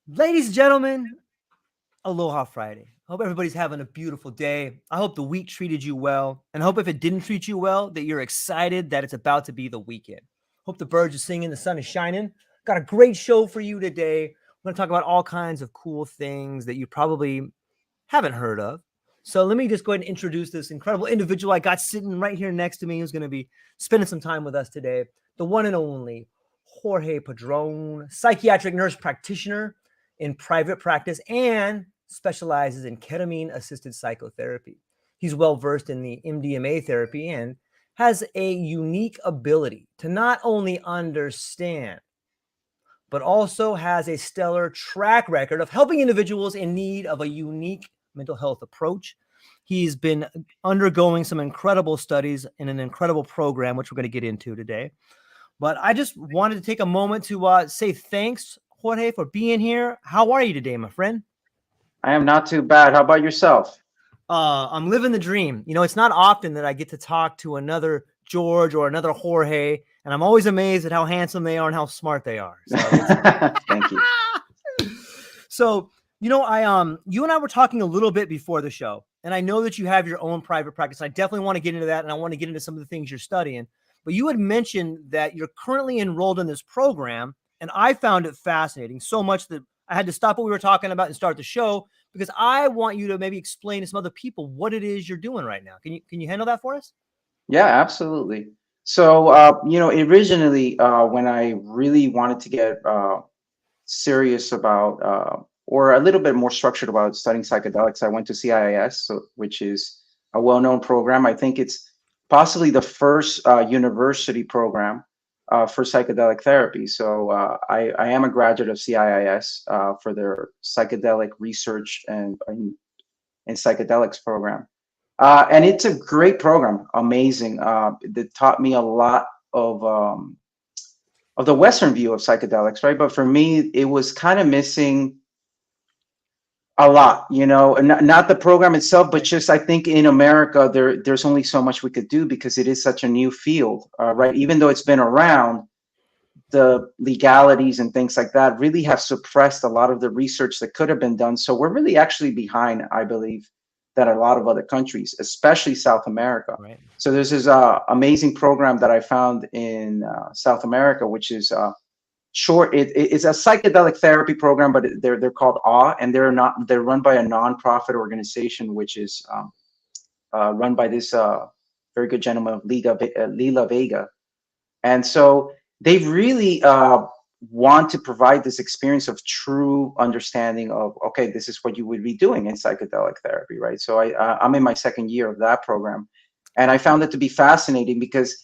Ladies and gentlemen, Aloha Friday. Hope everybody's having a beautiful day. I hope the week treated you well. And I hope if it didn't treat you well, that you're excited that it's about to be the weekend. Hope the birds are singing, the sun is shining. Got a great show for you today. We're going to talk about all kinds of cool things that you probably haven't heard of. So let me just go ahead and introduce this incredible individual I got sitting right here next to me who's going to be spending some time with us today. The one and only Jorge Padron, psychiatric nurse practitioner in private practice and specializes in ketamine assisted psychotherapy. He's well versed in the MDMA therapy and has a unique ability to not only understand, but also has a stellar track record of helping individuals in need of a unique mental health approach. He's been undergoing some incredible studies in an incredible program, which we're going to get into today. But I just wanted to take a moment to say thanks, Jorge, for being here. How are you today, my friend? I am not too bad. How about yourself? I'm living the dream. You know, it's not often that I get to talk to another George or another Jorge, and I'm always amazed at how handsome they are and how smart they are. So Thank you. So, you and I were talking a little bit before the show, and I know that you have your own private practice. I definitely want to get into that, and I want to get into some of the things you're studying. But you had mentioned that you're currently enrolled in this program, and I found it fascinating so much that I had to stop what we were talking about and start the show because I want you to maybe explain to some other people what it is you're doing right now. Can you handle that for us? Yeah, absolutely. So, originally, when I really wanted to get serious about, or a little bit more structured about studying psychedelics, I went to CIIS, which is a well-known program. I think it's possibly the first university program for psychedelic therapy. So I am a graduate of CIIS for their psychedelic research and psychedelics program. And it's a great program, amazing. That taught me a lot of the Western view of psychedelics, right? But for me, it was kind of missing a lot, not the program itself, but just I think in America, there's only so much we could do because it is such a new field, right? Even though it's been around, the legalities and things like that really have suppressed a lot of the research that could have been done. So we're really actually behind, I believe, than a lot of other countries, especially South America. Right. So there's this amazing program that I found in South America, which is it's a psychedelic therapy program, but they're called AWE, and they're run by a nonprofit organization, which is run by this very good gentleman of Lila Vega. And so they really want to provide this experience of true understanding of, okay, this is what you would be doing in psychedelic therapy, right? So I'm in my second year of that program. And I found it to be fascinating because,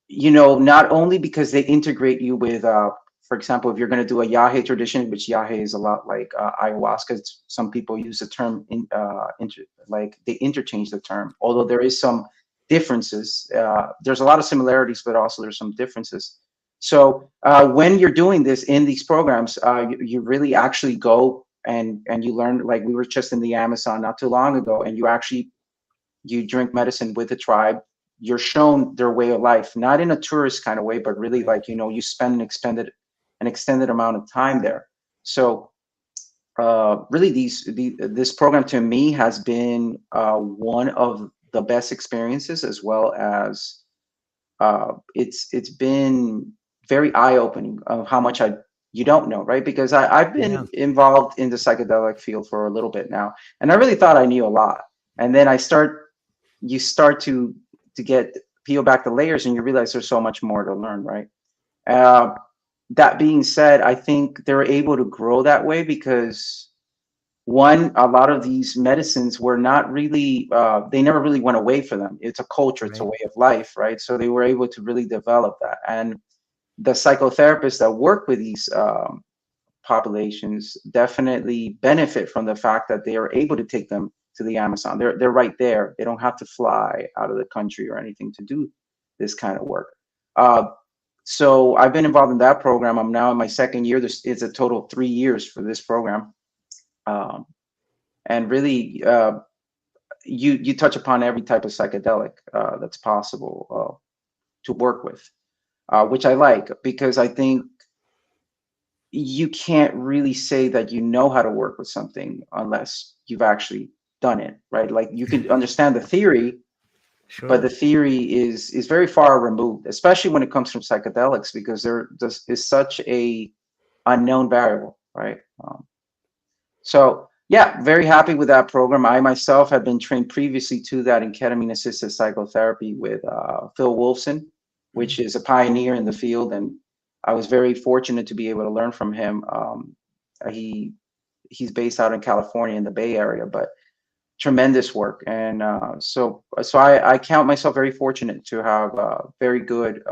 not only because they integrate you with, for example, if you're going to do a Yahe tradition, which Yahe is a lot like ayahuasca, some people use the term, like they interchange the term, although there is some differences. There's a lot of similarities, but also there's some differences. So when you're doing this in these programs, you really actually go and you learn, like we were just in the Amazon not too long ago, and you drink medicine with the tribe. You're shown their way of life, not in a tourist kind of way, but really like, you spend an extended amount of time there. So really this program to me has been one of the best experiences, as well as it's been very eye-opening of how much you don't know, right? Because I've been involved in the psychedelic field for a little bit now, and I really thought I knew a lot. And then you start to get peel back the layers, and you realize there's so much more to learn, right? That being said, I think they're able to grow that way because one, a lot of these medicines were not really, they never really went away for them. It's a culture, it's a way of life, right? So they were able to really develop that. And the psychotherapists that work with these populations definitely benefit from the fact that they are able to take them to the Amazon. They're right there. They don't have to fly out of the country or anything to do this kind of work. So I've been involved in that program. I'm now in my second year. It's a total of 3 years for this program. And really, you touch upon every type of psychedelic that's possible to work with, which I like, because I think you can't really say that you know how to work with something unless you've actually done it, right? Like you can understand the theory, but the Sure. theory is very far removed, especially when it comes from psychedelics, because there just is such a unknown variable, right? So yeah, very happy with that program. I myself have been trained previously to that in ketamine assisted psychotherapy with Phil Wolfson, which is a pioneer in the field, and I was very fortunate to be able to learn from him. He he's based out in California in the Bay Area, but tremendous work. And I count myself very fortunate to have very good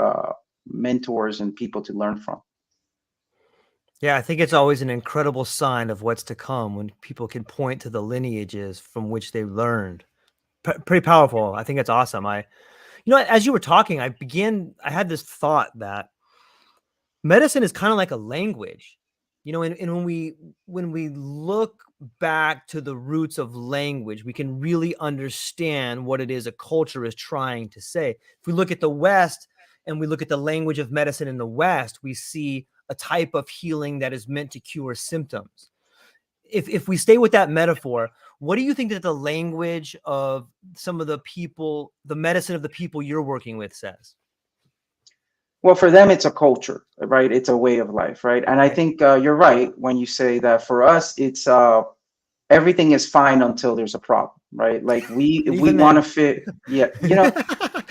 mentors and people to learn from. Yeah, I think it's always an incredible sign of what's to come when people can point to the lineages from which they learned. Pretty powerful. I think it's awesome. As you were talking, I had this thought that medicine is kind of like a language, and when we look back to the roots of language, we can really understand what it is a culture is trying to say. If we look at the West and we look at the language of medicine in the West, we see a type of healing that is meant to cure symptoms. If we stay with that metaphor, what do you think that the language of some of the people, the medicine of the people you're working with says? Well, for them, it's a culture, right? It's a way of life, right? And I Right. think you're right when you say that for us, it's everything is fine until there's a problem, right? Like And if we even want to then. fit, yeah,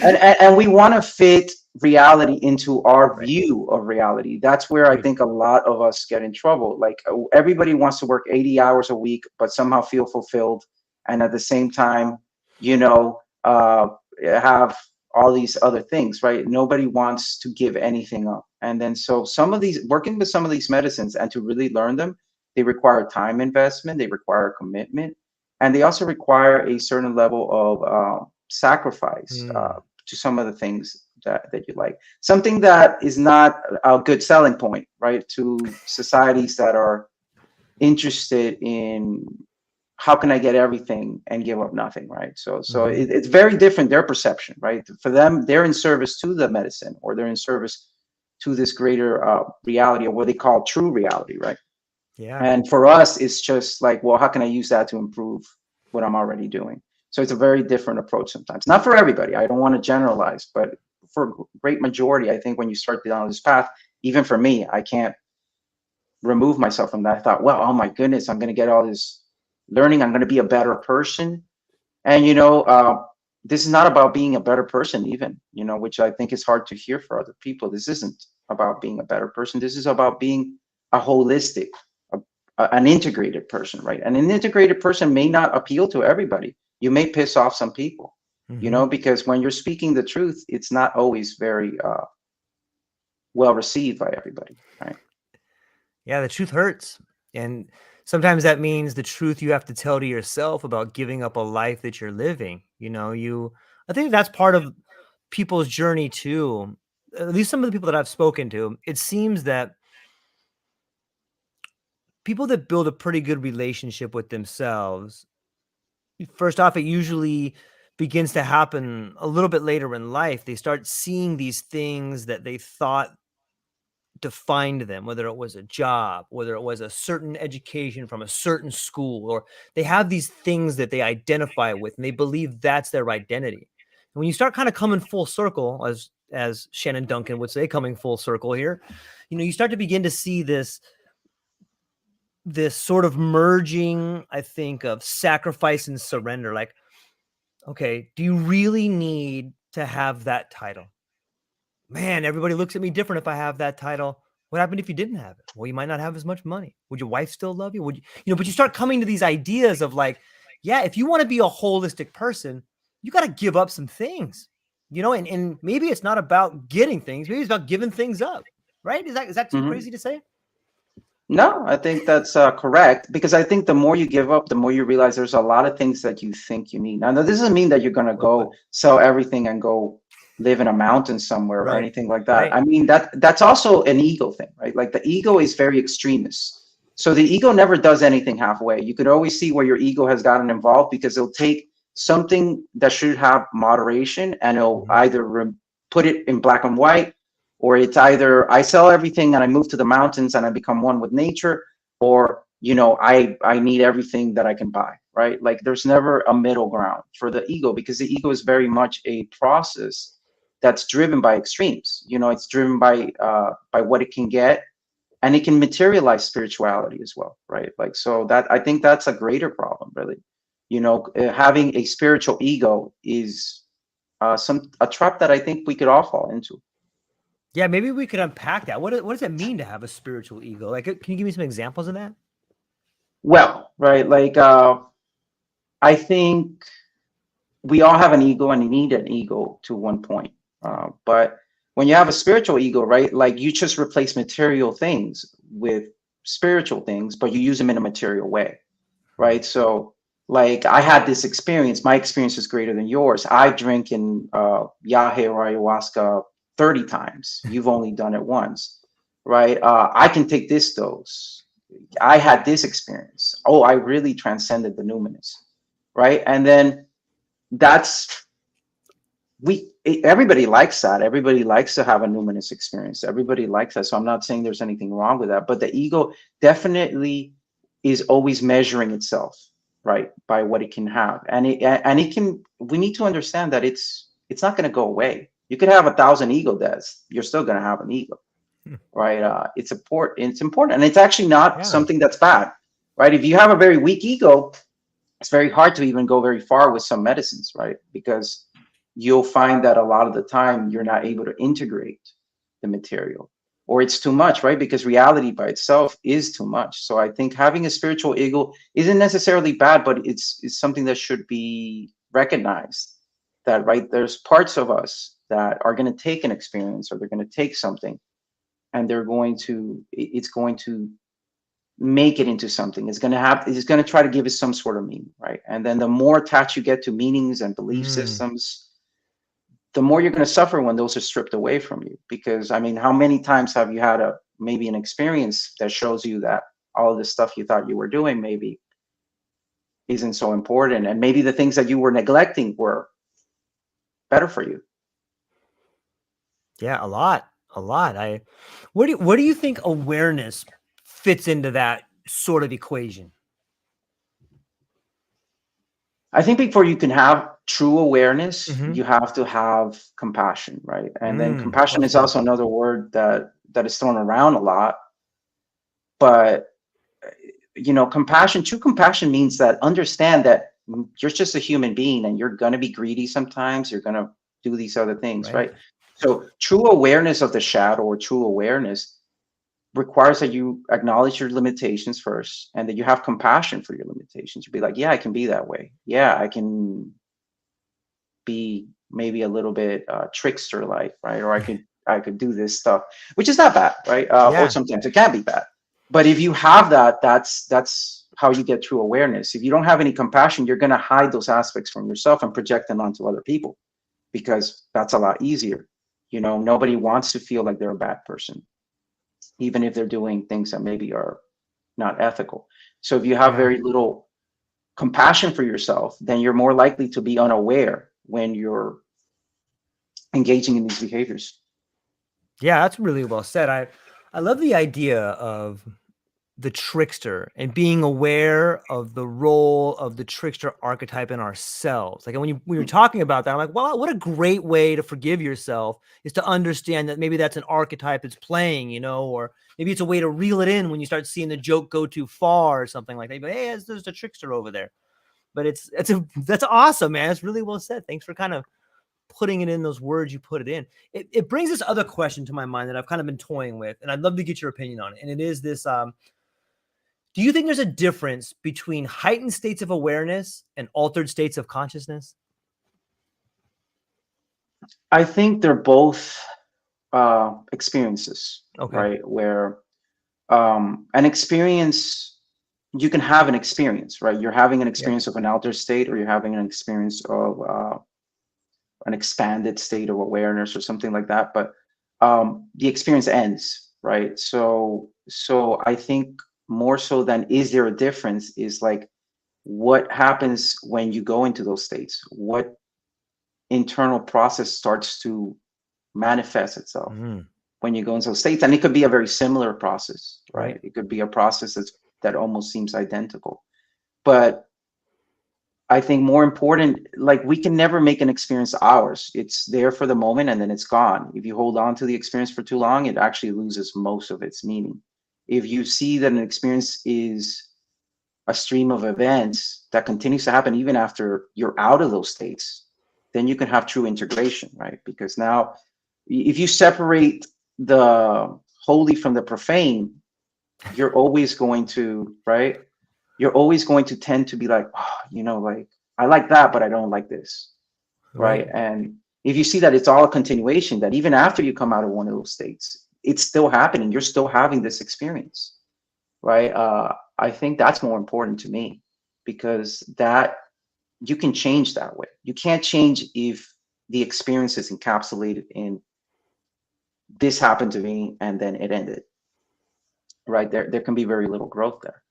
and we want to fit reality into our Right. view of reality. That's where I Agreed. think a lot of us get in trouble. Like everybody wants to work 80 hours a week, but somehow feel fulfilled, and at the same time, you know, have all these other things, right? Nobody wants to give anything up. And then so some of these working with some of these medicines and to really learn them, they require time investment, they require commitment, and they also require a certain level of sacrifice Hmm. to some of the things that you like. Something that is not a good selling point, right, to societies that are interested in how can I get everything and give up nothing, right? Mhm. It's very different, their perception, right? For them, they're in service to the medicine, or they're in service to this greater reality, or what they call true reality, right? Yeah. And for us, it's just like, well, how can I use that to improve what I'm already doing? So it's a very different approach sometimes. Not for everybody. I don't want to generalize, but for a great majority, I think when you start down this path, even for me, I can't remove myself from that. I thought, well, oh my goodness, I'm going to get all this learning. I'm going to be a better person. And, this is not about being a better person, even, which I think is hard to hear for other people. This isn't about being a better person. This is about being a holistic, an integrated person, right? And an integrated person may not appeal to everybody. You may piss off some people, Mhm. because when you're speaking the truth, it's not always very well received by everybody, right? Yeah, the truth hurts. And sometimes that means the truth you have to tell to yourself about giving up a life that you're living. I think that's part of people's journey too. At least some of the people that I've spoken to, it seems that people that build a pretty good relationship with themselves, first off, it usually begins to happen a little bit later in life. They start seeing these things that they thought defined them, whether it was a job, whether it was a certain education from a certain school, or they have these things that they identify with and they believe that's their identity. And when you start kind of coming full circle, as Shannon Duncan would say, coming full circle here, you start to begin to see this sort of merging, I think, of sacrifice and surrender. Like, okay, do you really need to have that title? Man, everybody looks at me different if I have that title. What happened if you didn't have it? Well, you might not have as much money. Would your wife still love you? But you start coming to these ideas of like, yeah, if you want to be a holistic person, you got to give up some things, and maybe it's not about getting things. Maybe it's about giving things up, right? Is that too Mhm. crazy to say? No, I think that's correct, because I think the more you give up, the more you realize there's a lot of things that you think you need. Now, this doesn't mean that you're going to Well put. go sell everything and go live in a mountain somewhere or Right. anything like that. Right. I mean, that's also an ego thing, right? Like the ego is very extremist. So the ego never does anything halfway. You could always see where your ego has gotten involved, because it'll take something that should have moderation and it'll Mhm. either put it in black and white, or it's either I sell everything and I move to the mountains and I become one with nature, or I need everything that I can buy, right? Like there's never a middle ground for the ego, because the ego is very much a process that's driven by extremes. It's driven by what it can get, and it can materialize spirituality as well, right? Like, so that, I think that's a greater problem, really. Having a spiritual ego is a trap that I think we could all fall into. Yeah, maybe we could unpack that. What does it mean to have a spiritual ego? Like, can you give me some examples of that? Well, right, like I think we all have an ego and you need an ego to one point. But when you have a spiritual ego, right, like you just replace material things with spiritual things, but you use them in a material way, right? So like I had this experience, my experience is greater than yours. I've drinking yahe or ayahuasca 30 times. You've only done it once, right? I can take this dose. I had this experience. Oh, I really transcended the numinous, right? And then that's everybody likes that. Everybody likes to have a numinous experience. Everybody likes that. So I'm not saying there's anything wrong with that, but the ego definitely is always measuring itself, right, by what it can have. And it can, we need to understand that it's not going to go away. You could have 1,000 ego deaths, you're still going to have an ego, right? It's important, and it's actually not something that's bad, right? If you have a very weak ego, it's very hard to even go very far with some medicines, right? Because you'll find that a lot of the time you're not able to integrate the material, or it's too much, right? Because reality by itself is too much. So I think having a spiritual ego isn't necessarily bad, but it's something that should be recognized, that, right, there's parts of us that are going to take an experience, or they're going to take something, and it's going to make it into something. It's going to try to give it some sort of meaning, right? And then the more attached you get to meanings and belief systems, the more you're going to suffer when those are stripped away from you. Because I mean, how many times have you had maybe an experience that shows you that all of the stuff you thought you were doing maybe isn't so important, and maybe the things that you were neglecting were better for you? Yeah, a lot. Where do you think awareness fits into that sort of equation? I think before you can have true awareness, you have to have compassion, right? And then compassion is also another word that is thrown around a lot. But true compassion means that understand that you're just a human being, and you're going to be greedy sometimes. You're going to do these other things, right? So true awareness of the shadow, or true awareness, requires that you acknowledge your limitations first, and that you have compassion for your limitations. You'll be like, yeah, I can be that way. Yeah, I can be maybe a little bit trickster like, right? Or I could do this stuff, which is not bad, right? Or sometimes it can be bad. But if you have that, that's how you get true awareness. If you don't have any compassion, you're going to hide those aspects from yourself and project them onto other people, because that's a lot easier. Nobody wants to feel like they're a bad person, even if they're doing things that maybe are not ethical. So if you have very little compassion for yourself, then you're more likely to be unaware when you're engaging in these behaviors. Yeah, that's really well said. I love the idea of the trickster and being aware of the role of the trickster archetype in ourselves. Like when we were talking about that, I'm like, wow, what a great way to forgive yourself is to understand that maybe that's an archetype that's playing, or maybe it's a way to reel it in when you start seeing the joke go too far or something like that. But hey, there's a trickster over there. But that's awesome, man. It's really well said. Thanks for kind of putting it in those words you put it in. It brings this other question to my mind that I've kind of been toying with, and I'd love to get your opinion on it. And it is this, do you think there's a difference between heightened states of awareness and altered states of consciousness? I think they're both experiences, right? Where an experience, you can have an experience, right? You're having an experience of an altered state, or you're having an experience of an expanded state of awareness, or something like that. But the experience ends, right? So I think more so than is there a difference is like, what happens when you go into those states? What internal process starts to manifest itself? when you go into those states. And it could be a very similar process, right? Right. It could be a process that almost seems identical. But I think more important, like we can never make an experience ours. It's there for the moment and then it's gone. If you hold on to the experience for too long, it actually loses most of its meaning. If you see that an experience is a stream of events that continues to happen even after you're out of those states, then you can have true integration, right? Because now, if you separate the holy from the profane, you're always going to, right? You're always going to tend to be like, oh, you know, like I like that, but I don't like this, right? Right. And if you see that it's all a continuation, that even after you come out of one of those states, it's still happening. You're still having this experience, right? I think that's more important to me, because that you can change that way. You can't change if the experience is encapsulated in this happened to me and then it ended, right? There can be very little growth there.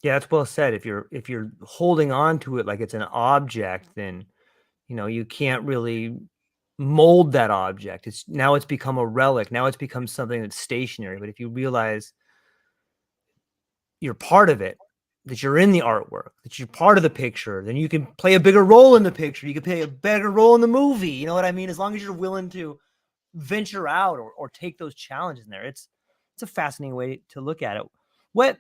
Yeah, that's well said. If you're holding on to it like it's an object, then you can't really mold that object. It's become a relic. Now it's become something that's stationary. But if you realize you're part of it, that you're in the artwork, that you're part of the picture, then you can play a bigger role in the picture. You can play a better role in the movie. You know what I mean? As long as you're willing to venture out or take those challenges in there. It's a fascinating way to look at it. What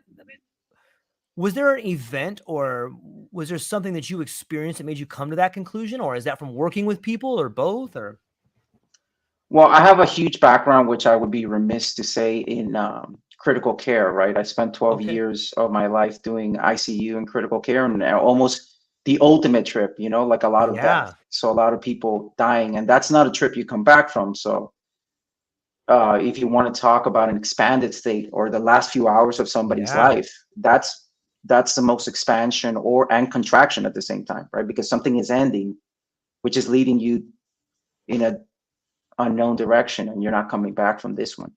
was there an event or was there something that you experienced that made you come to that conclusion, or is that from working with people or both? Or Well, I have a huge background, which I would be remiss to say, in critical care, right? I spent 12 okay, years of my life doing ICU and critical care, and almost the ultimate trip, you know, like a lot of death. yeah, So a lot of people dying, and that's not a trip you come back from. So if you want to talk about an expanded state or the last few hours of somebody's yeah, life, that's the most expansion and contraction at the same time, right? Because something is ending, which is leading you in a unknown direction, and you're not coming back from this one,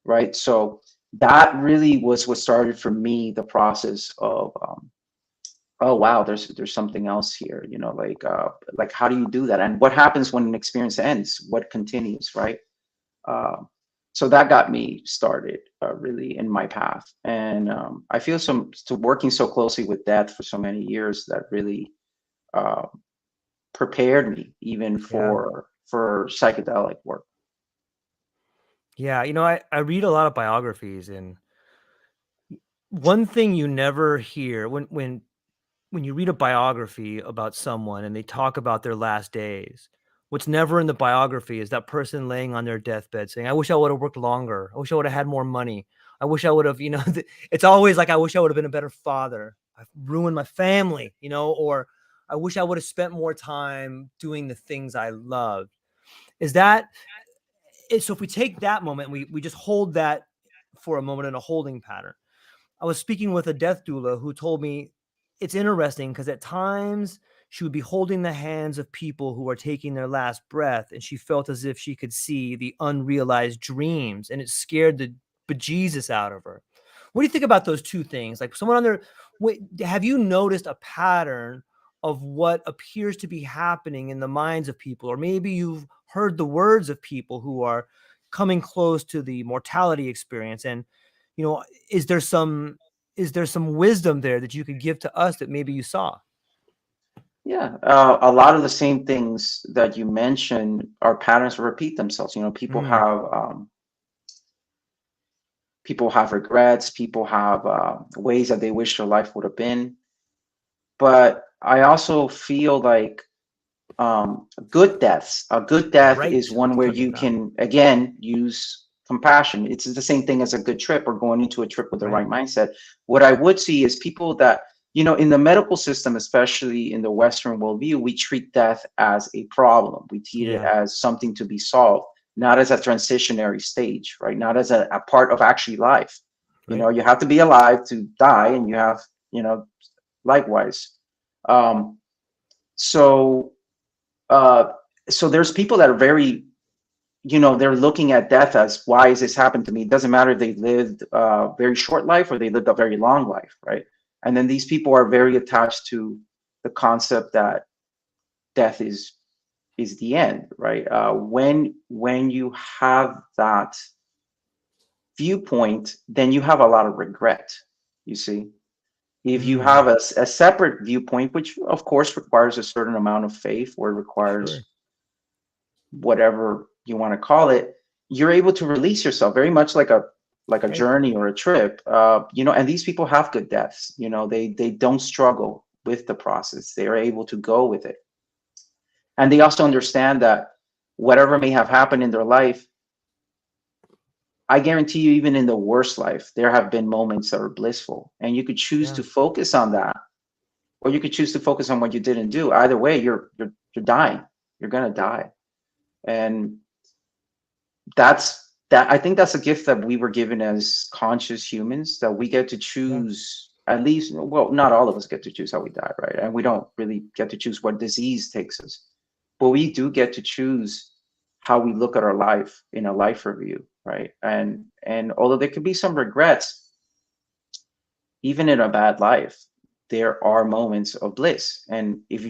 right? So that really was what started for me the process of oh wow, there's something else here, you know, like how do you do that, and what happens when an experience ends, what continues, right? uh, so that got me started really in my path. And I feel working so closely with death for so many years that really uh, prepared me even yeah, for psychedelic work. yeah. I read a lot of biographies, and one thing you never hear when you read a biography about someone and they talk about their last days, what's never in the biography is that person laying on their deathbed saying, I wish I would have worked longer. I wish I would have had more money. I wish I would have, it's always like, I wish I would have been a better father. I've ruined my family, or I wish I would have spent more time doing the things I love. Is that it? So if we take that moment, we just hold that for a moment in a holding pattern. I was speaking with a death doula who told me it's interesting because at times she would be holding the hands of people who are taking their last breath, and she felt as if she could see the unrealized dreams, and it scared the bejesus out of her. What do you think about those two things? Like someone on there, wait, have you noticed a pattern of what appears to be happening in the minds of people? Or maybe you've heard the words of people who are coming close to the mortality experience, and you know, is there some wisdom there that you could give to us that maybe you saw? Yeah, a lot of the same things that you mentioned are patterns that repeat themselves. You know, Mm, people have regrets, people have ways that they wish their life would have been. But I also feel like a good death right. is I was one where talking you about. can again use compassion. It's the same thing as a good trip or going into a trip with the Right. right mindset. What I would see is people that, you know, in the medical system, especially in the Western worldview, we treat death as a problem. We treat it Yeah. as something to be solved, not as a transitionary stage, right? Not as a part of actually life. You know, Right. you have to be alive to die, and you have, you know, likewise. Um, so uh, so there's people that are very, you know, they're looking at death as, why is this happened to me? It doesn't matter if they lived a very short life or they lived a very long life, right? And then these people are very attached to the concept that death is is the end, right? When you have that viewpoint, then you have a lot of regret, you see. If you Mm, have a separate viewpoint, which of course requires a certain amount of faith or sure. requires whatever you want to call it, you're able to release yourself very much like a Right. journey or a trip. And these people have good deaths. They don't struggle with the process. They are able to go with it. And they also understand that whatever may have happened in their life, I guarantee you, even in the worst life, there have been moments that are blissful. And you could choose Yeah. to focus on that, or you could choose to focus on what you didn't do. Either way, you're dying. You're gonna die. And I think that's a gift that we were given as conscious humans, that we get to Yeah. choose, at least, well, not all of us get to choose how we die, right? And we don't really get to choose what disease takes us, but we do get to choose how we look at our life in a life review, right? And although there could be some regrets, even in a bad life, there are moments of bliss. And if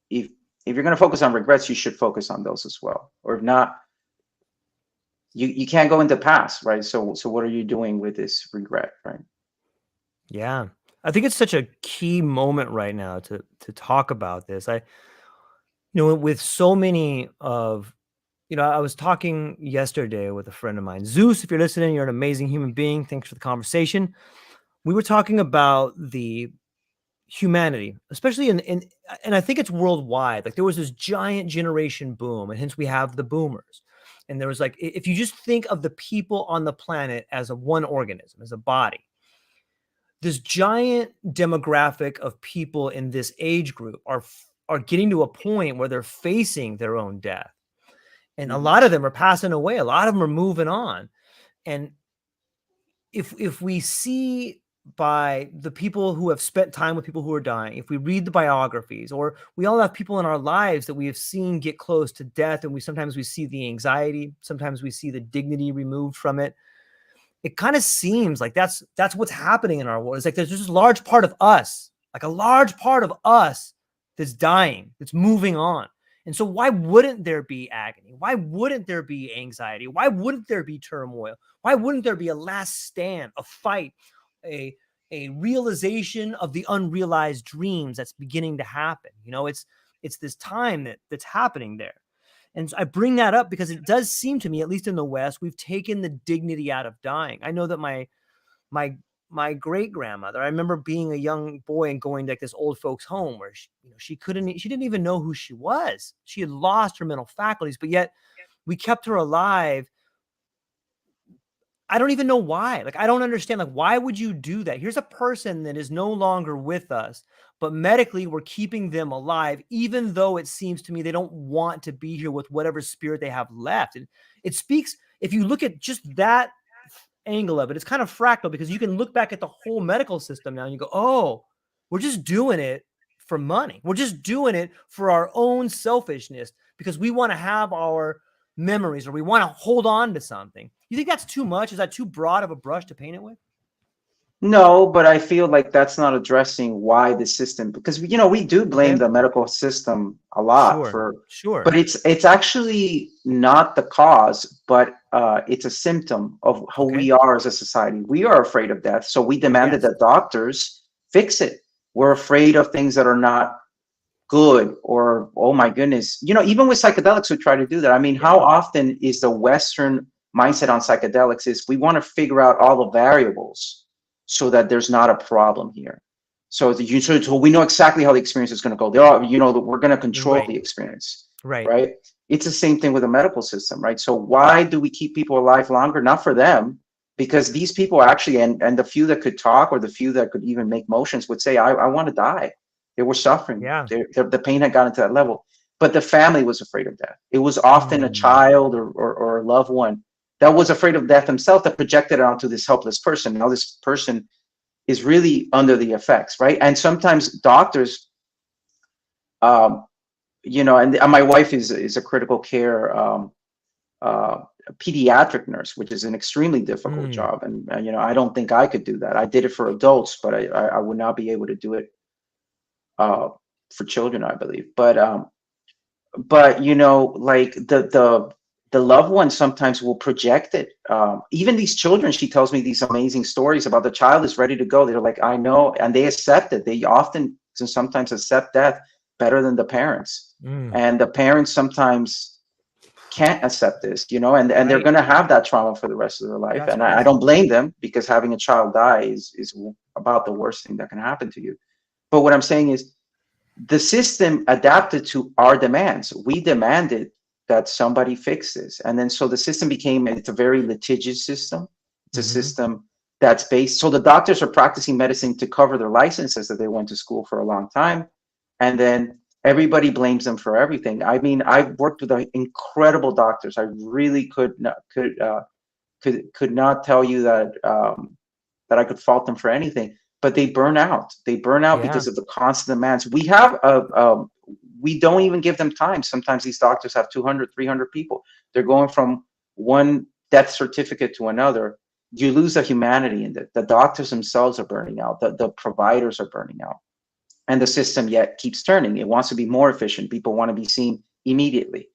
you're going to focus on regrets, you should focus on those as well. Or if not, you can't go into past, right? So what are you doing with this regret, right? Yeah. I think it's such a key moment right now to talk about this. With so many of, I was talking yesterday with a friend of mine, Zeus. If you're listening, you're an amazing human being. Thanks for the conversation. We were talking about the humanity, especially and I think it's worldwide. Like there was this giant generation boom, and hence we have the boomers. And there was like, if you just think of the people on the planet as a one organism, as a body, this giant demographic of people in this age group are getting to a point where they're facing their own death. And a Mhm. lot of them are passing away. A lot of them are moving on. And if we see by the people who have spent time with people who are dying, if we read the biographies, or we all have people in our lives that we have seen get close to death, and sometimes we see the anxiety, sometimes we see the dignity removed from it. It kind of seems like that's what's happening in our world. It's like there's this large part of us, like a large part of us that's dying, that's moving on. And so why wouldn't there be agony? Why wouldn't there be anxiety? Why wouldn't there be turmoil? Why wouldn't there be a last stand, a fight, a realization of the unrealized dreams that's beginning to happen? It's this time that's happening there. And I bring that up because it does seem to me, at least in the West, we've taken the dignity out of dying. I know that my great grandmother, I remember being a young boy and going to like this old folks home where she didn't even know who she was. She had lost her mental faculties, but yet we kept her alive. I don't even know why. Like, I don't understand. Like, why would you do that? Here's a person that is no longer with us, but medically we're keeping them alive, even though it seems to me they don't want to be here with whatever spirit they have left. And it speaks, if you look at just that angle of it, it's kind of fractal, because you can look back at the whole medical system now and you go, oh, we're just doing it for money. We're just doing it for our own selfishness because we want to have our memories, or we want to hold on to something. You think that's too much? Is that too broad of a brush to paint it with? No, but I feel like that's not addressing why the system, because we do blame Okay. the medical system a lot Sure. but it's actually not the cause, but it's a symptom of who Okay. we are as a society. We are afraid of death, so we demanded Yes. that doctors fix it. We're afraid of things that are not good, or oh my goodness, even with psychedelics we try to do that. I mean, how Yeah. often is the Western mindset on psychedelics is we want to figure out all the variables so that there's not a problem here, so we know exactly how the experience is going to go. We're going to control Right. the experience, Right. right? It's the same thing with the medical system, right? So why do we keep people alive longer? Not for them, because these people actually, and the few that could talk, or the few that could even make motions, would say, I want to die. They were suffering. Yeah. The pain had gotten to that level. But the family was afraid of death. It was often a Mm. child or a loved one that was afraid of death himself, that projected it onto this helpless person. Now this person is really under the effects, right? And sometimes doctors, um, and my wife is a critical care pediatric nurse, which is an extremely difficult Mm. job. And I don't think I could do that. I did it for adults, but I would not be able to do it for children, I believe. But but you know, like the loved one sometimes will project it. Even these children, she tells me these amazing stories about the child is ready to go. They're like, I know, and they accept it. They often and sometimes accept death better than the parents, Mm, and the parents sometimes can't accept this, you know, and they're right. going to have that trauma for the rest of their life. That's And I crazy. don't blame them, because having a child die is about the worst thing that can happen to you. But what I'm saying is, the system adapted to our demands. We demanded that somebody fix this. And then so the system became, it's a very litigious system. It's a Hmm. system that's based, so the doctors are practicing medicine to cover their licenses that they went to school for a long time. And then everybody blames them for everything. I mean, I've worked with incredible doctors. I really could not tell you that that I could fault them for anything, but they burn out. They burn out Yeah. because of the constant demands. We have we don't even give them time. Sometimes these doctors have 200, 300 people. They're going from one death certificate to another. You lose the humanity in it. The doctors themselves are burning out. The providers are burning out. And the system yet keeps turning. It wants to be more efficient. People want to be seen immediately.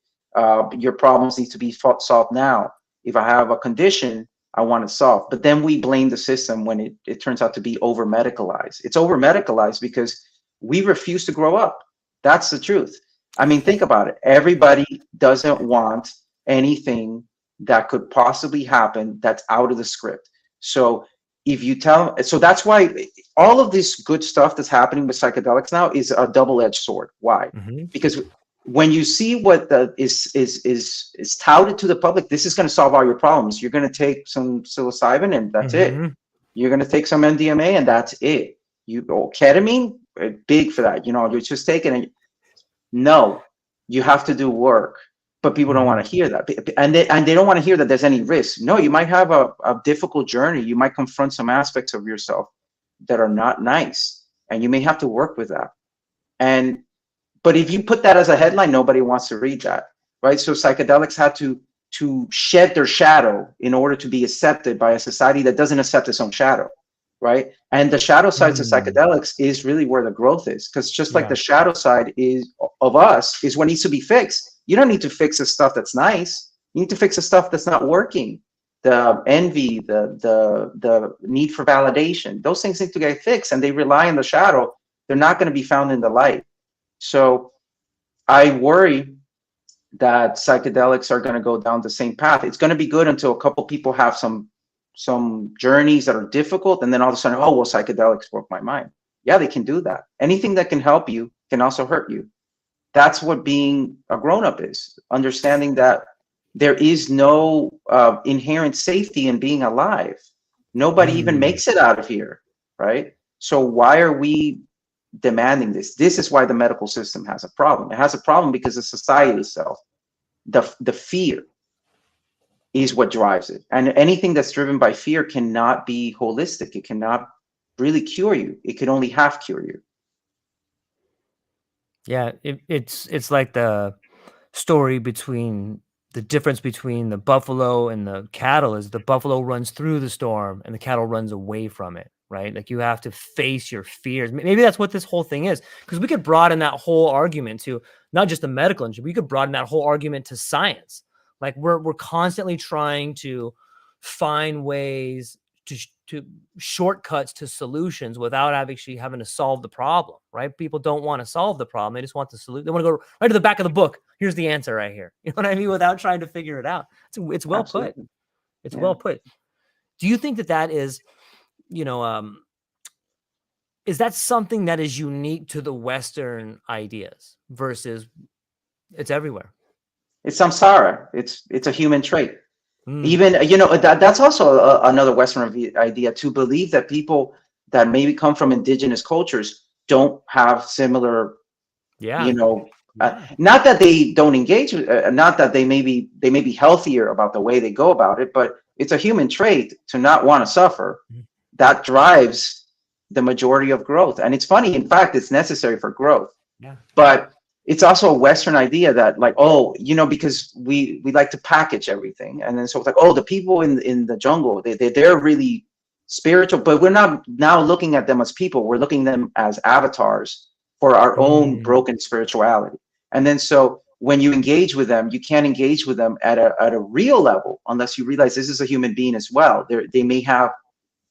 Your problems need to be solved now. If I have a condition, I want it solved. But then we blame the system when it turns out to be over medicalized. It's over medicalized because we refuse to grow up. That's the truth. I mean, think about it. Everybody doesn't want anything that could possibly happen that's out of the script. So if you tell, so that's why all of this good stuff that's happening with psychedelics now is a double-edged sword. Why? Hmm. Because when you see what is touted to the public, this is going to solve all your problems. You're going to take some psilocybin and that's it. Hmm. You're going to take some MDMA and that's it. Ketamine, big for that. You know, you're just taking it. No, you have to do work, but people don't want Hmm. to hear that, and they don't want to hear that there's any risk. No, you might have a difficult journey. You might confront some aspects of yourself that are not nice, and you may have to work with that. And but if you put that as a headline, nobody wants to read that, right? So psychedelics had to shed their shadow in order to be accepted by a society that doesn't accept its own shadow, right? And the shadow sides of Mm, psychedelics is really where the growth is, because just like yeah. the shadow side is of us is what needs to be fixed. You don't need to fix the stuff that's nice. You need to fix the stuff that's not working. The envy, the need for validation, those things need to get fixed, and they rely on the shadow. They're not going to be found in the light. So I worry that psychedelics are going to go down the same path. It's going to be good until a couple people have some journeys that are difficult, and then all of a sudden, oh well, psychedelics broke my mind. Yeah, they can do that. Anything that can help you can also hurt you. That's what being a grown-up is, understanding that there is no inherent safety in being alive. Nobody even Mm, makes it out of here, right? So why are we demanding this? This is why the medical system has a problem. It has a problem because the society itself, the fear is what drives it. And anything that's driven by fear cannot be holistic. It cannot really cure you. It can only half cure you. yeah. It's like the story between the difference between the buffalo and the cattle is the buffalo runs through the storm and the cattle runs away from it, right? Like you have to face your fears. Maybe that's what this whole thing is, because we could broaden that whole argument to not just the medical industry. We could broaden that whole argument to science. Like we're constantly trying to find ways to shortcuts to solutions without actually having to solve the problem, right? People don't want to solve the problem. They just want the solution. They want to go right to the back of the book. Here's the answer right here. You know what I mean? Without trying to figure it out. It's well put. Absolutely. It's Yeah. well put. Do you think that that is, you know, is that something that is unique to the Western ideas versus it's everywhere? It's samsara. It's a human trait. Mm, Even, you know, that's also another Western idea, to believe that people that maybe come from indigenous cultures don't have similar, you yeah. know, Yeah. not that they don't engage, not that they may be healthier about the way they go about it, but it's a human trait to not want to suffer. Mhm. That drives the majority of growth. And it's funny, in fact, it's necessary for growth. Yeah. But it's also a Western idea that, like, oh, you know, because we like to package everything, and then so it's like, oh, the people in the jungle, they're really spiritual, but we're not now looking at them as people. We're looking at them as avatars for our own Mm, broken spirituality. And then so when you engage with them, you can't engage with them at a real level unless you realize this is a human being as well. They may have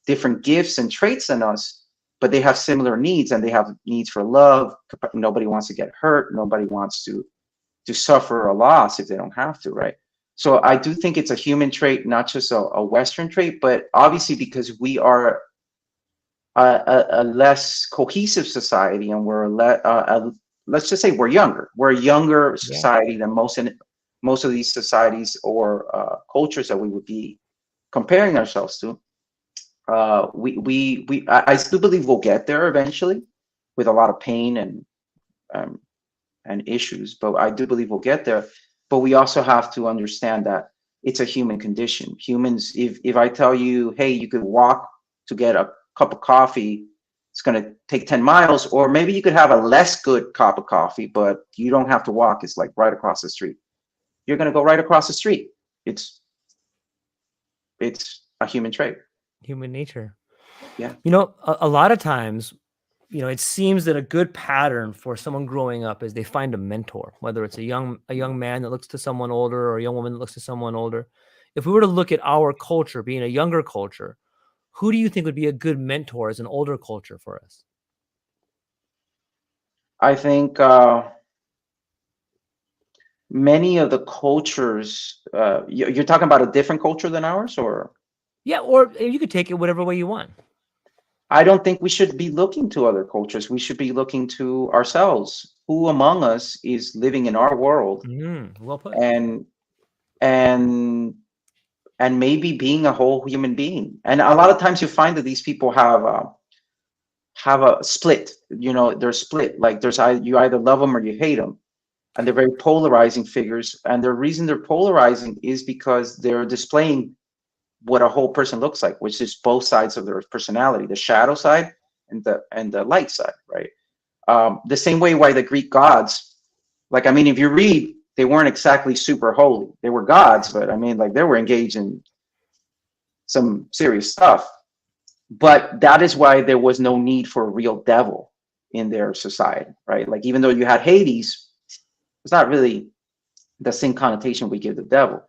different gifts and traits than us, but they have similar needs, and they have needs for love. Nobody wants to get hurt. Nobody wants to suffer a loss if they don't have to, right? So I do think it's a human trait, not just a Western trait, but obviously because we are a less cohesive society, and we're let's just say we're younger. We're a younger society than most of these societies or cultures that we would be comparing ourselves to. I still believe we'll get there eventually, with a lot of pain and issues, but I do believe we'll get there. But we also have to understand that it's a human condition. Humans, if I tell you, hey, you could walk to get a cup of coffee, it's going to take 10 miles, or maybe you could have a less good cup of coffee, but you don't have to walk. It's like right across the street. You're going to go right across the street. It's a human trait. Human nature. Yeah. You know, a lot of times, you know, it seems that a good pattern for someone growing up is they find a mentor, whether it's a young man that looks to someone older, or a young woman that looks to someone older. If we were to look at our culture being a younger culture, who do you think would be a good mentor as an older culture for us? I think many of the cultures, you're talking about a different culture than ours, or? Yeah, or you could take it whatever way you want. I don't think we should be looking to other cultures. We should be looking to ourselves. Who among us is living in our world, well put. and maybe being a whole human being? And a lot of times you find that these people have a split. You know, they're split. Like you either love them or you hate them, and they're very polarizing figures. And the reason they're polarizing is because they're displaying what a whole person looks like, which is both sides of their personality, the shadow side and the light side, right? The same way why the Greek gods, like, I mean, if you read, they weren't exactly super holy. They were gods, but I mean, like, they were engaged in some serious stuff. But that is why there was no need for a real devil in their society, right? Like, even though you had Hades, it's not really the same connotation we give the devil,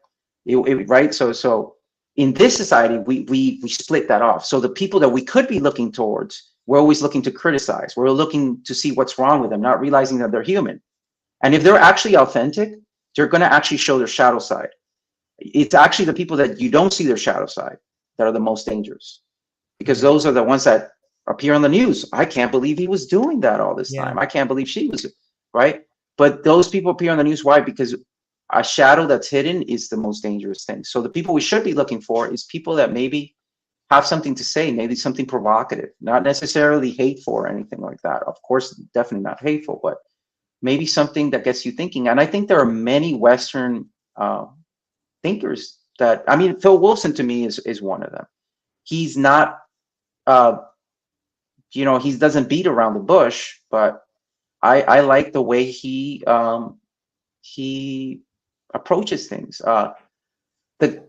right? So in this society, we split that off. So the people that we could be looking towards, we're always looking to criticize. We're looking to see what's wrong with them, not realizing that they're human. And if they're actually authentic, they're going to actually show their shadow side. It's actually the people that you don't see their shadow side that are the most dangerous, because those are the ones that appear on the news. I can't believe he was doing that all this time. I can't believe she was, right? But those people appear on the news. Why? Because a shadow that's hidden is the most dangerous thing. So the people we should be looking for is people that maybe have something to say, maybe something provocative, not necessarily hateful or anything like that. Of course, definitely not hateful, but maybe something that gets you thinking. And I think there are many Western thinkers that, I mean, Phil Wilson to me is one of them. He's not, you know, he doesn't beat around the bush, but I like the way he approaches things. The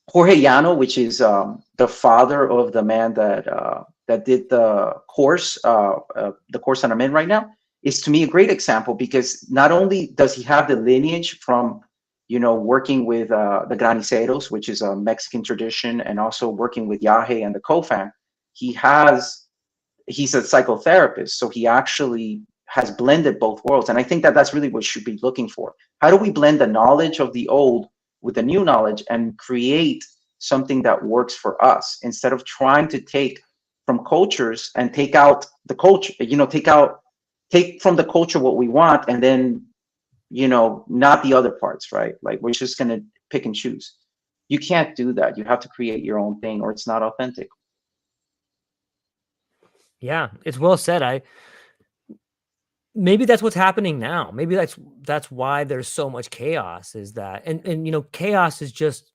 Jorge Llano, which is the father of the man that did the course that I'm in right now, is to me a great example, because not only does he have the lineage from, you know, working with the graniceros, which is a Mexican tradition, and also working with Yahe and the Kofan, he's a psychotherapist, so he actually has blended both worlds. And I think that that's really what we should be looking for. How do we blend the knowledge of the old with the new knowledge and create something that works for us, instead of trying to take from cultures and take out the culture, you know, take from the culture what we want, and then, you know, not the other parts, right? Like, we're just going to pick and choose. You can't do that. You have to create your own thing, or it's not authentic. Yeah, it's well said. Maybe that's what's happening now. Maybe that's why there's so much chaos, is that, and you know, chaos is just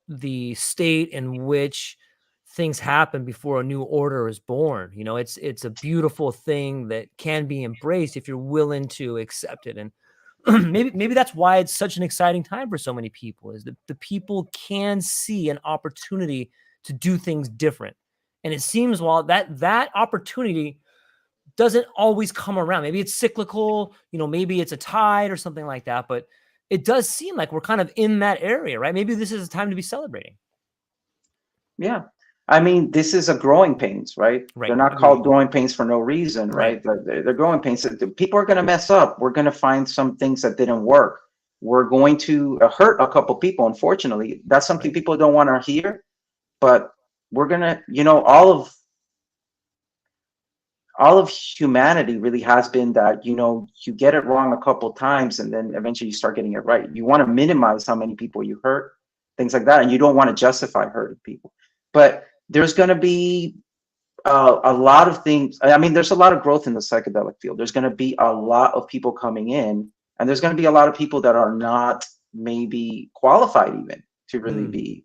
the state in which things happen before a new order is born. You know, it's a beautiful thing that can be embraced if you're willing to accept it. And maybe that's why it's such an exciting time for so many people, is that the people can see an opportunity to do things different. And it seems, while that opportunity doesn't always come around. Maybe it's cyclical, maybe it's a tide or something like that, but it does seem like we're kind of in that area, right? Maybe this is a time to be celebrating. Yeah. I mean, this is a growing pains, right? Right. They're not Agreed. called growing pains for no reason, right? They're growing pains. People are going to mess up. We're going to find some things that didn't work. We're going to hurt a couple people, unfortunately. That's something people don't want to hear, but we're going to, all of humanity really has been that, you get it wrong a couple times and then eventually you start getting it right. You want to minimize how many people you hurt, things like that, and you don't want to justify hurting people. But there's going to be a lot of things. I mean, there's a lot of growth in the psychedelic field. There's going to be a lot of people coming in, and there's going to be a lot of people that are not maybe qualified even to really be.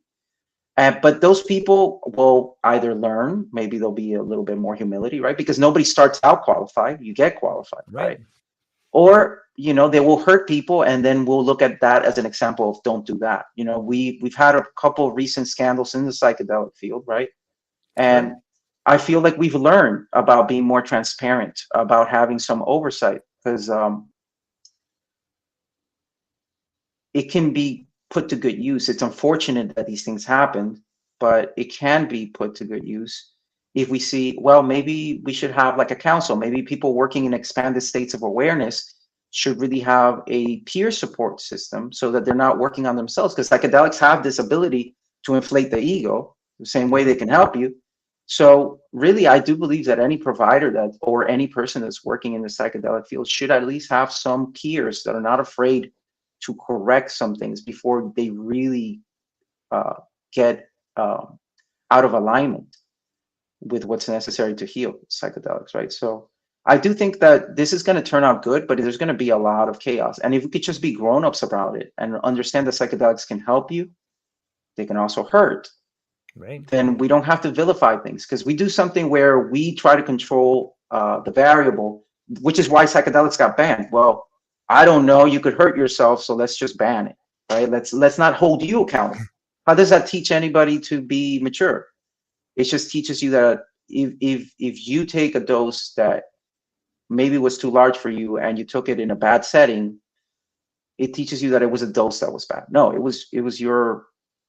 But those people will either learn, maybe there'll be a little bit more humility, right? Because nobody starts out qualified, you get qualified, right? Or, they will hurt people, and then we'll look at that as an example of don't do that. We've had a couple of recent scandals in the psychedelic field, right? And I feel like we've learned about being more transparent, about having some oversight, because it can be put to good use. It's unfortunate that these things happen, but it can be put to good use if we see, well, maybe we should have like a council. Maybe people working in expanded states of awareness should really have a peer support system so that they're not working on themselves, because psychedelics have this ability to inflate the ego the same way they can help you. So really, I do believe that any provider or any person that's working in the psychedelic field should at least have some peers that are not afraid to correct some things before they really get out of alignment with what's necessary to heal psychedelics, right? So I do think that this is going to turn out good, but there's going to be a lot of chaos. And if we could just be grown-ups about it and understand that psychedelics can help you, they can also hurt. Right. Then we don't have to vilify things, because we do something where we try to control the variable, which is why psychedelics got banned. Well, I don't know, you could hurt yourself, so let's just ban it, right? Let's not hold you accountable. How does that teach anybody to be mature? It just teaches you that if you take a dose that maybe was too large for you and you took it in a bad setting, it teaches you that it was a dose that was bad. No, it was your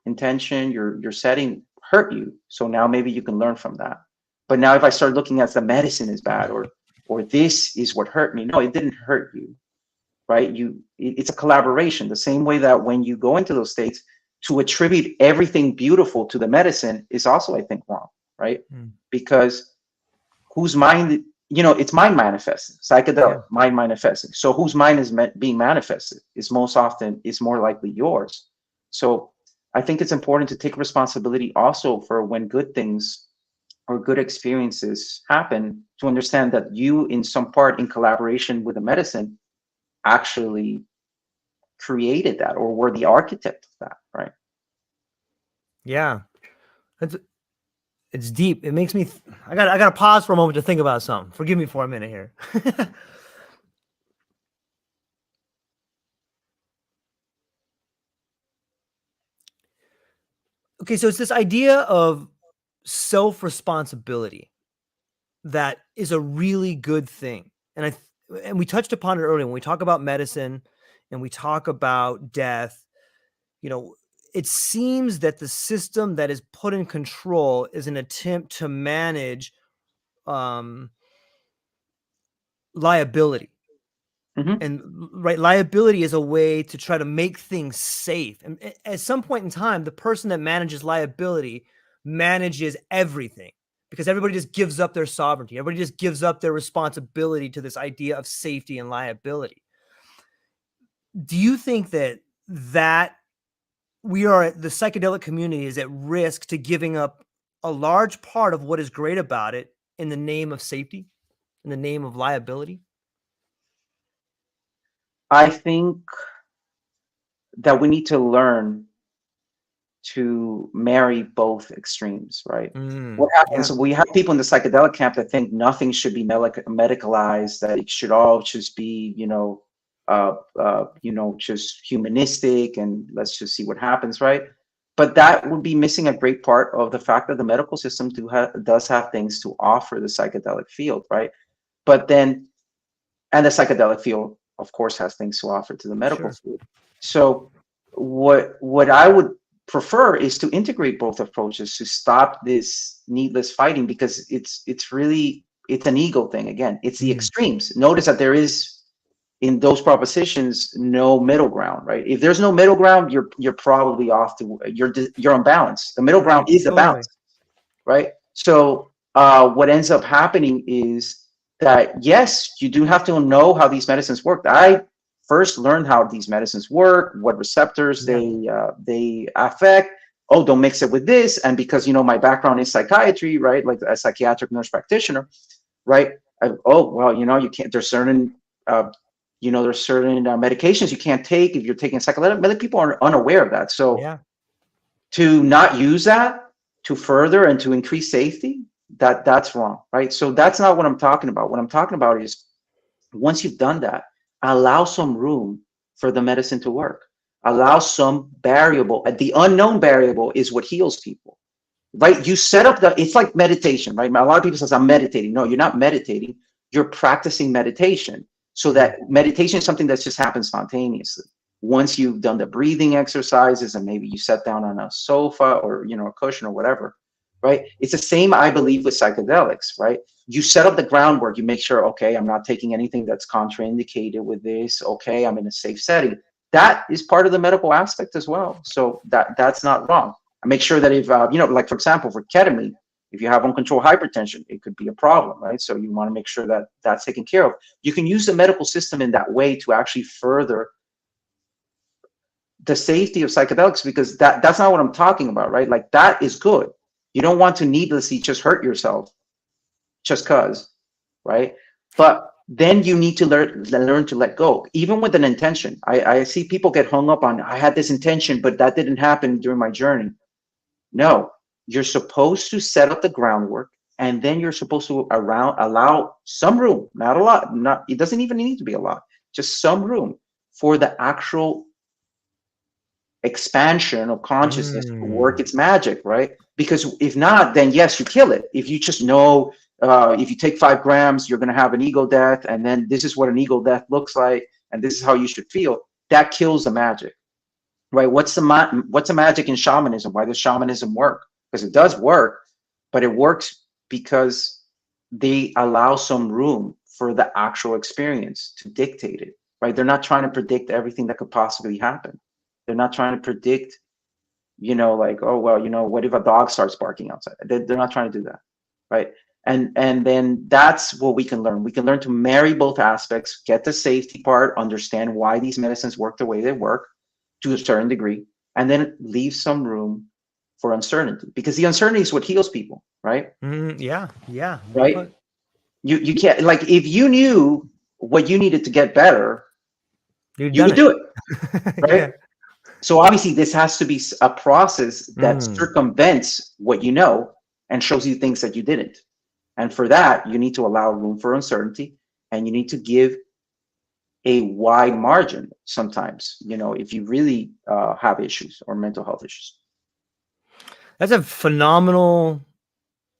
intention, your setting hurt you. So now maybe you can learn from that. But now if I start looking at the medicine is bad, or this is what hurt me, no, it didn't hurt you, right? It's a collaboration. The same way that when you go into those states, to attribute everything beautiful to the medicine is also, I think, wrong, right? Because whose mind, it's mind manifesting, psychedelic mind manifesting. So whose mind is being manifested is more likely yours. So I think it's important to take responsibility also for when good things or good experiences happen, to understand that you, in some part, in collaboration with the medicine, actually created that or were the architect of that, right? Yeah, it's deep. It makes me. I got to pause for a moment to think about something. Forgive me for a minute here. Okay, so it's this idea of self-responsibility that is a really good thing, and we touched upon it earlier when we talk about medicine and we talk about death. It seems that the system that is put in control is an attempt to manage liability. And liability is a way to try to make things safe. And at some point in time, the person that manages liability manages everything, because everybody just gives up their sovereignty. Everybody just gives up their responsibility to this idea of safety and liability. Do you think that the psychedelic community is at risk to giving up a large part of what is great about it in the name of safety, in the name of liability? I think that we need to learn to marry both extremes, right? What happens? We have people in the psychedelic camp that think nothing should be medicalized, that it should all just be, just humanistic, and let's just see what happens, right? But that would be missing a great part of the fact that the medical system does have things to offer the psychedelic field, right? But then, and the psychedelic field, of course, has things to offer to the medical Sure. field. So what I would prefer is to integrate both approaches to stop this needless fighting, because it's really, it's an ego thing. Again, it's the extremes. Notice that there is, in those propositions, no middle ground, right? If there's no middle ground, you're probably off to, you're unbalanced. The middle ground is the balance, right? So what ends up happening is that, yes, you do have to know how these medicines work. I first learned how these medicines work, what receptors they affect. Oh, don't mix it with this. And because, my background is psychiatry, right? Like a psychiatric nurse practitioner, right? Oh, well, you can't, there's certain medications you can't take if you're taking psychedelic. Many people are unaware of that. So to not use that to further and to increase safety, that's wrong, right? So that's not what I'm talking about. What I'm talking about is, once you've done that, allow some room for the medicine to work. Allow some variable. The unknown variable is what heals people, right? You set up it's like meditation, right? A lot of people say, I'm meditating. No, you're not meditating. You're practicing meditation. So that meditation is something that just happens spontaneously. Once you've done the breathing exercises and maybe you sat down on a sofa or, a cushion or whatever, right? It's the same, I believe, with psychedelics, right? You set up the groundwork. You make sure, okay, I'm not taking anything that's contraindicated with this. Okay, I'm in a safe setting. That is part of the medical aspect as well. So that's not wrong. I make sure that if, like, for example, for ketamine, if you have uncontrolled hypertension, it could be a problem, right? So you want to make sure that that's taken care of. You can use the medical system in that way to actually further the safety of psychedelics, because that's not what I'm talking about, right? Like, that is good. You don't want to needlessly just hurt yourself just cause, right? But then you need to learn to let go, even with an intention. I see people get hung up on, I had this intention, but that didn't happen during my journey. No, you're supposed to set up the groundwork, and then you're supposed to allow some room, not a lot, it doesn't even need to be a lot, just some room for the actual expansion of consciousness to work its magic, right? Because if not, then yes, you kill it. If you just know, if you take 5 grams, you're going to have an ego death, and then this is what an ego death looks like, and this is how you should feel. That kills the magic, right? What's the magic in shamanism? Why does shamanism work? Because it does work, but it works because they allow some room for the actual experience to dictate it, right? They're not trying to predict everything that could possibly happen. They're not trying to predict, like, oh, well, what if a dog starts barking outside? They're not trying to do that, right? And then that's what we can learn. We can learn to marry both aspects, get the safety part, understand why these medicines work the way they work to a certain degree, and then leave some room for uncertainty, because the uncertainty is what heals people, right? Yeah. Right? You can't, like, if you knew what you needed to get better, you would do it, right? So obviously this has to be a process that circumvents what you know and shows you things that you didn't. And for that, you need to allow room for uncertainty, and you need to give a wide margin sometimes, if you really have issues or mental health issues. That's a phenomenal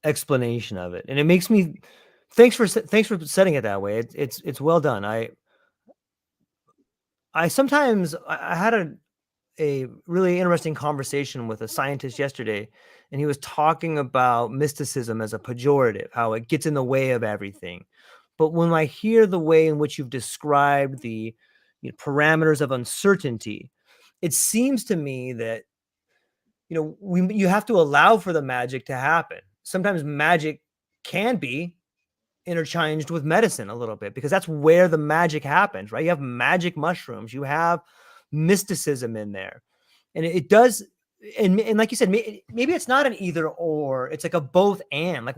explanation of it. And it makes me, thanks for setting it that way. It's well done. I sometimes, I had a really interesting conversation with a scientist yesterday, and he was talking about mysticism as a pejorative, how it gets in the way of everything. But when I hear the way in which you've described the parameters of uncertainty, it seems to me that you have to allow for the magic to happen. Sometimes magic can be interchanged with medicine a little bit, because that's where the magic happens, right? You have magic mushrooms, you have mysticism in there, and it does. And like you said, maybe it's not an either or, it's like a both and. Like,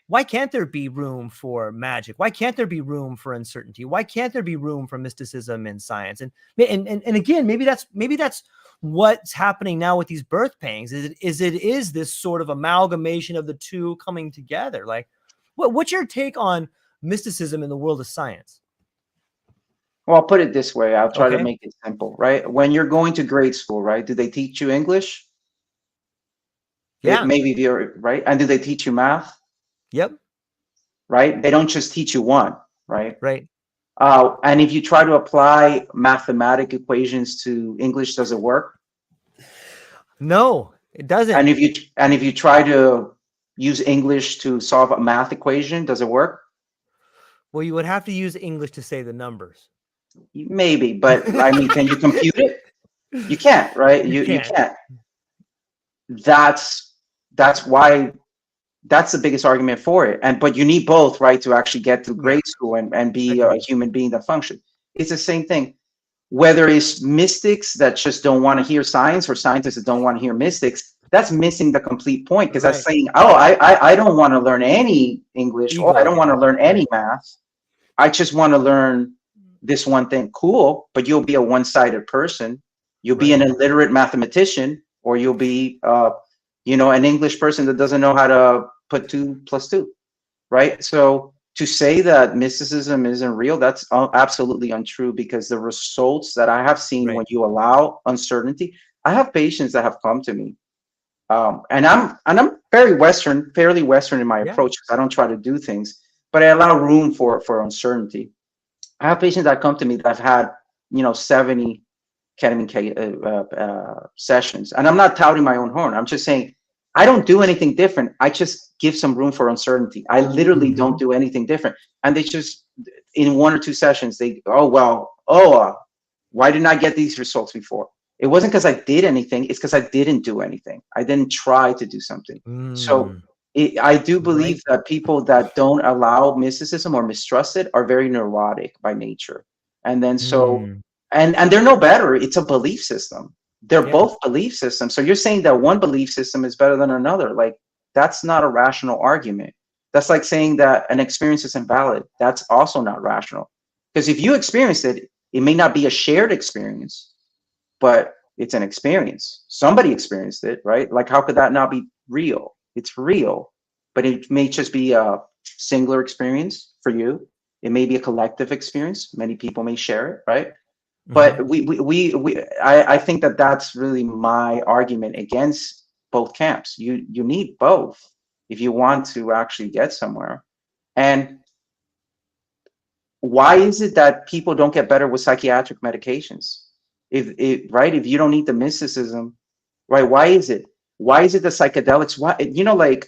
why can't there be room for magic? Why can't there be room for uncertainty? Why can't there be room for mysticism in science? And again, maybe that's what's happening now with these birth pangs. Is this sort of amalgamation of the two coming together? Like, what's your take on mysticism in the world of science? Well, I'll put it this way. I'll try to make it simple, right? When you're going to grade school, right? Do they teach you English? Yeah. Maybe you're right. And do they teach you math? Yep. right? They don't just teach you one, right? Right. And if you try to apply mathematic equations to English, does it work? No, it doesn't. And if you try to use English to solve a math equation, does it work? Well, you would have to use English to say the numbers. Maybe, but I mean, can you compute it? You can't, right? You can't. That's why that's the biggest argument for it. But you need both, right, to actually get through grade school and be a human being that functions. It's the same thing. Whether it's mystics that just don't want to hear science or scientists that don't want to hear mystics, that's missing the complete point, because that's saying, oh, I don't want to learn any English, or I don't want to learn any math. I just want to learn this one thing. Cool, but you'll be a one-sided person. You'll be an illiterate mathematician, or you'll be an English person that doesn't know how to put 2 + 2, right? So to say that mysticism isn't real, that's absolutely untrue, because the results that I have seen when you allow uncertainty, I have patients that have come to me, and I'm fairly Western in my approach, because I don't try to do things, but I allow room for uncertainty. I have patients that come to me that have had 70 ketamine sessions, and I'm not touting my own horn. I'm just saying I don't do anything different. I just give some room for uncertainty. I literally don't do anything different. And they just, in 1 or 2 sessions, why didn't I get these results before? It wasn't because I did anything. It's because I didn't do anything. I didn't try to do something. So I do believe that people that don't allow mysticism or mistrust it are very neurotic by nature. And then and they're no better. It's a belief system. They're both belief systems. So you're saying that one belief system is better than another. Like, that's not a rational argument. That's like saying that an experience is invalid. That's also not rational. Because if you experienced it, it may not be a shared experience, but it's an experience. Somebody experienced it, right? Like, how could that not be real? It's real, but it may just be a singular experience for you. It may be a collective experience. Many people may share it, right? But I think that that's really my argument against both camps. You need both if you want to actually get somewhere. And why is it that people don't get better with psychiatric medications? If you don't need the mysticism, right? Why is it? Why is it the psychedelics? Why, like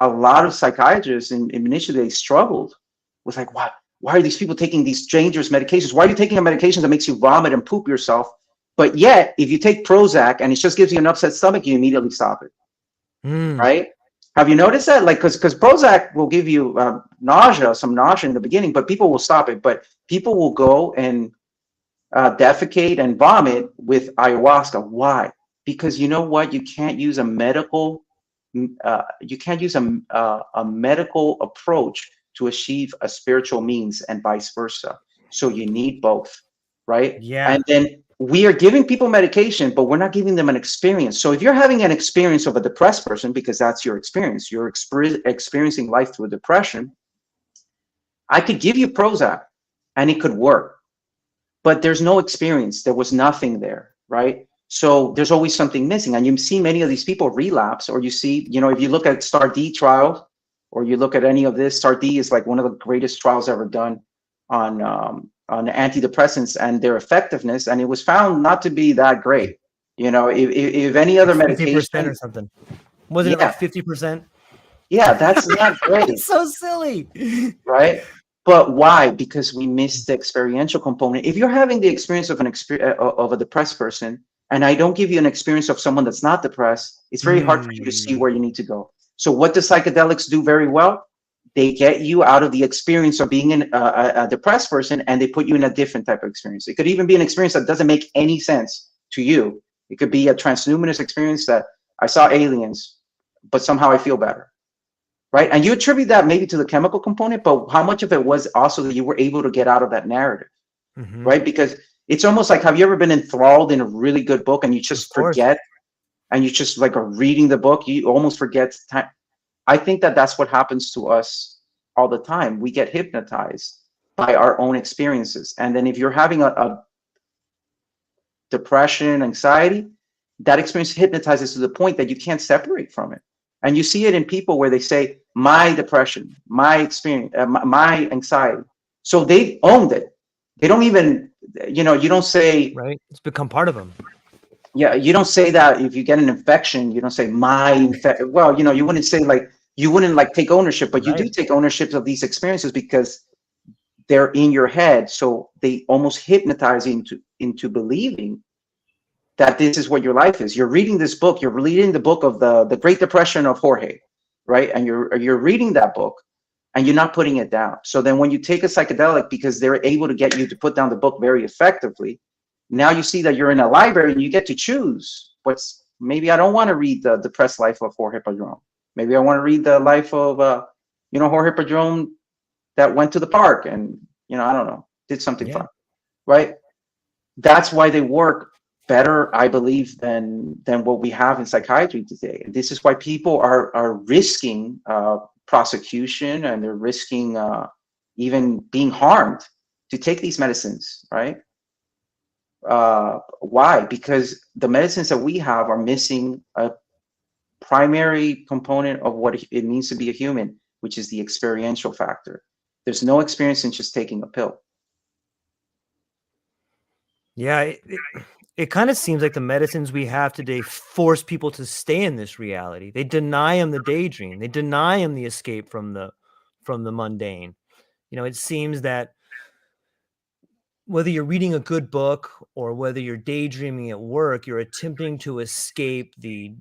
a lot of psychiatrists initially they struggled with, like, why are these people taking these dangerous medications? Why are you taking a medication that makes you vomit and poop yourself? But yet, if you take Prozac and it just gives you an upset stomach, you immediately stop it, right? Have you noticed that? Like, because Prozac will give you some nausea in the beginning, but people will stop it. But people will go and defecate and vomit with ayahuasca. Why? Because you know what? You can't use a medical medical approach to achieve a spiritual means, and vice versa. So you need both, right? And then we are giving people medication, but we're not giving them an experience. So if you're having an experience of a depressed person, because that's your experience, you're experiencing life through depression, I could give you Prozac and it could work, but there's no experience. There was nothing there, right? So there's always something missing. And you see many of these people relapse, or you see, if you look at STAR-D trials, or you look at any of this, STAR-D is like one of the greatest trials ever done on antidepressants and their effectiveness, and it was found not to be that great. If any other medication 50% or something, wasn't it like 50%? Yeah, that's not great. It's so silly, right? But why? Because we missed the experiential component. If you're having the experience of a depressed person, and I don't give you an experience of someone that's not depressed, it's very hard for you to see where you need to go. So what do psychedelics do very well? They get you out of the experience of being a depressed person, and they put you in a different type of experience. It could even be an experience that doesn't make any sense to you. It could be a transhumanist experience that I saw aliens, but somehow I feel better, right? And you attribute that maybe to the chemical component, but how much of it was also that you were able to get out of that narrative, right? Because it's almost like, have you ever been enthralled in a really good book and you just forget? And you just like are reading the book, you almost forget time. I think that that's what happens to us all the time. We get hypnotized by our own experiences. And then if you're having a depression, anxiety, that experience hypnotizes to the point that you can't separate from it. And you see it in people where they say, my depression, my experience, my anxiety. So they owned it. They don't even, you don't say, Right. It's become part of them. yeah, you don't say that if you get an infection, you don't say well, you wouldn't say like, you wouldn't like take ownership, but you do Right. take ownership of these experiences because they're in your head. So they almost hypnotize you into believing that this is what your life is. You're reading this book, you're reading the book of the Great Depression of Jorge, right? And you're reading that book and you're not putting it down. So then when you take a psychedelic, because they're able to get you to put down the book very effectively, now you see that you're in a library and you get to choose maybe I don't want to read the depressed life of Jorge Padron. Maybe I want to read the life of, Jorge Padron that went to the park and, I don't know, did something fun, right? That's why they work better, I believe, than what we have in psychiatry today. And this is why people are risking prosecution, and they're risking even being harmed to take these medicines, right? Why? Because the medicines that we have are missing a primary component of what it means to be a human, which is the experiential factor. There's no experience in just taking a pill. Yeah, it kind of seems like the medicines we have today force people to stay in this reality. They deny them the daydream. They deny them the escape from the mundane. It seems that whether you're reading a good book or whether you're daydreaming at work, you're attempting to escape the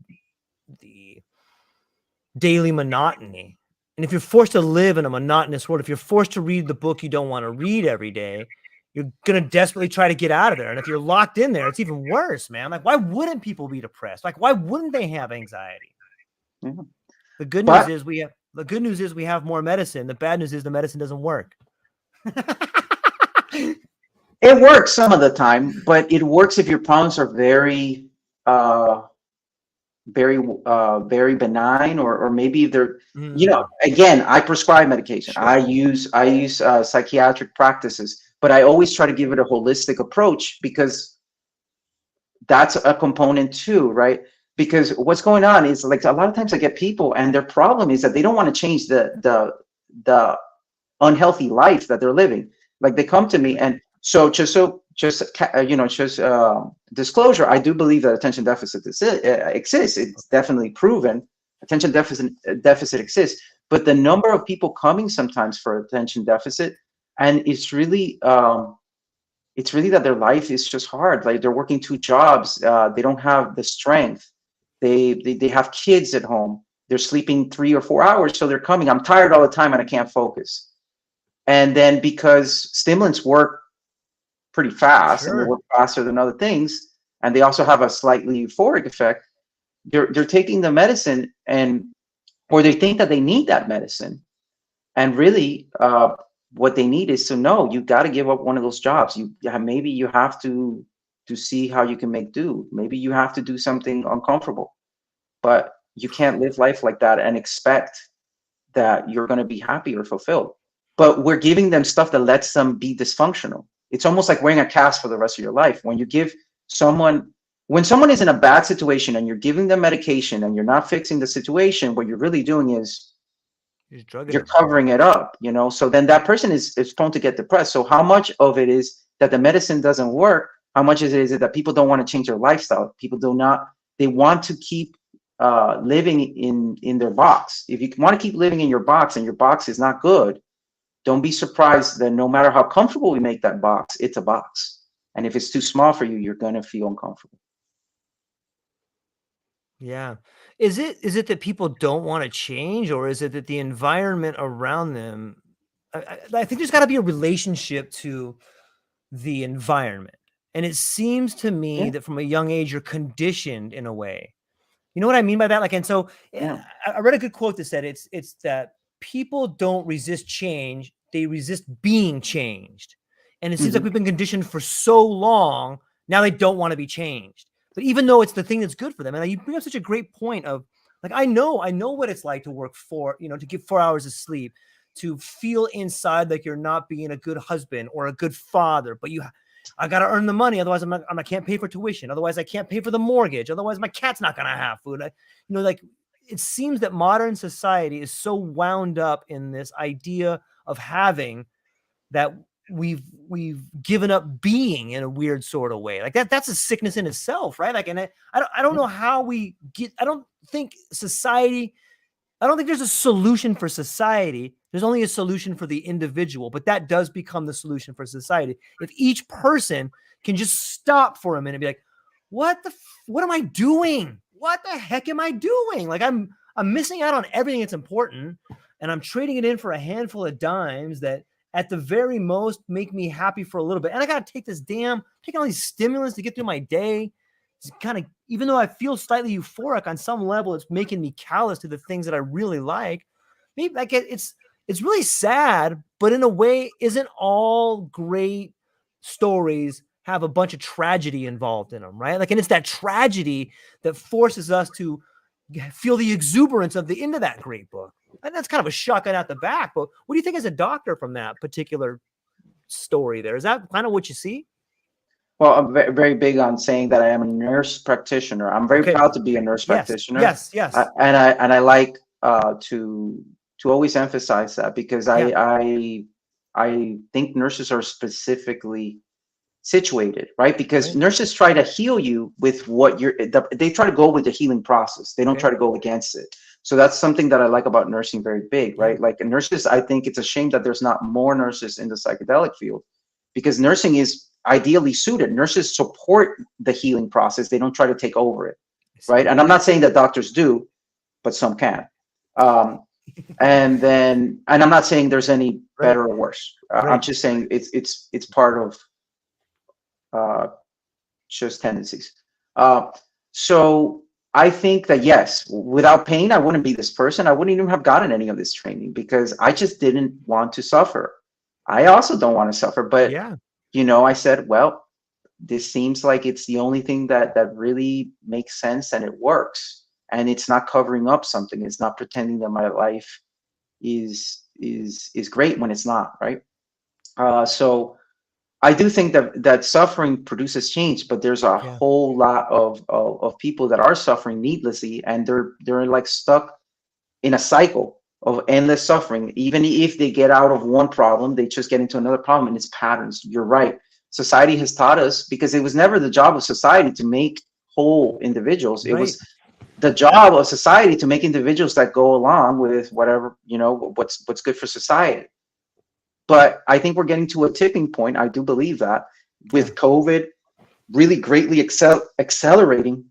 daily monotony. And if you're forced to live in a monotonous world, if you're forced to read the book you don't want to read every day, you're going to desperately try to get out of there. And if you're locked in there, it's even worse, man. Like, why wouldn't people be depressed? Like, why wouldn't they have anxiety? Yeah. The good news is we have more medicine. The bad news is the medicine doesn't work. It works some of the time, but it works if your problems are very, very benign, or maybe they're, again, I prescribe medication. Sure. I use psychiatric practices, but I always try to give it a holistic approach, because that's a component too, right? Because what's going on is, like, a lot of times I get people and their problem is that they don't want to change the unhealthy life that they're living. Like, they come to me, and just disclosure, I do believe that attention deficit exists. It's definitely proven. Attention deficit exists, but the number of people coming sometimes for attention deficit, and it's really that their life is just hard. Like, they're working 2 jobs. They don't have the strength. They have kids at home. They're sleeping 3 or 4 hours, so they're coming. I'm tired all the time and I can't focus. And then because stimulants work pretty fast, and they work faster than other things, and they also have a slightly euphoric effect, they're taking the medicine, or they think that they need that medicine, and really what they need is to know, you got to give up one of those jobs. Maybe you have to see how you can make do. Maybe you have to do something uncomfortable, but you can't live life like that and expect that you're going to be happy or fulfilled. But we're giving them stuff that lets them be dysfunctional. It's almost like wearing a cast for the rest of your life. When someone is in a bad situation and you're giving them medication and you're not fixing the situation, what you're really doing is you're covering it up, so then that person is prone to get depressed. So how much of it is that the medicine doesn't work? How much is it that people don't want to change their lifestyle? They want to keep living in their box. If you want to keep living in your box and your box is not good, don't be surprised that no matter how comfortable we make that box, it's a box. And if it's too small for you, you're going to feel uncomfortable. Yeah. Is it that people don't want to change, or is it that the environment around them? I think there's got to be a relationship to the environment. And it seems to me that from a young age, you're conditioned in a way. You know what I mean by that? Like, and so I read a good quote that said it's that people don't resist change, they resist being changed. And it seems like we've been conditioned for so long, now they don't want to be changed. But even though it's the thing that's good for them, and you bring up such a great point of, like, I know what it's like to work to get 4 hours of sleep, to feel inside like you're not being a good husband or a good father, but I got to earn the money. Otherwise I can't pay for tuition. Otherwise I can't pay for the mortgage. Otherwise my cat's not going to have food. it seems that modern society is so wound up in this idea of having that we've given up being in a weird sort of way. Like that's a sickness in itself, right? Like, and I don't know how we get. I don't think there's a solution for society. There's only a solution for the individual, but that does become the solution for society. If each person can just stop for a minute and be like, what am I doing? What the heck am I doing? Like I'm missing out on everything that's important, and I'm trading it in for a handful of dimes that at the very most make me happy for a little bit. And I got to take taking all these stimulants to get through my day. It's kind of, even though I feel slightly euphoric on some level, it's making me callous to the things that I really like. Maybe like it's really sad, but in a way, isn't all great stories have a bunch of tragedy involved in them, right? Like, and it's that tragedy that forces us to feel the exuberance of the end of that great book. And that's kind of a shotgun at the back. But what do you think as a doctor from that particular story there? Is that kind of what you see? Well, I'm very big on saying that I am a nurse practitioner. I'm very proud to be a nurse practitioner. Yes. And I like to always emphasize that, because I think nurses are specifically situated, right? Because nurses try to heal you with what they try to go with the healing process. They don't try to go against it. So that's something that I like about nursing very big, right? Like nurses, I think it's a shame that there's not more nurses in the psychedelic field, because nursing is ideally suited. Nurses support the healing process. They don't try to take over it, right? And I'm not saying that doctors do, but some can. And I'm not saying there's any better or worse. I'm just saying it's part of just tendencies. So I think that, yes, without pain, I wouldn't be this person. I wouldn't even have gotten any of this training, because I just didn't want to suffer. I also don't want to suffer, but I said, well, this seems like it's the only thing that really makes sense, and it works, and it's not covering up something. It's not pretending that my life is great when it's not, right? So I do think that suffering produces change, but there's a whole lot of people that are suffering needlessly, and they're like stuck in a cycle of endless suffering. Even if they get out of one problem, they just get into another problem, and it's patterns. You're right. Society has taught us, because it was never the job of society to make whole individuals. It was the job of society to make individuals that go along with whatever, what's good for society. But I think we're getting to a tipping point. I do believe that, with COVID really greatly accelerating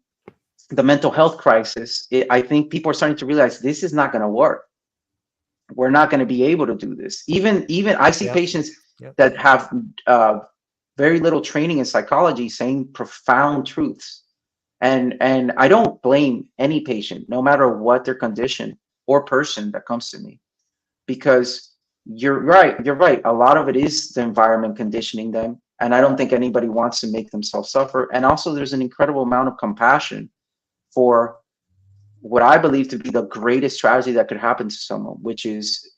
the mental health crisis. I think people are starting to realize this is not going to work. We're not going to be able to do this. Even I see patients that have very little training in psychology saying profound truths. And I don't blame any patient, no matter what their condition or person that comes to me, because you're right. A lot of it is the environment conditioning them. And I don't think anybody wants to make themselves suffer. And also there's an incredible amount of compassion for what I believe to be the greatest tragedy that could happen to someone, which is,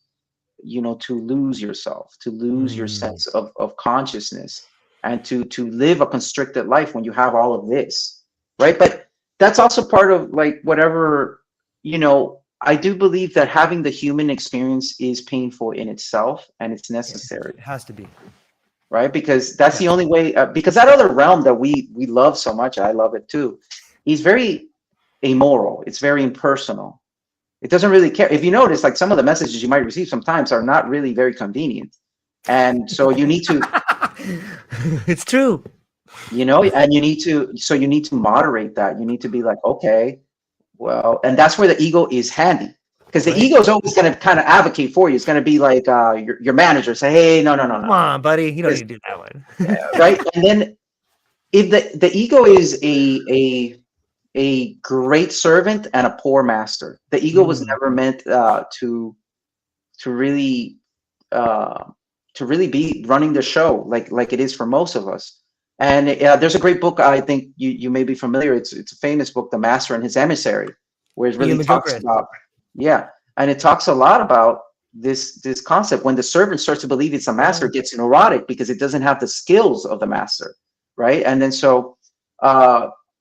to lose yourself, to lose your sense of consciousness, and to live a constricted life when you have all of this, right? But that's also part of like whatever, I do believe that having the human experience is painful in itself, and it's necessary. It has to be. Right? Because that's the only way, because that other realm that we love so much, I love it too, is very amoral. It's very impersonal. It doesn't really care. If you notice, like some of the messages you might receive sometimes are not really very convenient. And so you need to, it's true. and you need to moderate that. You need to be like, okay, well, and that's where the ego is handy, because the ego is always going to kind of advocate for you. It's going to be like your manager say, hey, no. Come on, buddy. You don't need to do that one. Right. And then if the ego is a great servant and a poor master. The ego was never meant to really be running the show like it is for most of us. And there's a great book, I think you may be familiar. It's a famous book, The Master and His Emissary, where it really talks about and it talks a lot about this concept. When the servant starts to believe it's a master, it gets neurotic because it doesn't have the skills of the master, right? And then so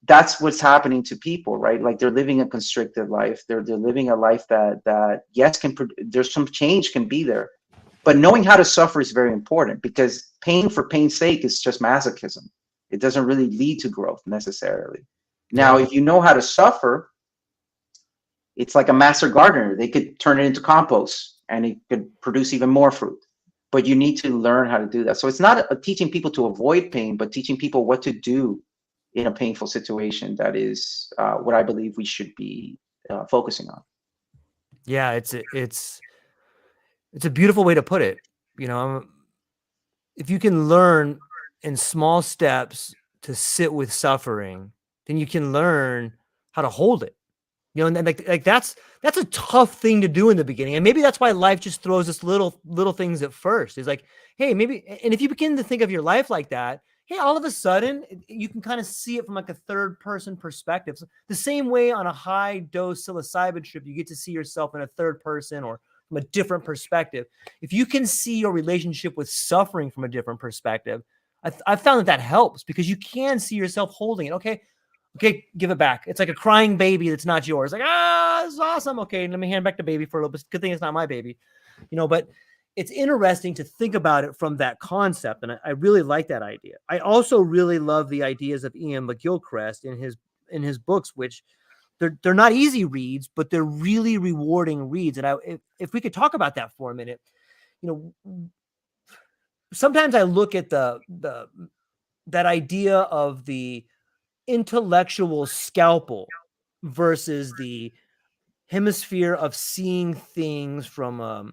that's what's happening to people, right? Like they're living a constricted life. They're living a life that yes, there's some change can be there, but knowing how to suffer is very important, because pain for pain's sake is just masochism. It doesn't really lead to growth necessarily. Now, Yeah. if you know how to suffer, it's like a master gardener. They could turn it into compost and it could produce even more fruit. But you need to learn how to do that. So it's not teaching people to avoid pain, but teaching people what to do in a painful situation. That is what I believe we should be focusing on. Yeah, it's a beautiful way to put it. You know, if you can learn in small steps to sit with suffering, then you can learn how to hold it. You know, and like that's a tough thing to do in the beginning. And maybe that's why life just throws us little things at first. It's like, hey, maybe, and if you begin to think of your life like that, hey, all of a sudden you can kind of see it from like a third person perspective. So the same way on a high dose psilocybin trip, you get to see yourself in a third person or from a different perspective. If you can see your relationship with suffering from a different perspective, I found that helps, because you can see yourself holding it. Okay, give it back. It's like a crying baby that's not yours. Like, this is awesome. Okay, let me hand back the baby for a little bit. Good thing it's not my baby, but it's interesting to think about it from that concept. And I really like that idea. I also really love the ideas of Ian McGilchrist in his books, which they're not easy reads, but they're really rewarding reads. And if we could talk about that for a minute, sometimes I look at that idea of the intellectual scalpel versus the hemisphere of seeing things from a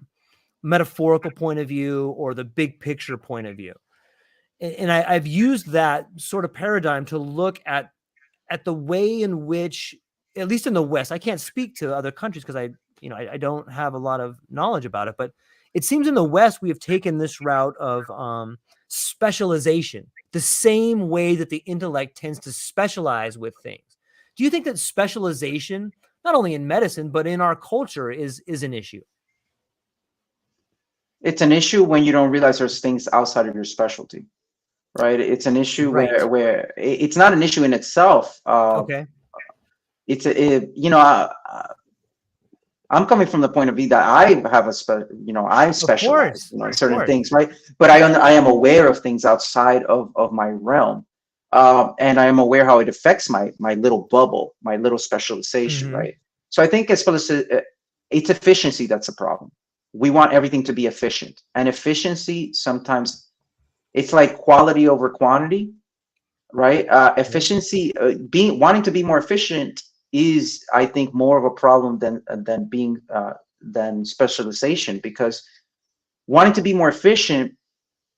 metaphorical point of view or the big picture point of view. And I've used that sort of paradigm to look at the way in which, at least in the West, I can't speak to other countries because I don't have a lot of knowledge about it, but it seems in the West we have taken this route of specialization, the same way that the intellect tends to specialize with things. Do you think that specialization, not only in medicine but in our culture, is an issue? It's an issue when you don't realize there's things outside of your specialty, right? It's an issue Right. where it's not an issue in itself. Okay. I'm coming from the point of view that I have I specialize, in certain things, right? But I am aware of things outside of my realm, and I am aware how it affects my little bubble, my little specialization, Mm-hmm. right? So I think it's efficiency that's a problem. We want everything to be efficient, and efficiency sometimes it's like quality over quantity, right? Efficiency, wanting to be more efficient is, I think, more of a problem than specialization, because wanting to be more efficient,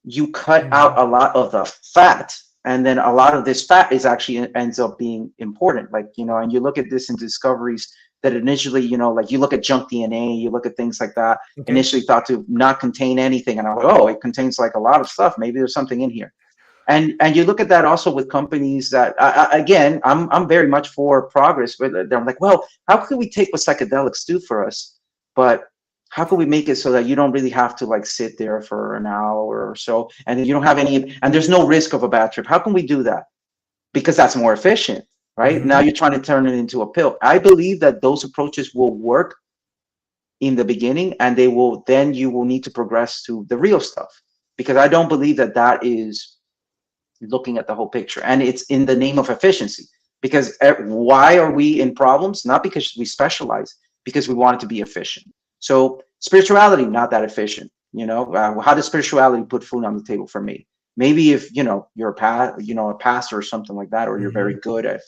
you cut out a lot of the fat, and then a lot of this fat is actually ends up being important. Like, and you look at this in discoveries that initially, like you look at junk DNA, you look at things like that, initially thought to not contain anything, and I'm like, oh, it contains like a lot of stuff. Maybe there's something in here. And you look at that also with companies that, again, I'm very much for progress, but I'm like, well, how can we take what psychedelics do for us, but how can we make it so that you don't really have to like sit there for an hour or so, and you don't have any, and there's no risk of a bad trip? How can we do that? Because that's more efficient, right? Now you're trying to turn it into a pill. I believe that those approaches will work in the beginning, and then you will need to progress to the real stuff, because I don't believe that is looking at the whole picture, and it's in the name of efficiency. Because why are we in problems? Not because we specialize, because we want it to be efficient. So spirituality, not that efficient. How does spirituality put food on the table for me? Maybe if you're a pastor or something like that, or you're very good at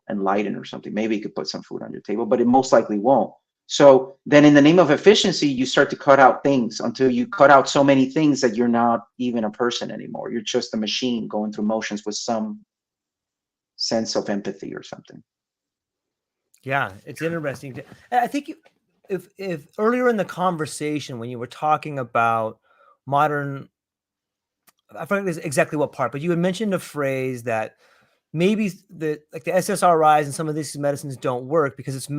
enlightened or something, maybe you could put some food on your table, but it most likely won't. So then in the name of efficiency, you start to cut out things until you cut out so many things that you're not even a person anymore. You're just a machine going through motions with some sense of empathy or something. Yeah, it's interesting. I think if earlier in the conversation, when you were talking about modern, I forget exactly what part, but you had mentioned a phrase that maybe the SSRIs and some of these medicines don't work because it's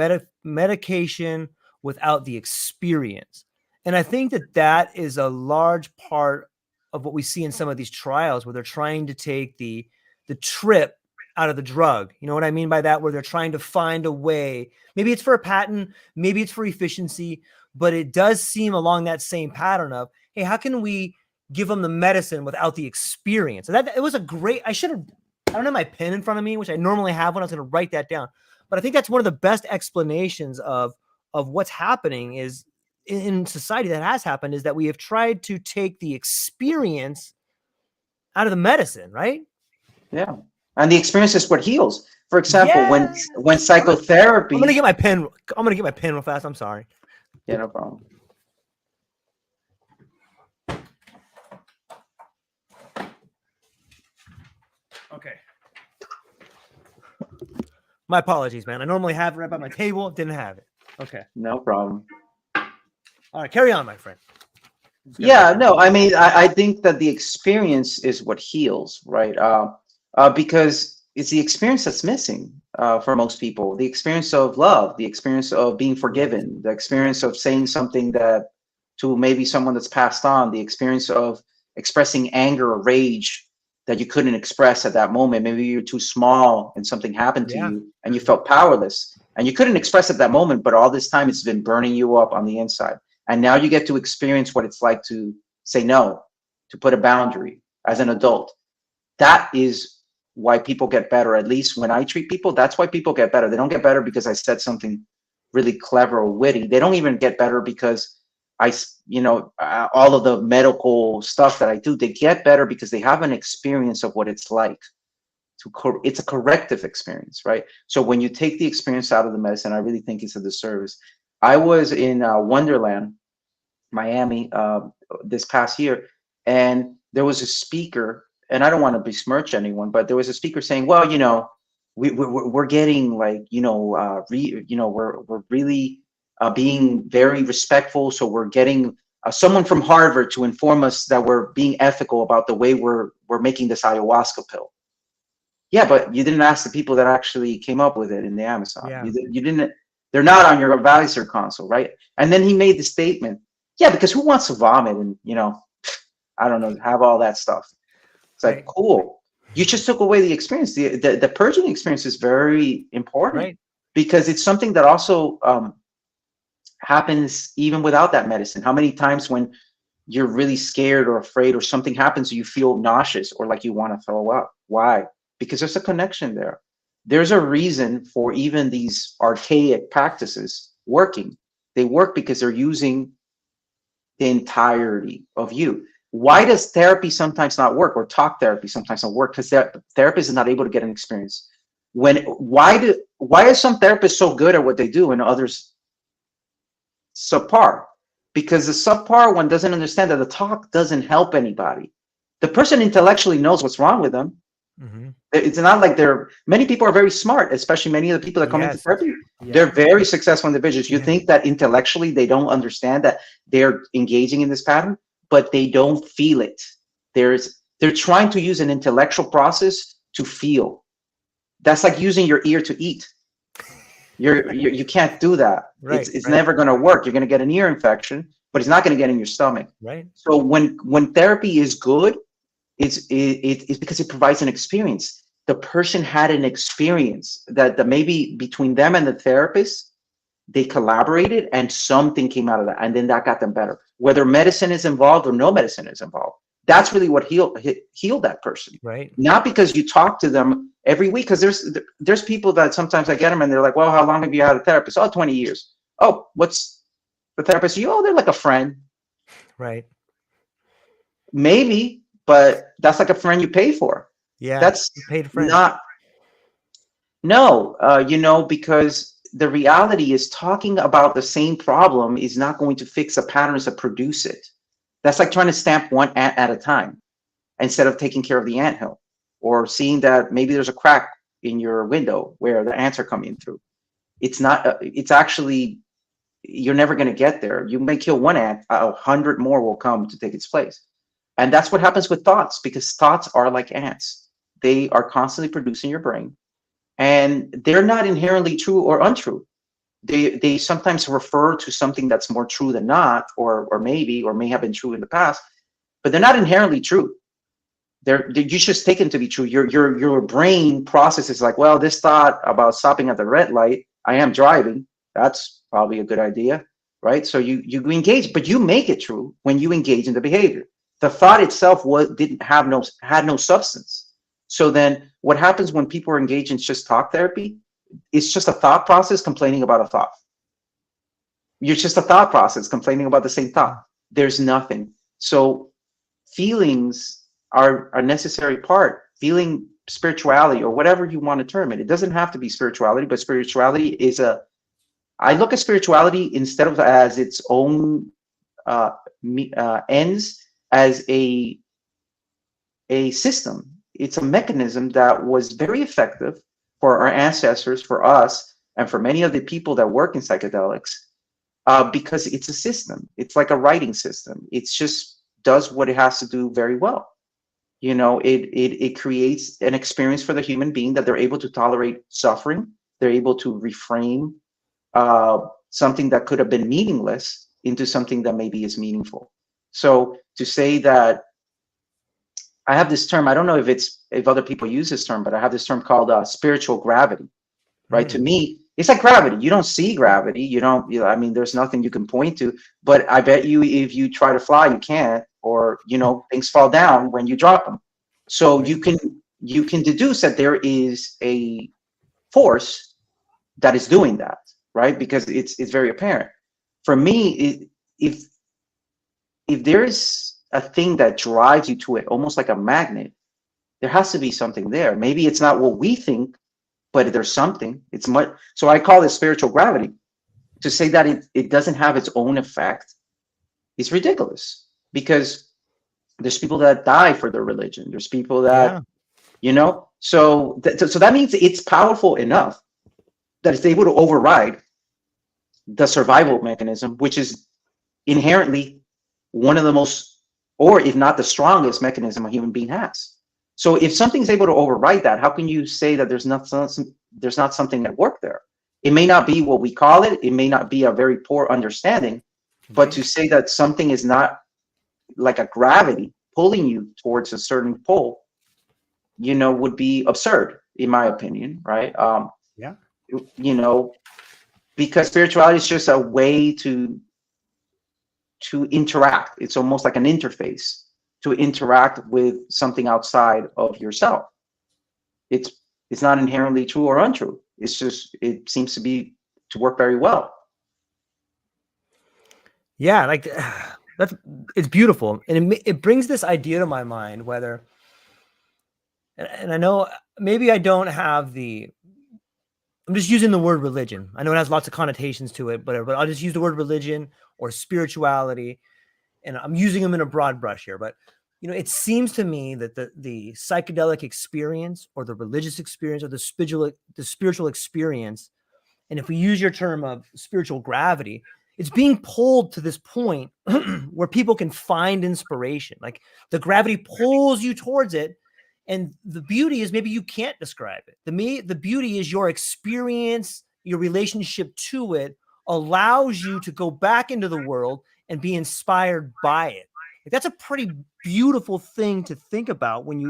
medication without the experience. And I think that is a large part of what we see in some of these trials, where they're trying to take the the trip out of the drug. You know what I mean by that? Where they're trying to find a way. Maybe it's for a patent, maybe it's for efficiency, but it does seem along that same pattern of, hey, how can we give them the medicine without the experience? And that it was a great, I don't have my pen in front of me, which I normally have when I was going to write that down. But I think that's one of the best explanations of what's happening is in society that has happened is that we have tried to take the experience out of the medicine, right? Yeah. And the experience is what heals. For example, Yeah. when psychotherapy. I'm gonna get my pen. I'm gonna get my pen real fast. I'm sorry. Yeah, no problem. Okay. My apologies, man. I normally have it right by my table. Didn't have it. Okay. No problem. All right. Carry on, my friend. Yeah, no, I mean, I think that the experience is what heals, right? Because it's the experience that's missing for most people. The experience of love, the experience of being forgiven, the experience of saying something that to maybe someone that's passed on, the experience of expressing anger or rage that you couldn't express at that moment. Maybe you're too small and something happened to you and you felt powerless and you couldn't express at that moment, but all this time it's been burning you up on the inside. And now you get to experience what it's like to say no, to put a boundary as an adult. That is why people get better. At least when I treat people, that's why people get better. They don't get better because I said something really clever or witty. They don't even get better because all of the medical stuff that I do, they get better because they have an experience of what it's like. It's a corrective experience, right? So when you take the experience out of the medicine, I really think it's a disservice. I was in Wonderland, Miami, this past year, and there was a speaker, and I don't want to besmirch anyone, but there was a speaker saying, well, we're getting like, we're really being very respectful. So we're getting someone from Harvard to inform us that we're being ethical about the way we're making this ayahuasca pill. Yeah, but you didn't ask the people that actually came up with it in the Amazon. Yeah. You didn't. They're not on your advisor console, right? And then he made the statement, yeah, because who wants to vomit and, I don't know, have all that stuff. It's like, cool. You just took away the experience. The purging experience is very important because it's something that also happens even without that medicine. How many times when you're really scared or afraid or something happens, you feel nauseous or like you want to throw up? Why? Because there's a connection there. There's a reason for even these archaic practices working. They work because they're using the entirety of you. Why does therapy sometimes not work, or talk therapy sometimes not work? Because the therapist is not able to get an experience. Why are some therapists so good at what they do and others subpar? Because the subpar one doesn't understand that the talk doesn't help anybody. The person intellectually knows what's wrong with them. Mm-hmm. It's not like many people are very smart, especially many of the people that come into therapy. They're very successful individuals. You think that intellectually they don't understand that they're engaging in this pattern, but they don't feel it. They're trying to use an intellectual process to feel. That's like using your ear to eat. You can't do that. It's never going to work. You're going to get an ear infection, but it's not going to get in your stomach. Right. So when therapy is good, it's because it provides an experience. The person had an experience that maybe between them and the therapist, they collaborated and something came out of that. And then that got them better. Whether medicine is involved or no medicine is involved. That's really what healed that person. Right. Not because you talk to them every week. Because there's people that sometimes I get them and they're like, well, how long have you had a therapist? Oh, 20 years. Oh, what's the therapist? Oh, they're like a friend. Right. Maybe. But that's like a friend you pay for. Yeah, that's paid friend. Because the reality is talking about the same problem is not going to fix the patterns that produce it. That's like trying to stamp one ant at a time instead of taking care of the anthill, or seeing that maybe there's a crack in your window where the ants are coming through. It's not. It's actually, you're never going to get there. You may kill one ant, 100 more will come to take its place. And that's what happens with thoughts, because thoughts are like ants. They are constantly producing your brain, and they're not inherently true or untrue. They sometimes refer to something that's more true than not, or may have been true in the past, but they're not inherently true. you just take them to be true. Your brain processes like, well, this thought about stopping at the red light, I am driving, that's probably a good idea, right? So you engage, but you make it true when you engage in the behavior. The thought itself had no substance. So then what happens when people are engaged in just talk therapy? It's just a thought process complaining about a thought. You're just a thought process complaining about the same thought. There's nothing. So feelings are a necessary part. Feeling, spirituality, or whatever you want to term it. It doesn't have to be spirituality, but spirituality is I look at spirituality instead of as its own ends, as a system. It's a mechanism that was very effective for our ancestors, for us, and for many of the people that work in psychedelics, because it's a system. It's like a writing system. It's just does what it has to do very well. You know, it creates an experience for the human being that they're able to tolerate suffering. They're able to reframe something that could have been meaningless into something that maybe is meaningful. So to say that, I have this term, I don't know if other people use this term, but I have this term called spiritual gravity, right? To me, it's like gravity. You don't see gravity. You don't, I mean, there's nothing you can point to, but I bet you if you try to fly, you can't, or, you know, things fall down when you drop them. So you can deduce that there is a force that is doing that, right? Because it's very apparent. For me, if there is a thing that drives you to it, almost like a magnet, there has to be something there. Maybe it's not what we think, but there's something. It's much. So I call it spiritual gravity. To say that it doesn't have its own effect is ridiculous, because there's people that die for their religion. There's people that, you know, so that means it's powerful enough that it's able to override the survival mechanism, which is inherently one of the most, or if not the strongest mechanism a human being has. So if something's able to override that, how can you say that there's not something at work there? It may not be what we call it. It may not be a very poor understanding, but to say that something is not like a gravity pulling you towards a certain pole, you know, would be absurd, in my opinion, right? You know, because spirituality is just a way to interact. It's almost like an interface to interact with something outside of yourself. It's not inherently true or untrue. It's just, it seems to work very well. Yeah, like it's beautiful, and it brings this idea to my mind. Whether, and I know maybe I don't have the. I'm just using the word religion. I know it has lots of connotations to it, but I'll just use the word religion or spirituality, and I'm using them in a broad brush here. But you know, it seems to me that the psychedelic experience, or the religious experience, or the spiritual experience, and if we use your term of spiritual gravity, it's being pulled to this point where people can find inspiration. Like the gravity pulls you towards it. And the beauty is, maybe you can't describe it. The beauty is your experience, your relationship to it allows you to go back into the world and be inspired by it. Like, that's a pretty beautiful thing to think about when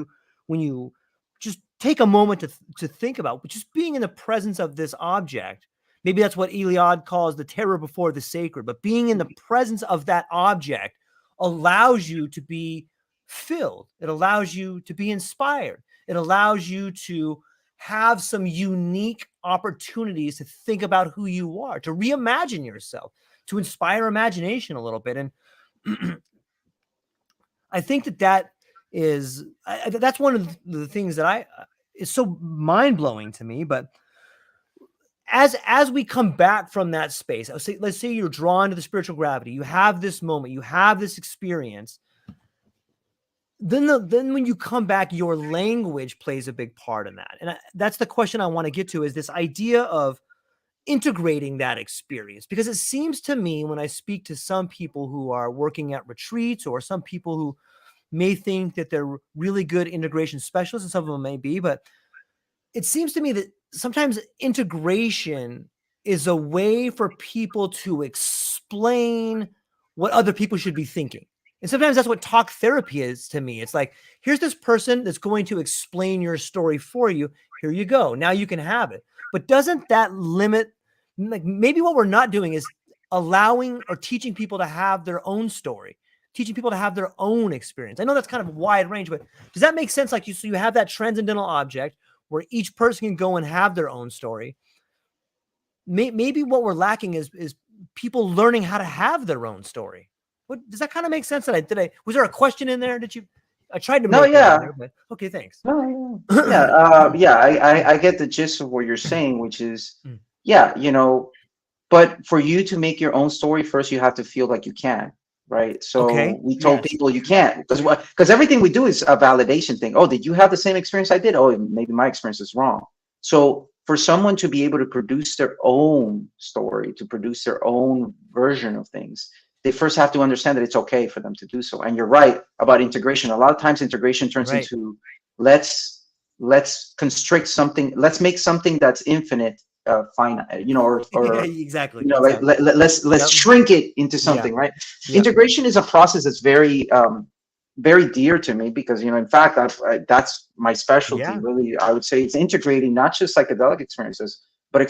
you just take a moment to think about, just being in the presence of this object. Maybe that's what Eliade calls the terror before the sacred, but being in the presence of that object allows you to be filled. It allows you to be inspired. It allows you to have some unique opportunities to think about who you are, to reimagine yourself, to inspire imagination a little bit. And I think that is, that's one of the things that is so mind-blowing to me. But as we come back from that space, let's say you're drawn to the spiritual gravity, you have this moment, you have this experience. Then when you come back, your language plays a big part in that. And that's the question I want to get to, is this idea of integrating that experience. Because it seems to me, when I speak to some people who are working at retreats, or some people who may think that they're really good integration specialists, and some of them may be, but it seems to me that sometimes integration is a way for people to explain what other people should be thinking. And sometimes that's what talk therapy is to me. It's like, here's this person that's going to explain your story for you. Here you go. Now you can have it. But doesn't that limit, like maybe what we're not doing is allowing or teaching people to have their own story, teaching people to have their own experience. I know that's kind of a wide range, but does that make sense? Like so you have that transcendental object where each person can go and have their own story. Maybe what we're lacking is people learning how to have their own story. What does that kind of make sense? Was there a question in there? I tried to No, make yeah. one there, but okay, thanks. No, yeah. Yeah, I get the gist of what you're saying, which is, yeah, but for you to make your own story, first you have to feel like you can, right? So we told people you can't, because everything we do is a validation thing. Oh, did you have the same experience I did? Oh, maybe my experience is wrong. So for someone to be able to produce their own story, to produce their own version of things, they first have to understand that it's okay for them to do so. And you're right about integration. A lot of times integration turns into let's constrict something, let's make something that's infinite finite, or exactly. Let's shrink it into something, right? Integration is a process that's very very dear to me, because in fact that's my specialty. Really, I would say it's integrating not just psychedelic experiences, but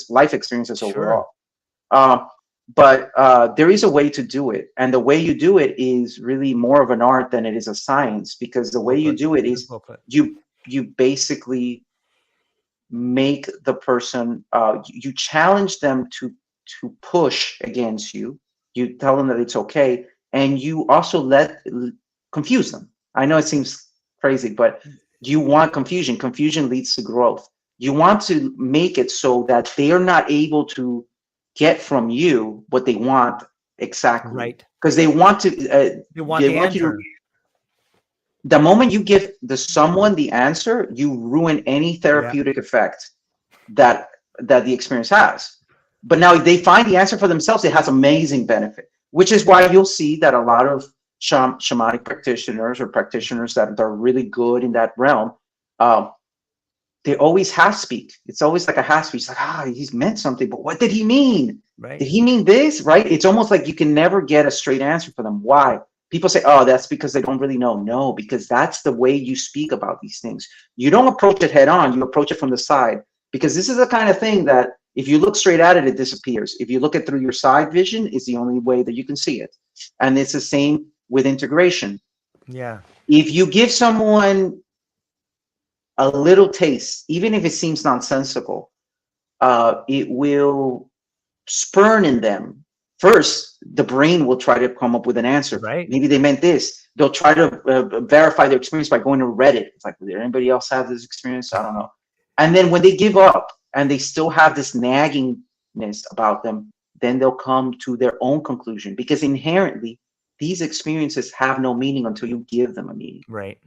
life experiences overall. But there is a way to do it, and the way you do it is really more of an art than it is a science, because the way you do it is you basically make the person, you challenge them to push against you. You tell them that it's okay, and you also confuse them. I know it seems crazy, but you want confusion. Confusion leads to growth. You want to make it so that they are not able to get from you what they want exactly, right? Because they want to. They want you to. The moment you give someone the answer, you ruin any therapeutic effect that the experience has. But now they find the answer for themselves. It has amazing benefit, which is why you'll see that a lot of shamanic practitioners, or practitioners that are really good in that realm, they always half speak. It's always like a half speak. It's like, he's meant something, but what did he mean? Right. Did he mean this? Right? It's almost like you can never get a straight answer for them. Why? People say, oh, that's because they don't really know. No, because that's the way you speak about these things. You don't approach it head on. You approach it from the side, because this is the kind of thing that if you look straight at it, it disappears. If you look at through your side vision, it's the only way that you can see it. And it's the same with integration. Yeah. If you give someone a little taste, even if it seems nonsensical, it will spurn in them. First, the brain will try to come up with an answer. Right. Maybe they meant this. They'll try to verify their experience by going to Reddit. It's like, did anybody else have this experience? I don't know. And then when they give up and they still have this naggingness about them, then they'll come to their own conclusion, because inherently these experiences have no meaning until you give them a meaning. Right.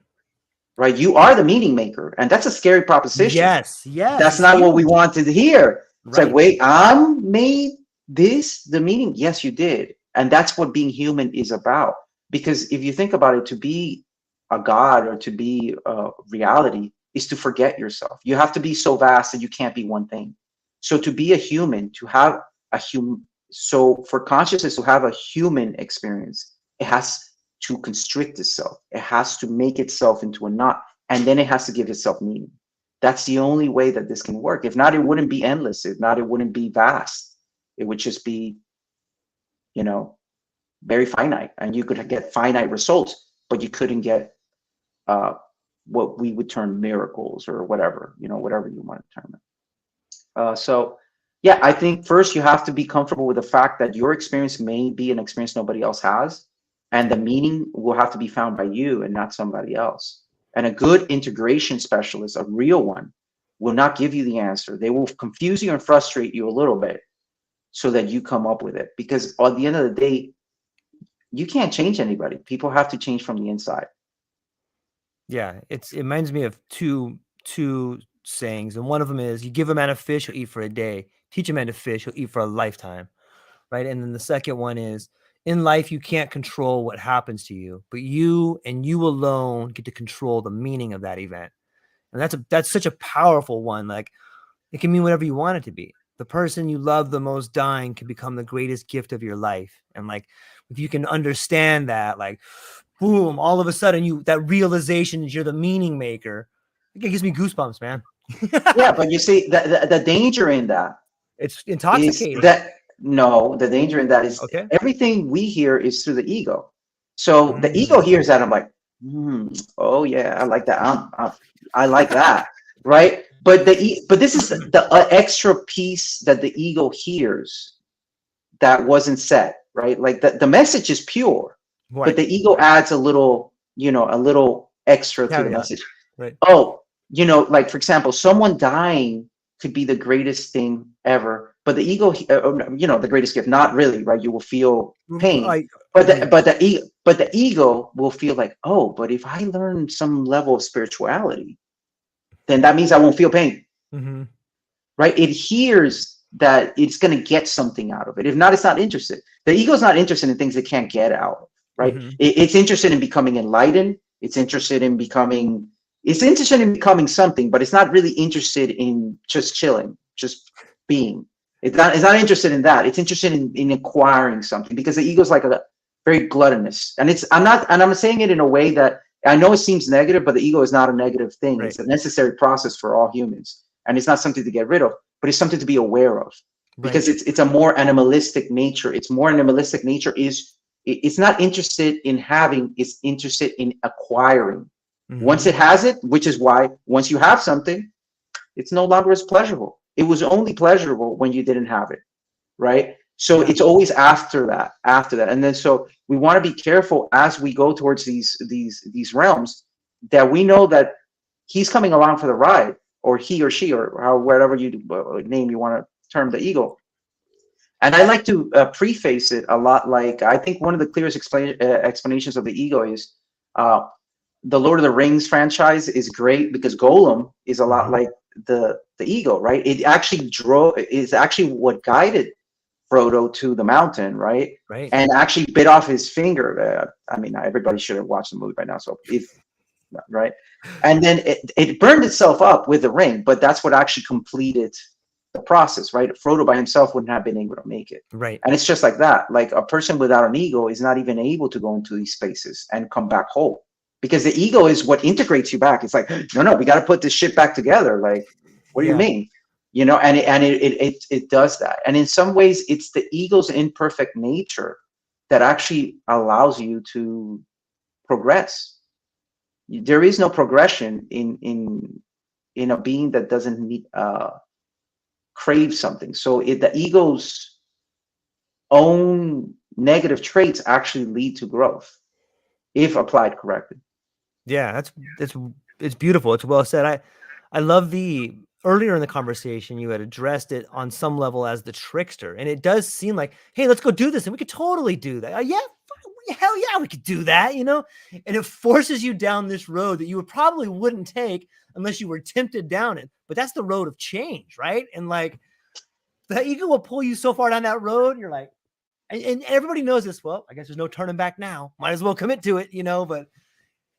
Right. You are the meaning maker. And that's a scary proposition. Yes. That's not what we wanted to hear. It's like, wait, I made this the meaning. Yes, you did. And that's what being human is about. Because if you think about it, to be a god or to be reality is to forget yourself. You have to be so vast that you can't be one thing. So to be a human, to have a human, so for consciousness to have a human experience, it has to constrict itself. It has to make itself into a knot, and then it has to give itself meaning. That's the only way that this can work. If not, it wouldn't be endless. If not, it wouldn't be vast. It would just be, very finite, and you could get finite results, but you couldn't get what we would term miracles or whatever, whatever you want to term it. So yeah, I think first you have to be comfortable with the fact that your experience may be an experience nobody else has, and the meaning will have to be found by you and not somebody else. And a good integration specialist, a real one, will not give you the answer. They will confuse you and frustrate you a little bit so that you come up with it. Because at the end of the day, you can't change anybody. People have to change from the inside. Yeah, it reminds me of two sayings, and one of them is, you give a man a fish, he'll eat for a day. Teach a man to fish, he'll eat for a lifetime, right? And then the second one is, in life, you can't control what happens to you, but you and you alone get to control the meaning of that event. And that's such a powerful one. Like, it can mean whatever you want it to be. the person you love the most dying can become the greatest gift of your life. And like, if you can understand that, like, boom, all of a sudden that realization that you're the meaning maker, it gives me goosebumps, man. Yeah, but you see, the danger in that It's is intoxicating. that, no, the danger in that is Okay. everything we hear is through the ego. So the ego hears that, I'm like, oh yeah, I like that. I like that, right? But this is the extra piece that the ego hears that wasn't said, right? Like the message is pure, Right. but the ego adds a little, a little extra to the Caveat. message. Right. Oh, like for example, someone dying could be the greatest thing ever, but the ego, the greatest gift, not really, right? You will feel pain, but the ego will feel like, oh, but if I learn some level of spirituality, then that means I won't feel pain, right? It hears that it's going to get something out of it. If not, it's not interested. The ego is not interested in things it can't get out of, right? It's interested in becoming enlightened. It's interested in becoming something, but it's not really interested in just chilling, just being. It's not interested in that. It's interested in acquiring something, because the ego is like a very gluttonous. And I'm saying it in a way that I know it seems negative, but the ego is not a negative thing. Right. It's a necessary process for all humans. And it's not something to get rid of, but it's something to be aware of, because it's a more animalistic nature. It's more animalistic nature it's not interested in having, it's interested in acquiring. Once it has it, which is why once you have something, it's no longer as pleasurable. It was only pleasurable when you didn't have it, right? So it's always after that. And then so we want to be careful as we go towards these realms, that we know that he's coming along for the ride, or he or she, or whatever name you want to term the ego. And I like to preface it a lot like, I think one of the clearest explanations of the ego is the Lord of the Rings franchise is great, because Golem is a lot like the ego, right? It actually is actually what guided Frodo to the mountain, right? And actually bit off his finger. I mean, everybody should have watched the movie by now. So right. And then it burned itself up with the ring, but that's what actually completed the process, right? Frodo by himself wouldn't have been able to make it. Right. And it's just like that. Like a person without an ego is not even able to go into these spaces and come back whole, because the ego is what integrates you back. It's like, no, we got to put this shit back together. Like, what do you mean? And it does that. And in some ways, it's the ego's imperfect nature that actually allows you to progress. There is no progression in a being that doesn't need crave something. So the ego's own negative traits actually lead to growth if applied correctly. Yeah, it's beautiful. It's well said. I love earlier in the conversation, you had addressed it on some level as the trickster. And it does seem like, hey, let's go do this. And we could totally do that. Hell yeah, we could do that, And it forces you down this road that you probably wouldn't take unless you were tempted down it. But that's the road of change, right? And like, the ego will pull you so far down that road. You're like, and everybody knows this. Well, I guess there's no turning back now. Might as well commit to it, but,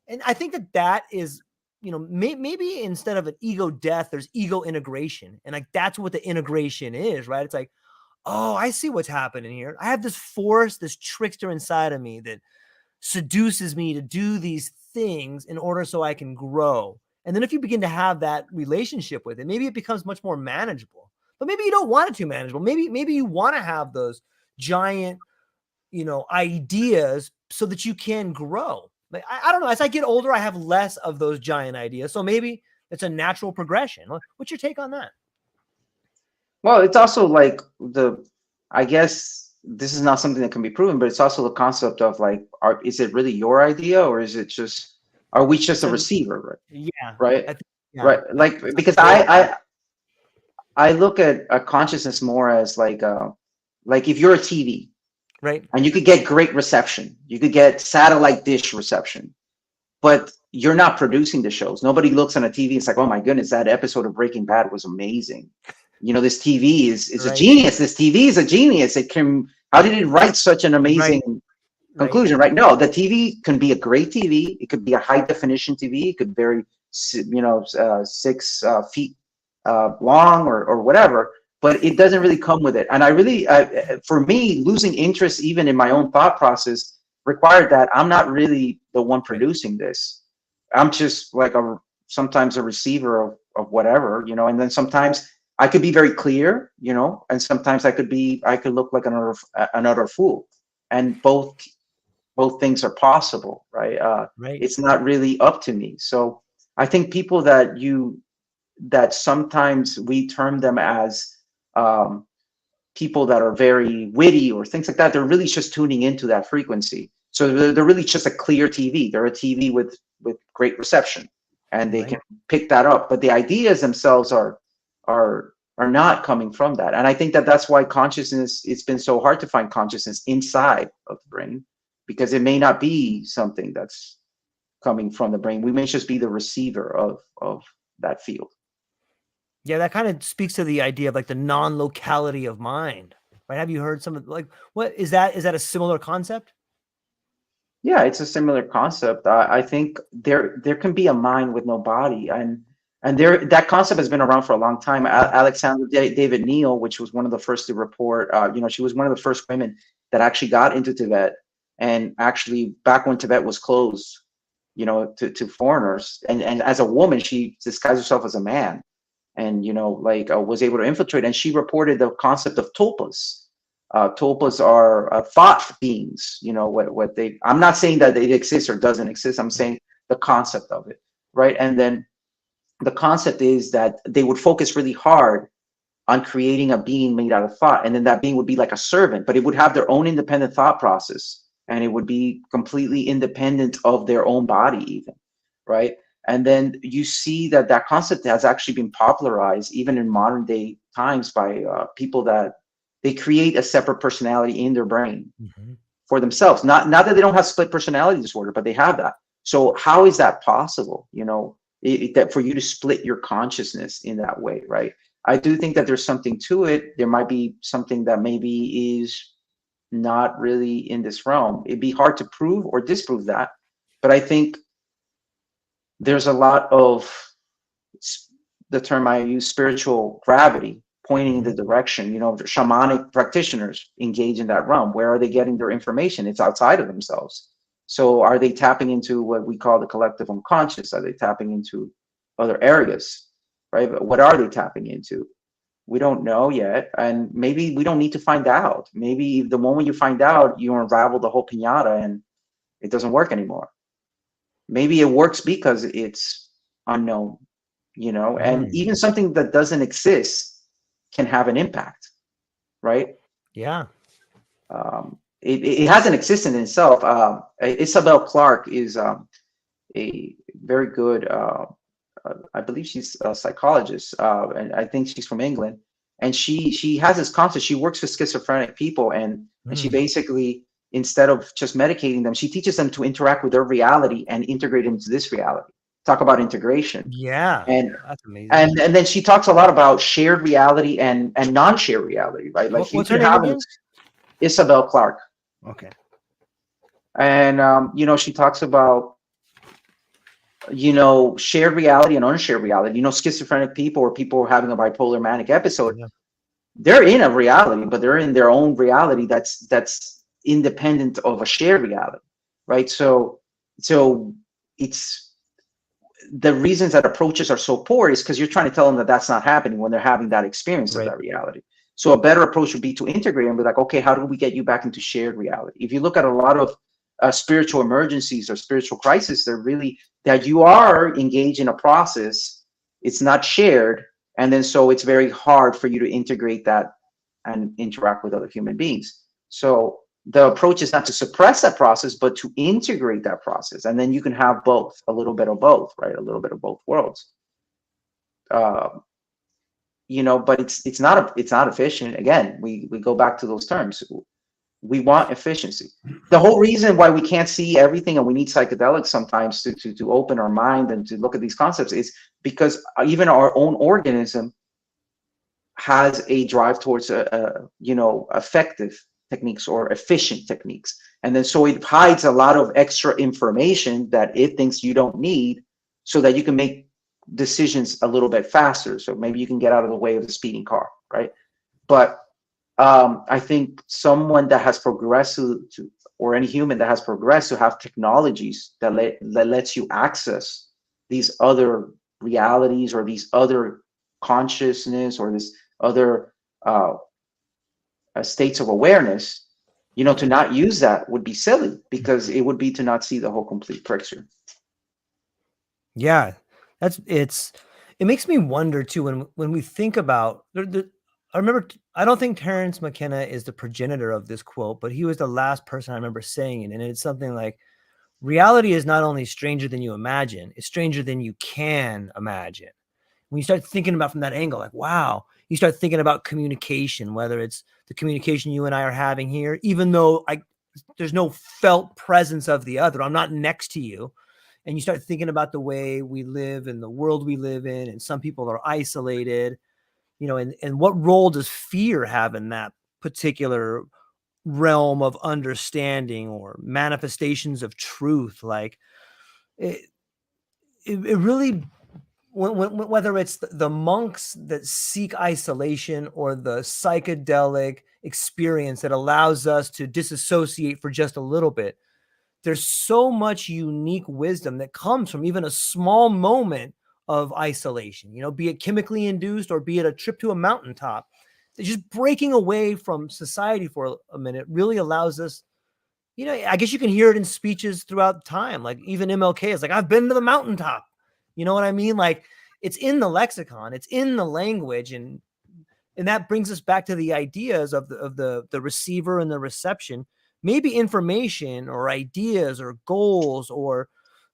and I think that is, maybe instead of an ego death, there's ego integration. And like, that's what the integration is, right? It's like, oh, I see what's happening here. I have this force, this trickster inside of me that seduces me to do these things in order so I can grow. And then if you begin to have that relationship with it, maybe it becomes much more manageable. But maybe you don't want it too manageable. Maybe you want to have those giant, ideas so that you can grow. Like, I don't know. As I get older, I have less of those giant ideas. So maybe it's a natural progression. What's your take on that? Well, it's also like I guess this is not something that can be proven, but it's also the concept of like, is it really your idea, or is it just, are we just a receiver? Right? Yeah. Right. Right. Like, because I look at a consciousness more as like if you're a TV, right, and you could get great reception, you could get satellite dish reception, but you're not producing the shows. Nobody looks on a TV and it's like, oh my goodness, that episode of Breaking Bad was amazing. This TV is a genius. This TV is a genius. How did it write such an amazing conclusion? Right? No, the TV can be a great TV. It could be a high definition TV. It could vary, 6 feet long or whatever. but it doesn't really come with it. And I really, for me, losing interest even in my own thought process required that I'm not really the one producing this. I'm just like sometimes a receiver of whatever, you know, and then sometimes I could be very clear, you know, and sometimes I could look like another fool. And both things are possible, right? Right. It's not really up to me. So I think people that sometimes we term them as people that are very witty or things like that, they're really just tuning into that frequency. So they're really just a clear TV. They're a TV with great reception, and they Right. can pick that up. But the ideas themselves are not coming from that. And I think that that's why consciousness, it's been so hard to find consciousness inside of the brain, because it may not be something that's coming from the brain. We may just be the receiver of that field. Yeah, that kind of speaks to the idea of like the non-locality of mind, right? Have you heard some of like what is that? Is that a similar concept? Yeah, it's a similar concept. I think there can be a mind with no body, and there that concept has been around for a long time. Alexander David Neal, which was one of the first to report, you know, she was one of the first women that actually got into Tibet, and actually back when Tibet was closed, you know, to foreigners, and as a woman, she disguised herself as a man, and you know, like was able to infiltrate, and she reported the concept of tulpas. Tulpas are thought beings, you know, what they, I'm not saying that it exists or doesn't exist, I'm saying the concept of it, right? And then the concept is that they would focus really hard on creating a being made out of thought, and then that being would be like a servant, but it would have their own independent thought process, and it would be completely independent of their own body even, right? And then you see that that concept has actually been popularized even in modern day times by people that they create a separate personality in their brain for themselves. Not that they don't have split personality disorder, but they have that. So how is that possible? You know, that for you to split your consciousness in that way, right? I do think that there's something to it. There might be something that maybe is not really in this realm. It'd be hard to prove or disprove that, but I think there's a lot of the term I use, spiritual gravity, pointing in the direction. You know, shamanic practitioners engage in that realm. Where are they getting their information? It's outside of themselves. So are they tapping into what we call the collective unconscious? Are they tapping into other areas, right? But what are they tapping into? We don't know yet, and maybe we don't need to find out. Maybe the moment you find out, you unravel the whole piñata and it doesn't work anymore. Maybe it works because it's unknown, you know, and even something that doesn't exist can have an impact, right? Yeah. It has an existence in itself. Isabel Clarke is a very good, I believe she's a psychologist, and I think she's from England. And she has this concept. She works with schizophrenic people, and she basically, instead of just medicating them, she teaches them to interact with their reality and integrate into this reality. Talk about integration. Yeah. And That's amazing. and then she talks a lot about shared reality and non-shared reality, right? Like What's her name again? Isabel Clarke. Okay. And you know, she talks about, you know, shared reality and unshared reality. You know, schizophrenic people or people having a bipolar manic episode, they're in a reality, but they're in their own reality that's independent of a shared reality, right? So it's the reasons that approaches are so poor is because you're trying to tell them that that's not happening when they're having that experience of that reality. So a better approach would be to integrate and be like, okay, how do we get you back into shared reality? If you look at a lot of spiritual emergencies or spiritual crises, they're really that you are engaged in a process, it's not shared, and then so it's very hard for you to integrate that and interact with other human beings. So the approach is not to suppress that process, but to integrate that process, and then you can have both, a little bit of both, right? A little bit of both worlds. You know, but it's not efficient. Again, we go back to those terms. We want efficiency. The whole reason why we can't see everything and we need psychedelics sometimes to open our mind and to look at these concepts is because even our own organism has a drive towards you know, effective techniques or efficient techniques, and then so it hides a lot of extra information that it thinks you don't need, so that you can make decisions a little bit faster. So maybe you can get out of the way of the speeding car, right? But I think someone that has progressed or any human that has progressed to have technologies that lets you access these other realities or these other consciousness or this other states of awareness, to not use that would be silly, because it would be to not see the whole complete picture. Yeah, it makes me wonder too, when we think about I remember, I don't think Terence McKenna is the progenitor of this quote, but he was the last person I remember saying it. And it's something like, reality is not only stranger than you imagine, it's stranger than you can imagine. When you start thinking about from that angle, like, wow, you start thinking about communication, whether it's the communication you and I are having here, even though there's no felt presence of the other, I'm not next to you. And you start thinking about the way we live and the world we live in, and some people are isolated, and what role does fear have in that particular realm of understanding or manifestations of truth? Like it really, whether it's the monks that seek isolation or the psychedelic experience that allows us to disassociate for just a little bit, there's so much unique wisdom that comes from even a small moment of isolation, be it chemically induced or be it a trip to a mountaintop. Just breaking away from society for a minute really allows us, I guess you can hear it in speeches throughout time. Like even MLK is like, I've been to the mountaintop. You know what I mean? Like it's in the lexicon, it's in the language. And that brings us back to the ideas of the receiver and the reception. Maybe information or ideas or goals or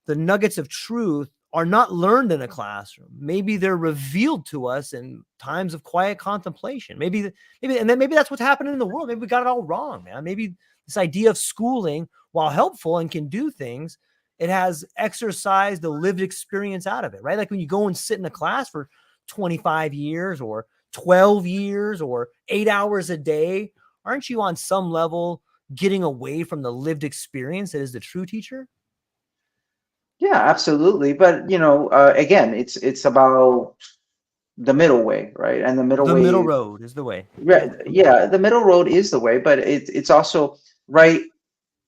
the nuggets of truth are not learned in a classroom. Maybe they're revealed to us in times of quiet contemplation. Maybe that's what's happening in the world. Maybe we got it all wrong, man. Maybe this idea of schooling, while helpful and can do things, it has exercised the lived experience out of it, right? Like when you go and sit in a class for 25 years or 12 years or 8 hours a day, aren't you on some level getting away from the lived experience that is the true teacher? Yeah, absolutely. But again, it's about the middle way, right? And the middle The way middle is, road is the way. yeah, the middle road is the way, but it's also right.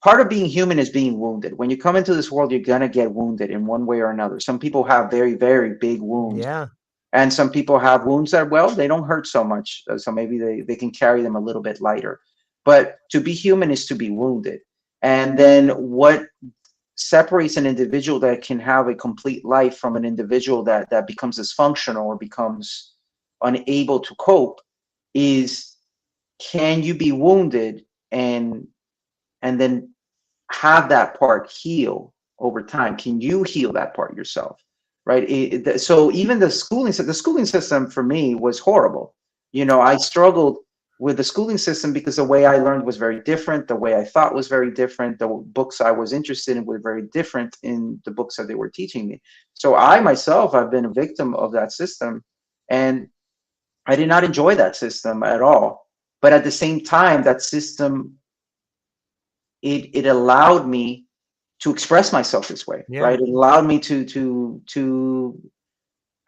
Part of being human is being wounded. When you come into this world, you're gonna get wounded in one way or another. Some people have very, very big wounds, Yeah. and some people have wounds that, well, they don't hurt so much, so maybe they can carry them a little bit lighter. But to be human is to be wounded. And then what separates an individual that can have a complete life from an individual that becomes dysfunctional or becomes unable to cope is, can you be wounded and then have that part heal over time? Can you heal that part yourself? Right. So even the schooling system for me was horrible. I struggled with the schooling system because the way I learned was very different. The way I thought was very different. The books I was interested in were very different in the books that they were teaching me. So I myself have been a victim of that system, and I did not enjoy that system at all. But at the same time, that system, it allowed me to express myself this way, Yeah. right? It allowed me to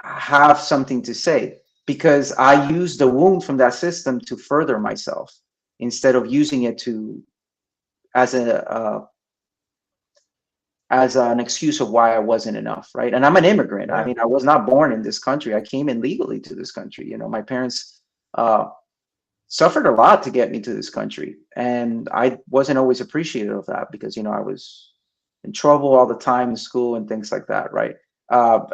have something to say, because I used the wound from that system to further myself instead of using it to as an excuse of why I wasn't enough, right? And I'm an immigrant. I Yeah. mean, I was not born in this country. I came in legally to this country. My parents suffered a lot to get me to this country, and I wasn't always appreciative of that because I was in trouble all the time in school and things like that, right?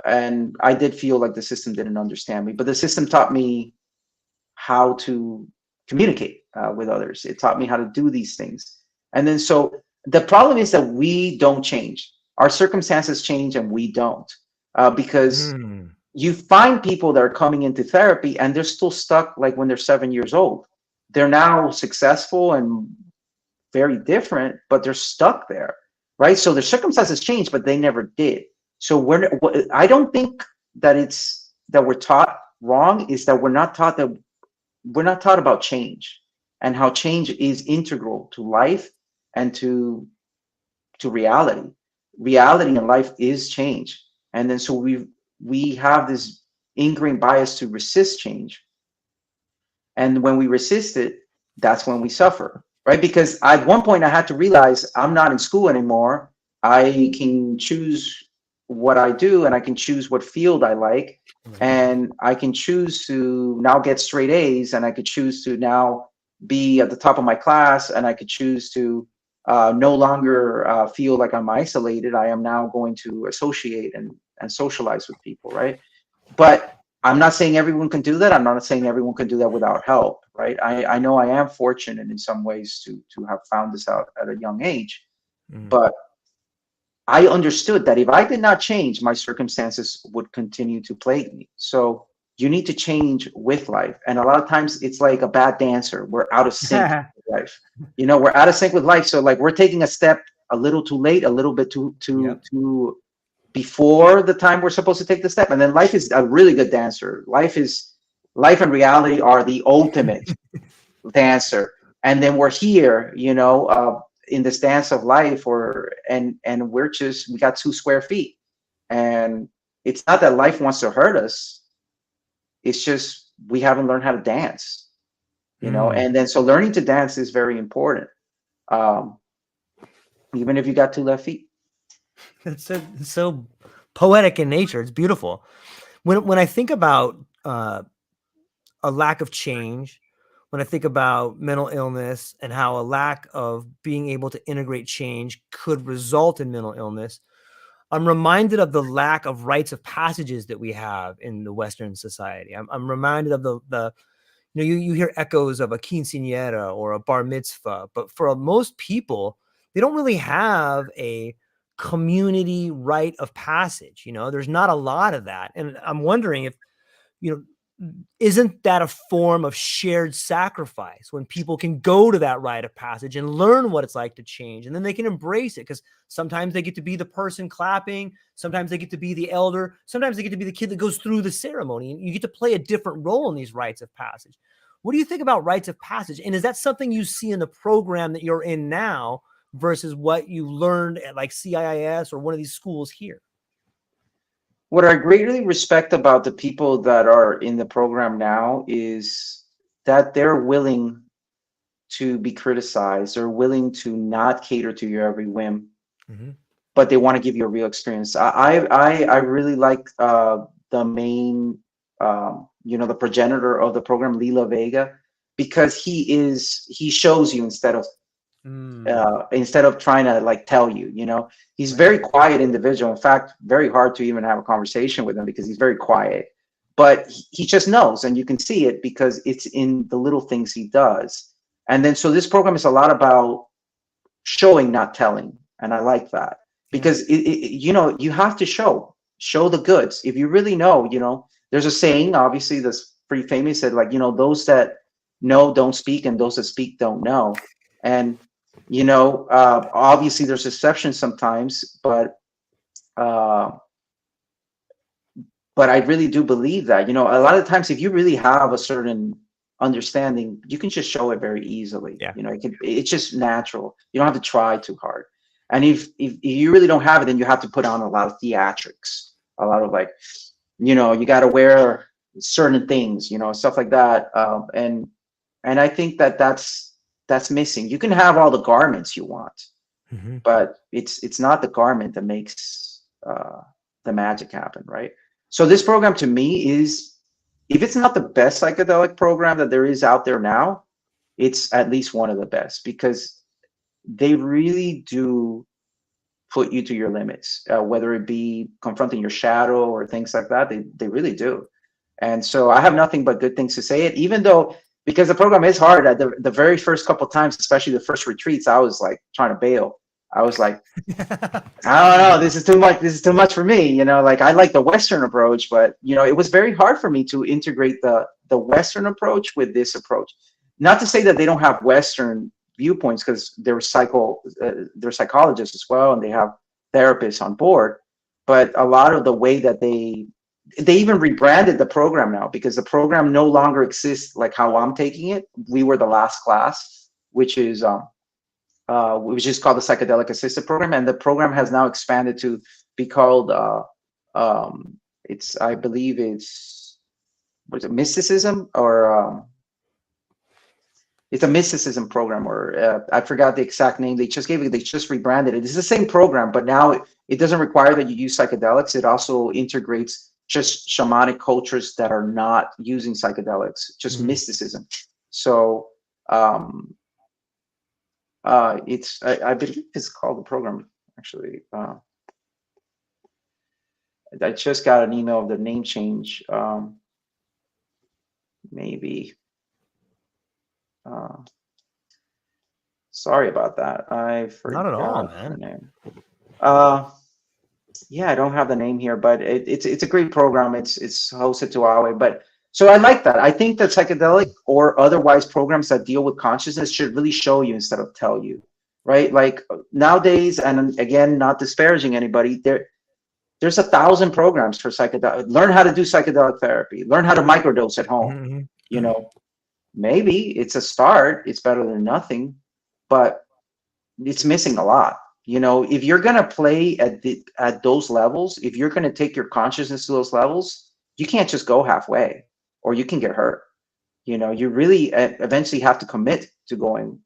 And I did feel like the system didn't understand me, but the system taught me how to communicate with others. It taught me how to do these things. And then so the problem is that we don't change. Our circumstances change and we don't, because you find people that are coming into therapy and they're still stuck like when they're 7 years old. They're now successful and very different, but they're stuck there, right? So their circumstances change, but they never did. So I don't think that it's that we're taught wrong, is that we're not taught about change and how change is integral to life and to reality. Reality in life is change. And then so we have this ingrained bias to resist change. And when we resist it, that's when we suffer, right? Because at one point I had to realize I'm not in school anymore. I can choose what I do, and I can choose what field I like, and I can choose to now get straight A's, and I could choose to now be at the top of my class, and I could choose to no longer feel like I'm isolated. I am now going to associate and socialize with people, right? But I'm not saying everyone can do that. I'm not saying everyone can do that without help, right? I know I am fortunate in some ways to have found this out at a young age, but I understood that if I did not change, my circumstances would continue to plague me. So you need to change with life. And a lot of times it's like a bad dancer. We're out of sync with life. You know, we're out of sync with life. So like we're taking a step a little too late, a little bit too before the time we're supposed to take the step. And then life is a really good dancer. Life and reality are the ultimate dancer. And then we're here, you know, in this dance of life, and we got 2 square feet. And it's not that life wants to hurt us. It's just we haven't learned how to dance, you know. And then so learning to dance is very important. Even if you got 2 left feet. It's so poetic in nature. It's beautiful. When I think about a lack of change, when I think about mental illness and how a lack of being able to integrate change could result in mental illness, I'm reminded of the lack of rites of passages that we have in the Western society. I'm reminded of the you know, you hear echoes of a quinceañera or a bar mitzvah, but for most people, they don't really have a community rite of passage. You know, there's not a lot of that. And I'm wondering if, you know, isn't that a form of shared sacrifice when people can go to that rite of passage and learn what it's like to change, and then they can embrace it? Because sometimes they get to be the person clapping, sometimes they get to be the elder, sometimes they get to be the kid that goes through the ceremony, and you get to play a different role in these rites of passage. What do you think about rites of passage? And is that something you see in the program that you're in now versus what you learned at like CIIS or one of these schools here? What I greatly respect about the people that are in the program now is that they're willing to be criticized. They're willing to not cater to your every whim, but they want to give you a real experience. I really like the main, you know, the progenitor of the program, Lila Vega, because he shows you instead of trying to like tell you, you know. He's very quiet individual. In fact, very hard to even have a conversation with him because he's very quiet, but he just knows, and you can see it because it's in the little things he does. And then, so this program is a lot about showing, not telling. And I like that because you know, you have to show the goods. If you really know, you know, there's a saying, obviously that's pretty famous, that like, you know, those that know don't speak, and those that speak don't know. And you know, obviously there's exceptions sometimes, but I really do believe that, you know, a lot of times if you really have a certain understanding, you can just show it very easily. You know, it's just natural. You don't have to try too hard. And if you really don't have it, then you have to put on a lot of theatrics, a lot of like, you know, you got to wear certain things, you know, stuff like that. And I think that's missing. You can have all the garments you want, but it's not the garment that makes the magic happen, right? So this program to me is, if it's not the best psychedelic program that there is out there now, it's at least one of the best, because they really do put you to your limits, whether it be confronting your shadow or things like that. They really do. And so I have nothing but good things to say it, even though, because the program is hard. At the very first couple of times, especially the first retreats, I was like trying to bail. I was like, I don't know, this is too much. This is too much for me. You know, like I like the Western approach, but you know, it was very hard for me to integrate the Western approach with this approach. Not to say that they don't have Western viewpoints, because they're psychologists as well, and they have therapists on board. But a lot of the way that they even rebranded the program now, because the program no longer exists like how I'm taking it. We were the last class, which is called the Psychedelic Assisted Program, and the program has now expanded to be called I believe it's, was it Mysticism, or it's a mysticism program, or I forgot the exact name. They just rebranded it. It's the same program, but now it doesn't require that you use psychedelics. It also integrates just shamanic cultures that are not using psychedelics, just mysticism. So I believe it's called the program, actually. I just got an email of the name change. Maybe. Sorry about that. I forgot. Not at all, the man. name. Yeah, I don't have the name here, but it's a great program. It's hosted to Huawei, but so I like that. I think that psychedelic or otherwise programs that deal with consciousness should really show you instead of tell you, right? Like nowadays, and again, not disparaging anybody, there's 1,000 programs for psychedelic. Learn how to do psychedelic therapy. Learn how to microdose at home. You know, maybe it's a start. It's better than nothing, but it's missing a lot. You know, if you're gonna play at those levels, if you're gonna take your consciousness to those levels, you can't just go halfway, or you can get hurt. You know, you really eventually have to commit to going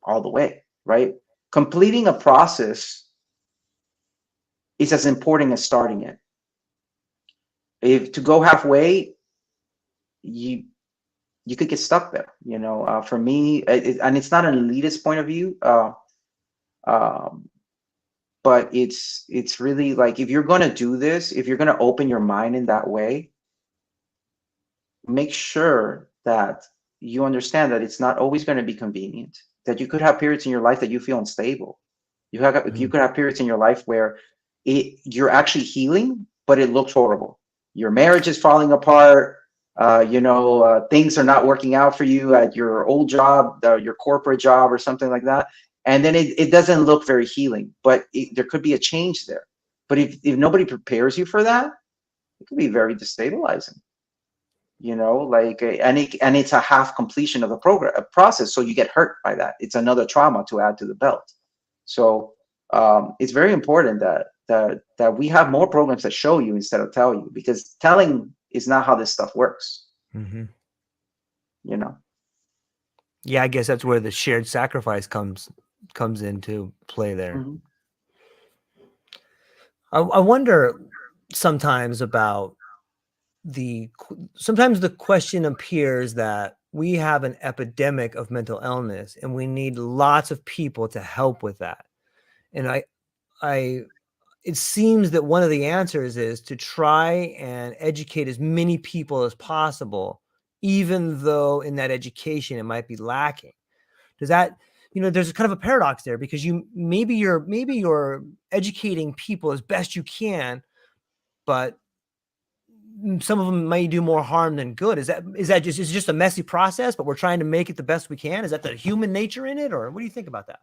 all the way, right? Completing a process is as important as starting it. If to go halfway, you could get stuck there. You know, for me, and it's not an elitist point of view. But it's really like, if you're going to do this, if you're going to open your mind in that way, make sure that you understand that it's not always going to be convenient, that you could have periods in your life that you feel unstable. You could have periods in your life where you're actually healing, but it looks horrible. Your marriage is falling apart. Things are not working out for you at your old job, your corporate job or something like that. And then it doesn't look very healing, but there could be a change there. But if nobody prepares you for that, it could be very destabilizing. You know, like, and it's a half completion of a process. So you get hurt by that. It's another trauma to add to the belt. So it's very important that we have more programs that show you instead of tell you, because telling is not how this stuff works. You know. Yeah, I guess that's where the shared sacrifice comes into play there. I wonder sometimes about sometimes the question appears that we have an epidemic of mental illness and we need lots of people to help with that. And it seems that one of the answers is to try and educate as many people as possible, even though in that education it might be lacking. Does that, there's kind of a paradox there, because maybe you're educating people as best you can, but some of them might do more harm than good. Is that just a messy process, but we're trying to make it the best we can? Is that the human nature in it, or what do you think about that?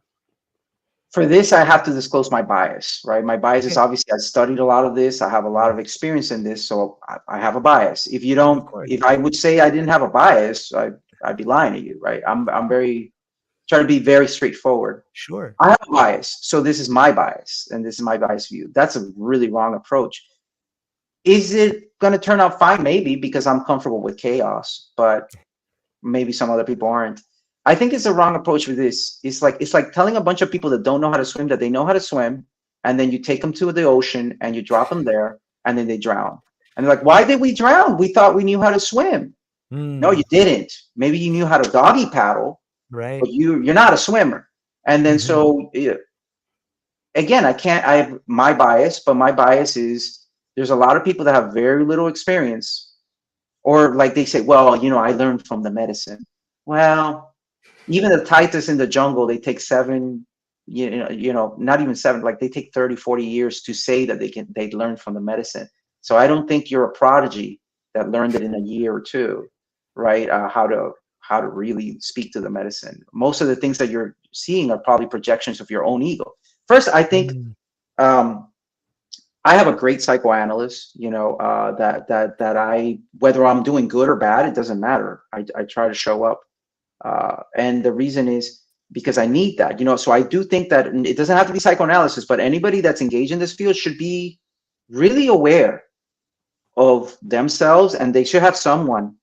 For this, I have to disclose my bias, right? My bias is obviously I studied a lot of this. I have a lot of experience in this, so I have a bias. If I would say I didn't have a bias, I'd be lying to you, right? I'm try to be very straightforward. Sure. I have a bias, so this is my bias, and this is my bias view. That's a really wrong approach. Is it going to turn out fine? Maybe, because I'm comfortable with chaos, but maybe some other people aren't. I think it's a wrong approach with this. It's like telling a bunch of people that don't know how to swim that they know how to swim, and then you take them to the ocean and you drop them there, and then they drown. And they're like, "Why did we drown? We thought we knew how to swim." No, you didn't. Maybe you knew how to doggy paddle, right? But you're not a swimmer. And then so again, I have my bias, but my bias is there's a lot of people that have very little experience, or like they say, well, I learned from the medicine. Well, even the Titus in the jungle, they take 7, not even 7, like they take 30, 40 years to say that they learned from the medicine. So I don't think you're a prodigy that learned it in a year or two, right? How to really speak to the medicine. Most of the things that you're seeing are probably projections of your own ego. First, I think I have a great psychoanalyst, that I, whether I'm doing good or bad, it doesn't matter. I try to show up. And the reason is because I need that, so I do think that it doesn't have to be psychoanalysis, but anybody that's engaged in this field should be really aware of themselves, and they should have someone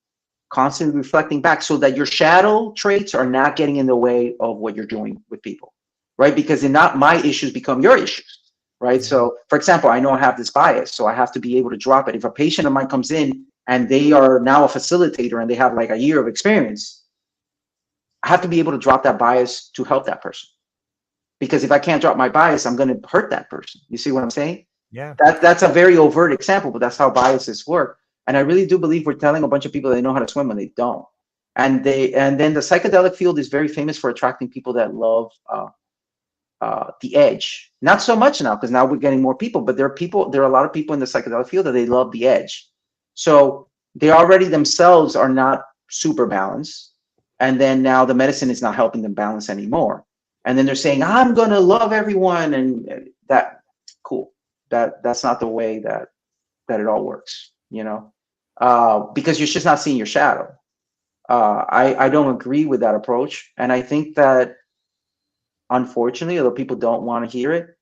constantly reflecting back so that your shadow traits are not getting in the way of what you're doing with people, right? Because then not my issues become your issues, right? So for example, I know I have this bias, so I have to be able to drop it. If a patient of mine comes in and they are now a facilitator and they have like a year of experience, I have to be able to drop that bias to help that person. Because if I can't drop my bias, I'm going to hurt that person. You see what I'm saying? Yeah. That's a very overt example, but that's how biases work. And I really do believe we're telling a bunch of people they know how to swim when they don't. And then the psychedelic field is very famous for attracting people that love the edge. Not so much now, because now we're getting more people, but there are a lot of people in the psychedelic field that they love the edge. So they already themselves are not super balanced. And then now the medicine is not helping them balance anymore. And then they're saying, I'm going to love everyone. And that, cool. That's not the way that it all works, you know, because you're just not seeing your shadow. I don't agree with that approach. And I think that, unfortunately, although people don't want to hear it,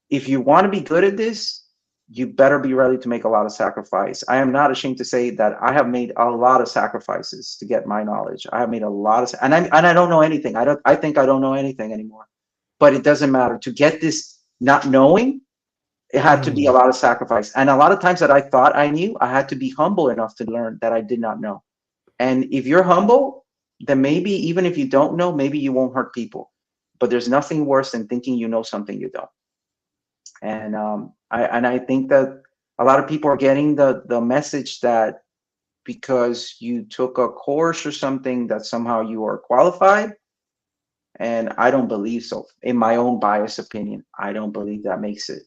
if you want to be good at this, you better be ready to make a lot of sacrifice. I am not ashamed to say that I have made a lot of sacrifices to get my knowledge. I have made a lot of, and I don't know anything. I think I don't know anything anymore, but it doesn't matter. To get this not knowing, it had to be a lot of sacrifice. And a lot of times that I thought I knew, I had to be humble enough to learn that I did not know. And if you're humble, then maybe even if you don't know, maybe you won't hurt people. But there's nothing worse than thinking you know something you don't. And I think that a lot of people are getting the message that because you took a course or something that somehow you are qualified. And I don't believe so. In my own biased opinion, I don't believe that makes it.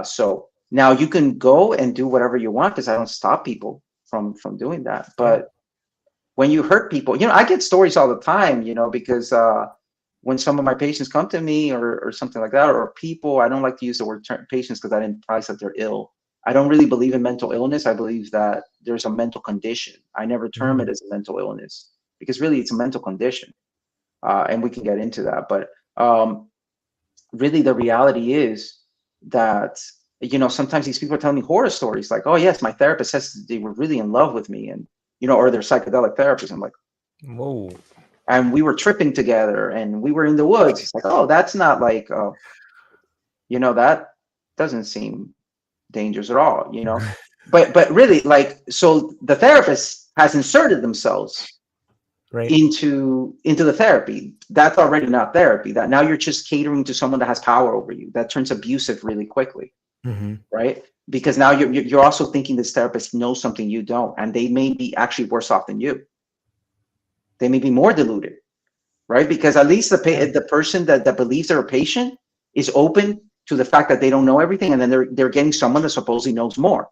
So now you can go and do whatever you want, because I don't stop people from doing that. But when you hurt people, you know, I get stories all the time, you know, because when some of my patients come to me or something like that, or people, I don't like to use the word patients because that implies that they're ill. I don't really believe in mental illness. I believe that there's a mental condition. I never term it as a mental illness, because really it's a mental condition. And we can get into that. But really the reality is that, you know, sometimes these people are telling me horror stories like, oh yes, my therapist says they were really in love with me, and, you know, or they're psychedelic therapists. I'm like, whoa. And we were tripping together and we were in the woods. It's like, oh, that's not like, you know, that doesn't seem dangerous at all, you know. but really, like, so the therapist has inserted themselves into the therapy. That's already not therapy. That now you're just catering to someone that has power over you. That turns abusive really quickly, right? Because now you're also thinking this therapist knows something you don't, and they may be actually worse off than you. They may be more deluded, right? Because at least the person that believes they're a patient is open to the fact that they don't know everything, and then they're getting someone that supposedly knows more.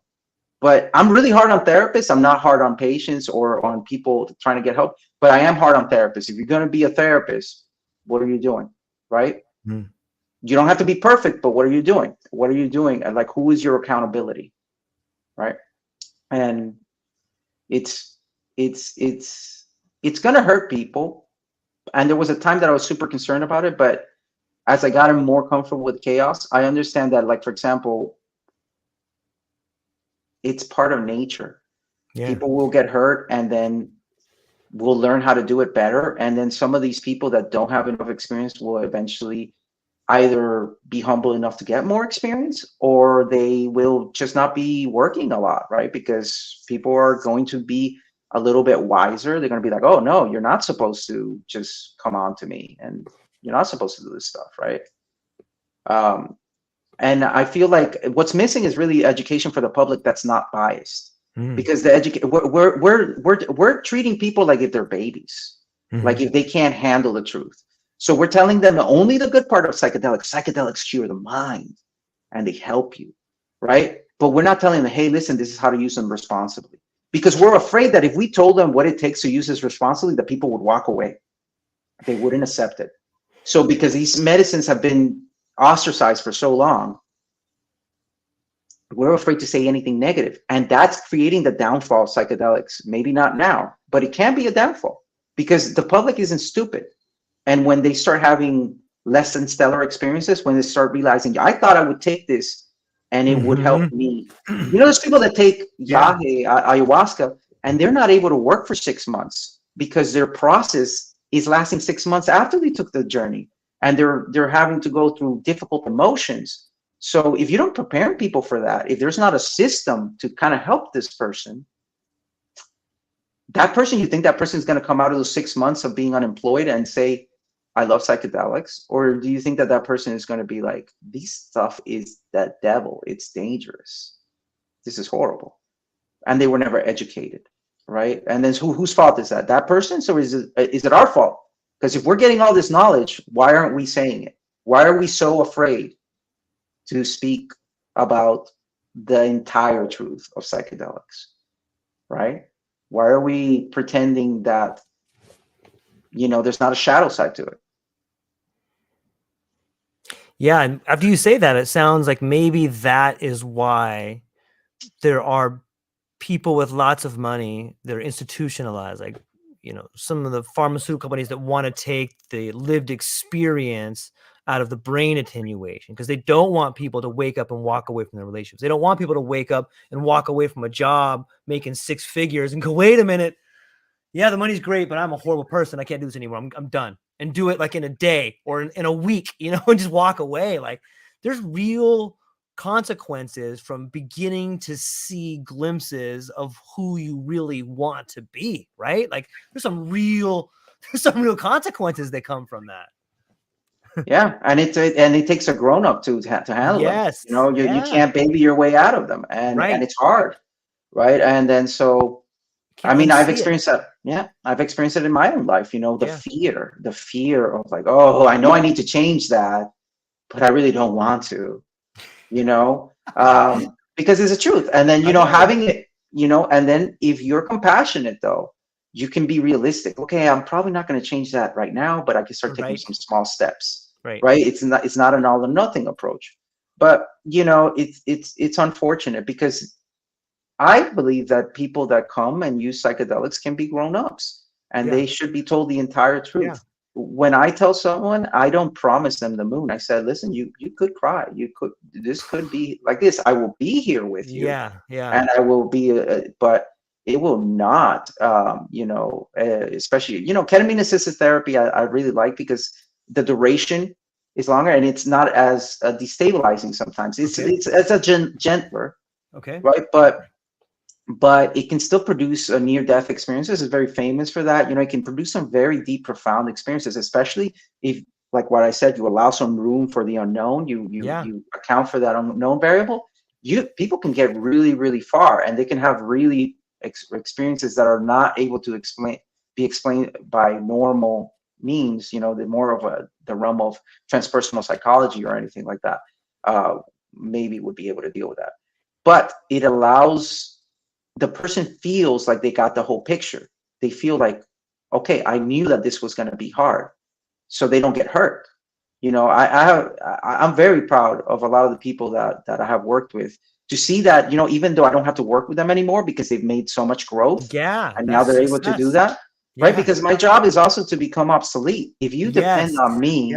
But I'm really hard on therapists. I'm not hard on patients or on people trying to get help, but I am hard on therapists. If you're going to be a therapist, what are you doing, right? You don't have to be perfect, but what are you doing? What are you doing? And like, who is your accountability, right? And it's going to hurt people. And there was a time that I was super concerned about it, but as I got more comfortable with chaos, I understand that, like, for example, it's part of nature. People will get hurt, and then we'll learn how to do it better. And then some of these people that don't have enough experience will eventually either be humble enough to get more experience, or they will just not be working a lot, right? Because people are going to be a little bit wiser. They're going to be like, oh no, you're not supposed to just come on to me, and you're not supposed to do this stuff, right? And I feel like what's missing is really education for the public that's not biased, because we're treating people like if they're babies, like if they can't handle the truth. So we're telling them only the good part of psychedelics. Psychedelics cure the mind and they help you, right? But we're not telling them, hey, listen, this is how to use them responsibly. Because we're afraid that if we told them what it takes to use this responsibly, that people would walk away. They wouldn't accept it. So because these medicines have been ostracized for so long, we're afraid to say anything negative. And that's creating the downfall of psychedelics. Maybe not now, but it can be a downfall, because the public isn't stupid. And when they start having less than stellar experiences, when they start realizing, I thought I would take this and it would help me. You know, there's people that take ayahuasca and they're not able to work for 6 months because their process is lasting 6 months after they took the journey, and they're having to go through difficult emotions. So if you don't prepare people for that, if there's not a system to kind of help this person, you think that person is going to come out of those 6 months of being unemployed and say, I love psychedelics? Or do you think that that person is going to be like, this stuff is the devil, it's dangerous, this is horrible, and they were never educated, right? And then whose fault is that? That person's, or is it our fault? Because if we're getting all this knowledge, why aren't we saying it? Why are we so afraid to speak about the entire truth of psychedelics, right? Why are we pretending that, there's not a shadow side to it? Yeah, and after you say that, it sounds like maybe that is why there are people with lots of money that are institutionalized, like, some of the pharmaceutical companies that want to take the lived experience out of the brain attenuation, because they don't want people to wake up and walk away from their relationships. They don't want people to wake up and walk away from a job making 6 figures and go, wait a minute, yeah, the money's great, but I'm a horrible person, I can't do this anymore, I'm done, and do it like in a day or in a week, and just walk away. Like, there's real consequences from beginning to see glimpses of who you really want to be, right? Like, there's some real consequences that come from that. Yeah, and it takes a grown-up to handle Yes, them. You can't baby your way out of them, and it's hard, right? And then I've experienced that. Yeah, I've experienced it in my own life. The fear of like, oh, I know I need to change that, but I really don't want to. Because it's the truth. And then having it, and then if you're compassionate, though, you can be realistic. Okay, I'm probably not going to change that right now, but I can start taking some small steps. Right. It's not an all or nothing approach. But it's unfortunate, because I believe that people that come and use psychedelics can be grown-ups, and they should be told the entire truth. Yeah. When I tell someone, I don't promise them the moon. I said, listen, you could cry. This could be like this. I will be here with you. Yeah. And I will be, but it will not, especially, ketamine assisted therapy, I really like, because the duration is longer and it's not as destabilizing sometimes. It's a gentler, right? But it can still produce a near-death experiences. It's very famous for that. It can produce some very deep, profound experiences, especially if, like what I said, you allow some room for the unknown. You account for that unknown variable. People can get really, really far, and they can have really experiences that are not able to be explained by normal means. The more of the realm of transpersonal psychology or anything like that, maybe would be able to deal with that. But it allows, the person feels like they got the whole picture. They feel like, okay, I knew that this was going to be hard, so they don't get hurt. I'm very proud of a lot of the people that I have worked with, to see that, even though I don't have to work with them anymore because they've made so much growth, and now they're able to do that, right? Because my job is also to become obsolete. If you depend on me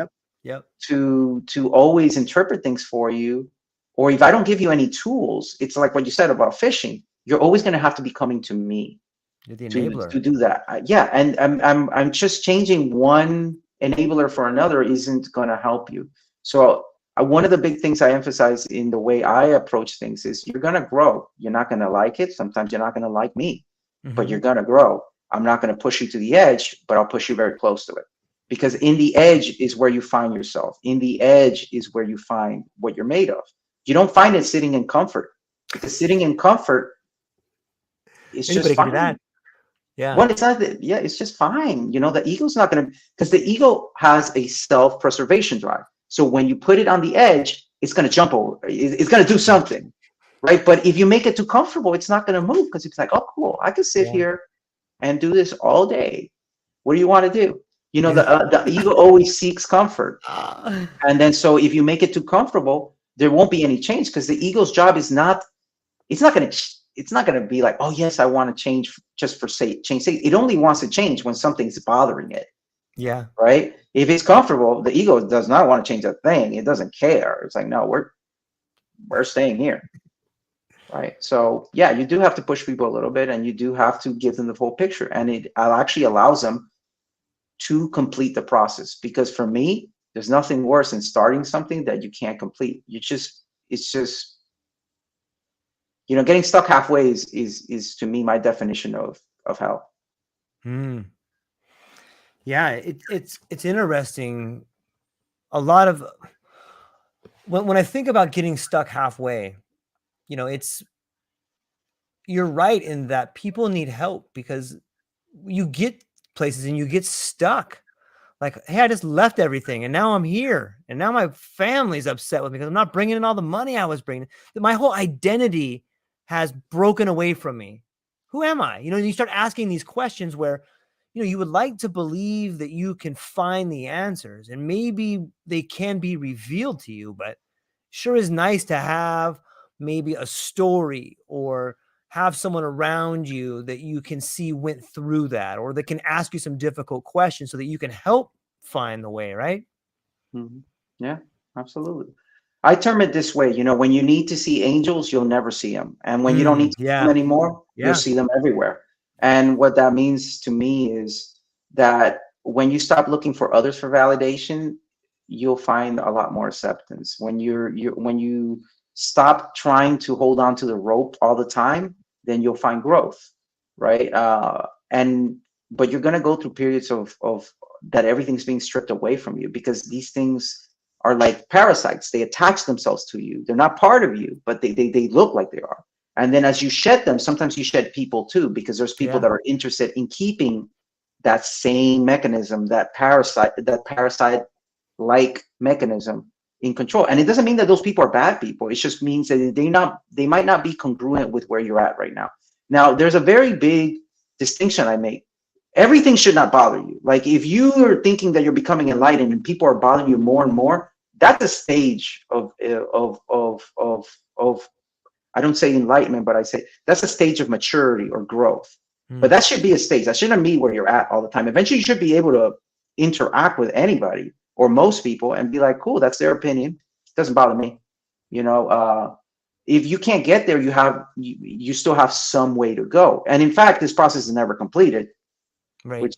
to always interpret things for you, or if I don't give you any tools, it's like what you said about fishing. You're always going to have to be coming to me to do that. And I'm just changing one enabler for another isn't going to help you. So one of the big things I emphasize in the way I approach things is, you're going to grow. You're not going to like it. Sometimes you're not going to like me, but you're going to grow. I'm not going to push you to the edge, but I'll push you very close to it. Because in the edge is where you find yourself. In the edge is where you find what you're made of. You don't find it sitting in comfort, because sitting in comfort, it's just fine. Well, it's not that, it's just fine. The ego's not going to, because the ego has a self-preservation drive. So when you put it on the edge, it's going to jump over. It's going to do something, right? But if you make it too comfortable, it's not going to move, because it's like, oh, cool, I can sit here and do this all day. What do you want to do? The ego always seeks comfort. And then, so if you make it too comfortable, there won't be any change, because the ego's job is not, it's not going to be like, oh yes, I want to change just for change sake. It only wants to change when something's bothering it. Yeah. Right. If it's comfortable, the ego does not want to change a thing. It doesn't care. It's like, no, we're staying here. right? So yeah, you do have to push people a little bit, and you do have to give them the full picture, and it actually allows them to complete the process. Because for me, there's nothing worse than starting something that you can't complete. It's just, getting stuck halfway is to me my definition of hell. Hmm. Yeah, it's interesting. A lot of when I think about getting stuck halfway, it's you're right in that people need help, because you get places and you get stuck. Like, hey, I just left everything and now I'm here, and now my family's upset with me because I'm not bringing in all the money I was bringing. My whole identity has broken away from me. Who am I? You start asking these questions where, you would like to believe that you can find the answers, and maybe they can be revealed to you, but sure is nice to have maybe a story, or have someone around you that you can see went through that, or that can ask you some difficult questions so that you can help find the way, right? Mhm. Yeah, absolutely. I term it this way, when you need to see angels, you'll never see them. And when you don't need to see them Yeah. anymore, you'll Yeah. see them everywhere. And what that means to me is that when you stop looking for others for validation, you'll find a lot more acceptance. When you stop trying to hold on to the rope all the time, then you'll find growth, right? And but you're gonna go through periods of that everything's being stripped away from you, because these things are like parasites. They attach themselves to you. They're not part of you, but they look like they are. And then as you shed them, sometimes you shed people too, because there's people Yeah. that are interested in keeping that same mechanism, that parasite like mechanism in control. And it doesn't mean that those people are bad people. It just means that they might not be congruent with where you're at right now. Now, there's a very big distinction I make. Everything should not bother you. Like, if you are thinking that you're becoming enlightened and people are bothering you more and more, that's a stage of I don't say enlightenment, but I say that's a stage of maturity or growth. But Mm. that should be a stage. That shouldn't be where you're at all the time. Eventually, you should be able to interact with anybody or most people and be like, cool, that's their opinion. Doesn't bother me. If you can't get there, you still have some way to go. And in fact, this process is never completed, Right.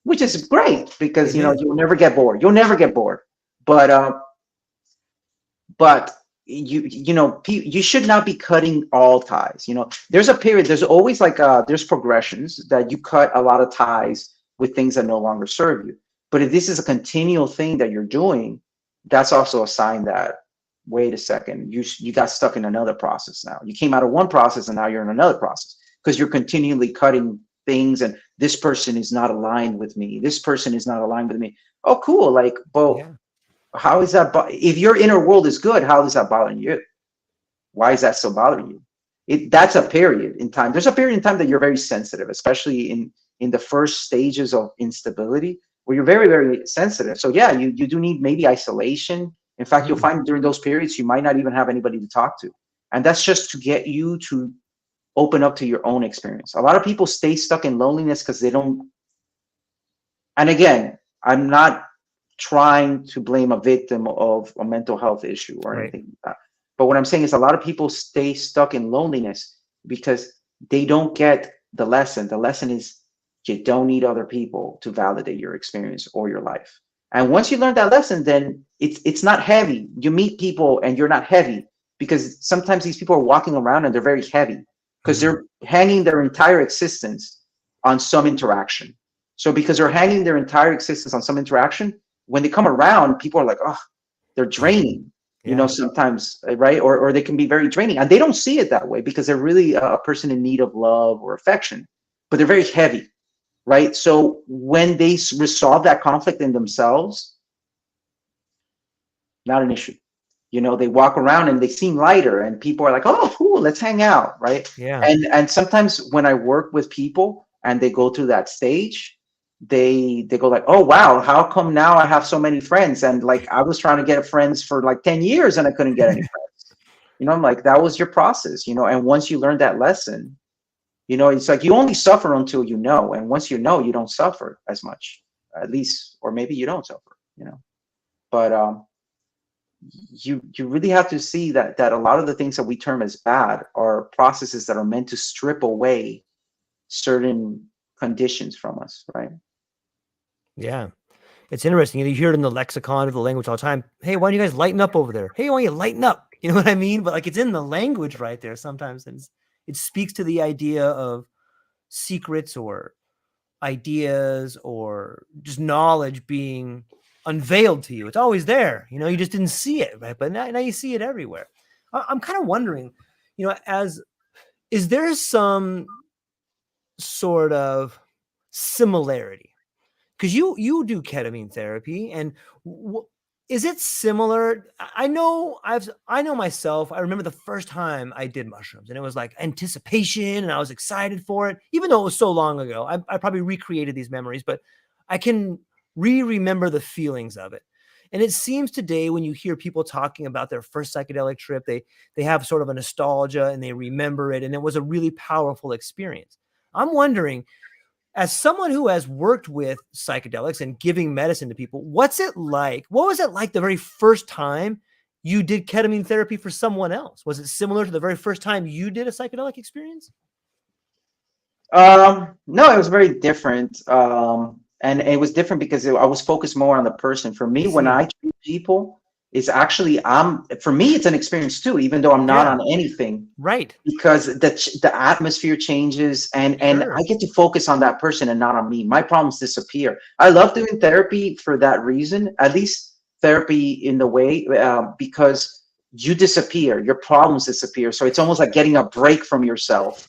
which is great, because It is. you'll never get bored. You'll never get bored. But you should not be cutting all ties. There's a period. There's always like there's progressions that you cut a lot of ties with things that no longer serve you. But if this is a continual thing that you're doing, that's also a sign that, wait a second, you got stuck in another process. Now you came out of one process and now you're in another process, because you're continually cutting things, and this person is not aligned with me, this person is not aligned with me. Oh, cool. Like, but Yeah. how is that if your inner world is good, how is that bothering you? Why is that still bothering you? That's a period in time. There's a period in time that you're very sensitive, especially in the first stages of instability, where you're very, very sensitive. So yeah, you do need maybe isolation. In fact, you'll Mm. find during those periods you might not even have anybody to talk to, and that's just to get you to open up to your own experience. A lot of people stay stuck in loneliness because they don't. And again, I'm not trying to blame a victim of a mental health issue or Right. anything like that. But what I'm saying is, a lot of people stay stuck in loneliness because they don't get the lesson. The lesson is, you don't need other people to validate your experience or your life. And once you learn that lesson, then it's not heavy. You meet people and you're not heavy, because sometimes these people are walking around and they're very heavy because Mm. they're hanging their entire existence on some interaction. So because they're hanging their entire existence on some interaction, when they come around, people are like, oh, they're draining, Yeah. sometimes, right? Or they can be very draining, and they don't see it that way because they're really a person in need of love or affection, but they're very heavy, right? So when they resolve that conflict in themselves, not an issue. They walk around and they seem lighter, and people are like, oh, cool, let's hang out, right? Yeah. And sometimes when I work with people and they go through that stage, they go like, oh wow, how come now I have so many friends? And like, I was trying to get friends for like 10 years and I couldn't get any friends. I'm like, that was your process. And once you learn that lesson, it's like you only suffer until you know, and once you know, you don't suffer as much, at least, or maybe you don't suffer. But you really have to see that a lot of the things that we term as bad are processes that are meant to strip away certain conditions from us, right? Yeah. It's interesting. You hear it in the lexicon of the language all the time. Hey, why don't you guys lighten up over there? Hey, why don't you lighten up? You know what I mean? But like it's in the language right there sometimes. And it speaks to the idea of secrets or ideas or just knowledge being unveiled to you. It's always there. You know, you just didn't see it, right? But now you see it everywhere. I'm kind of wondering, you know, is there some sort of similarity? Because you do ketamine therapy, and is it similar? I know myself. I remember the first time I did mushrooms, and it was like anticipation, and I was excited for it, even though it was so long ago. I probably recreated these memories, but I can remember the feelings of it. And it seems today when you hear people talking about their first psychedelic trip, they have sort of a nostalgia and they remember it, and it was a really powerful experience. I'm wondering, as someone who has worked with psychedelics and giving medicine to people, what's it like? What was it like the very first time you did ketamine therapy for someone else? Was it similar to the very first time you did a psychedelic experience? No, it was very different. And it was different because I was focused more on the person. For me, when I treat people, it's actually, for me, it's an experience too, even though I'm not on anything. Right. Because the atmosphere changes, and I get to focus on that person and not on me. My problems disappear. I love doing therapy for that reason, at least therapy in the way, because you disappear, your problems disappear. So it's almost like getting a break from yourself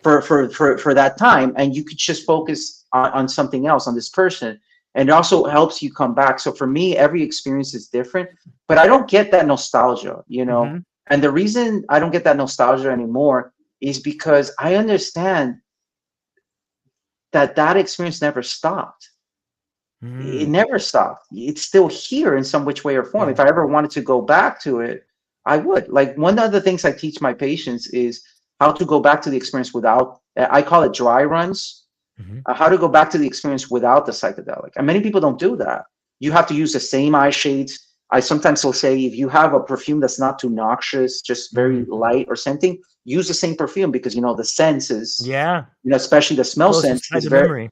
for that time, and you could just focus on something else, on this person. And it also helps you come back. So for me, every experience is different, but I don't get that nostalgia, you know. Mm-hmm. And the reason I don't get that nostalgia anymore is because I understand that experience never stopped. It never stopped. It's still here in some which way or form. If I ever wanted to go back to it, I would. Like, one of the things I teach my patients is how to go back to the experience without, I call it dry runs, how to go back to the experience without the psychedelic. And many people don't do that. You have to use the same eye shades. I sometimes will say, if you have a perfume that's not too noxious, just very light or scenting, use the same perfume, because, you know, the senses, you know, especially the smell sense is very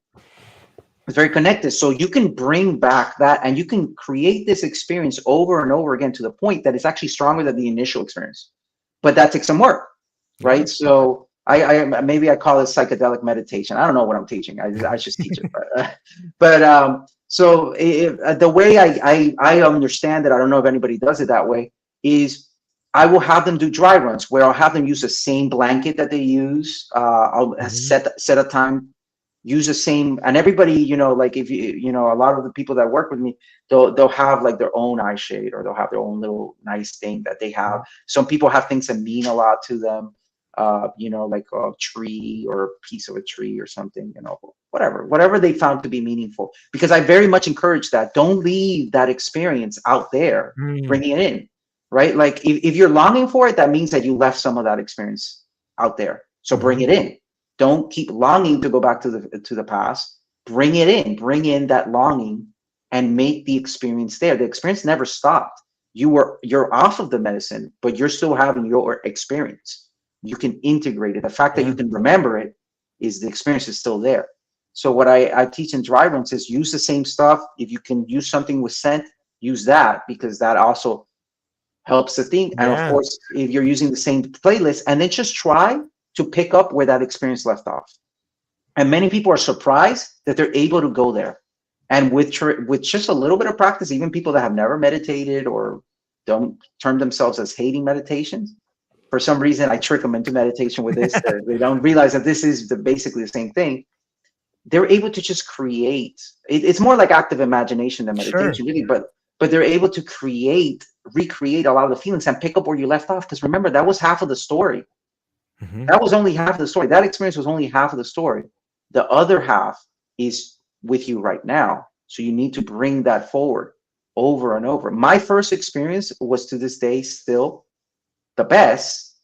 connected. So you can bring back that, and you can create this experience over and over again to the point that it's actually stronger than the initial experience. But that takes some work, right? So I maybe I call it psychedelic meditation. I don't know what I'm teaching. I just teach it. So the way I understand it, I don't know if anybody does it that way, is I will have them do dry runs where I'll have them use the same blanket that they use. I'll set a time, use the same, and everybody, you know, like if you know, a lot of the people that work with me, they'll have like their own eye shade, or they'll have their own little nice thing that they have. Some people have things that mean a lot to them. You know, like a tree or a piece of a tree or something, you know, whatever they found to be meaningful. Because I very much encourage that. Don't leave that experience out there, bring it in, right? Like if you're longing for it, that means that you left some of that experience out there. So bring it in. Don't keep longing to go back to the past. Bring it in, bring in that longing, and make the experience there. The experience never stopped. You're off of the medicine, but you're still having your experience. You can integrate it. The fact that you can remember it is the experience is still there. So what I teach in dry runs is use the same stuff. If you can use something with scent, use that, because that also helps the thing. And of course, if you're using the same playlist, and then just try to pick up where that experience left off. And many people are surprised that they're able to go there. And with just a little bit of practice, even people that have never meditated or don't term themselves as hating meditations, for some reason, I trick them into meditation with this. They don't realize that this is basically the same thing. They're able to just create. It's more like active imagination than meditation, really. But they're able to recreate a lot of the feelings and pick up where you left off. Because remember, that was half of the story. That was only half of the story. That experience was only half of the story. The other half is with you right now. So you need to bring that forward over and over. My first experience was, to this day, still the best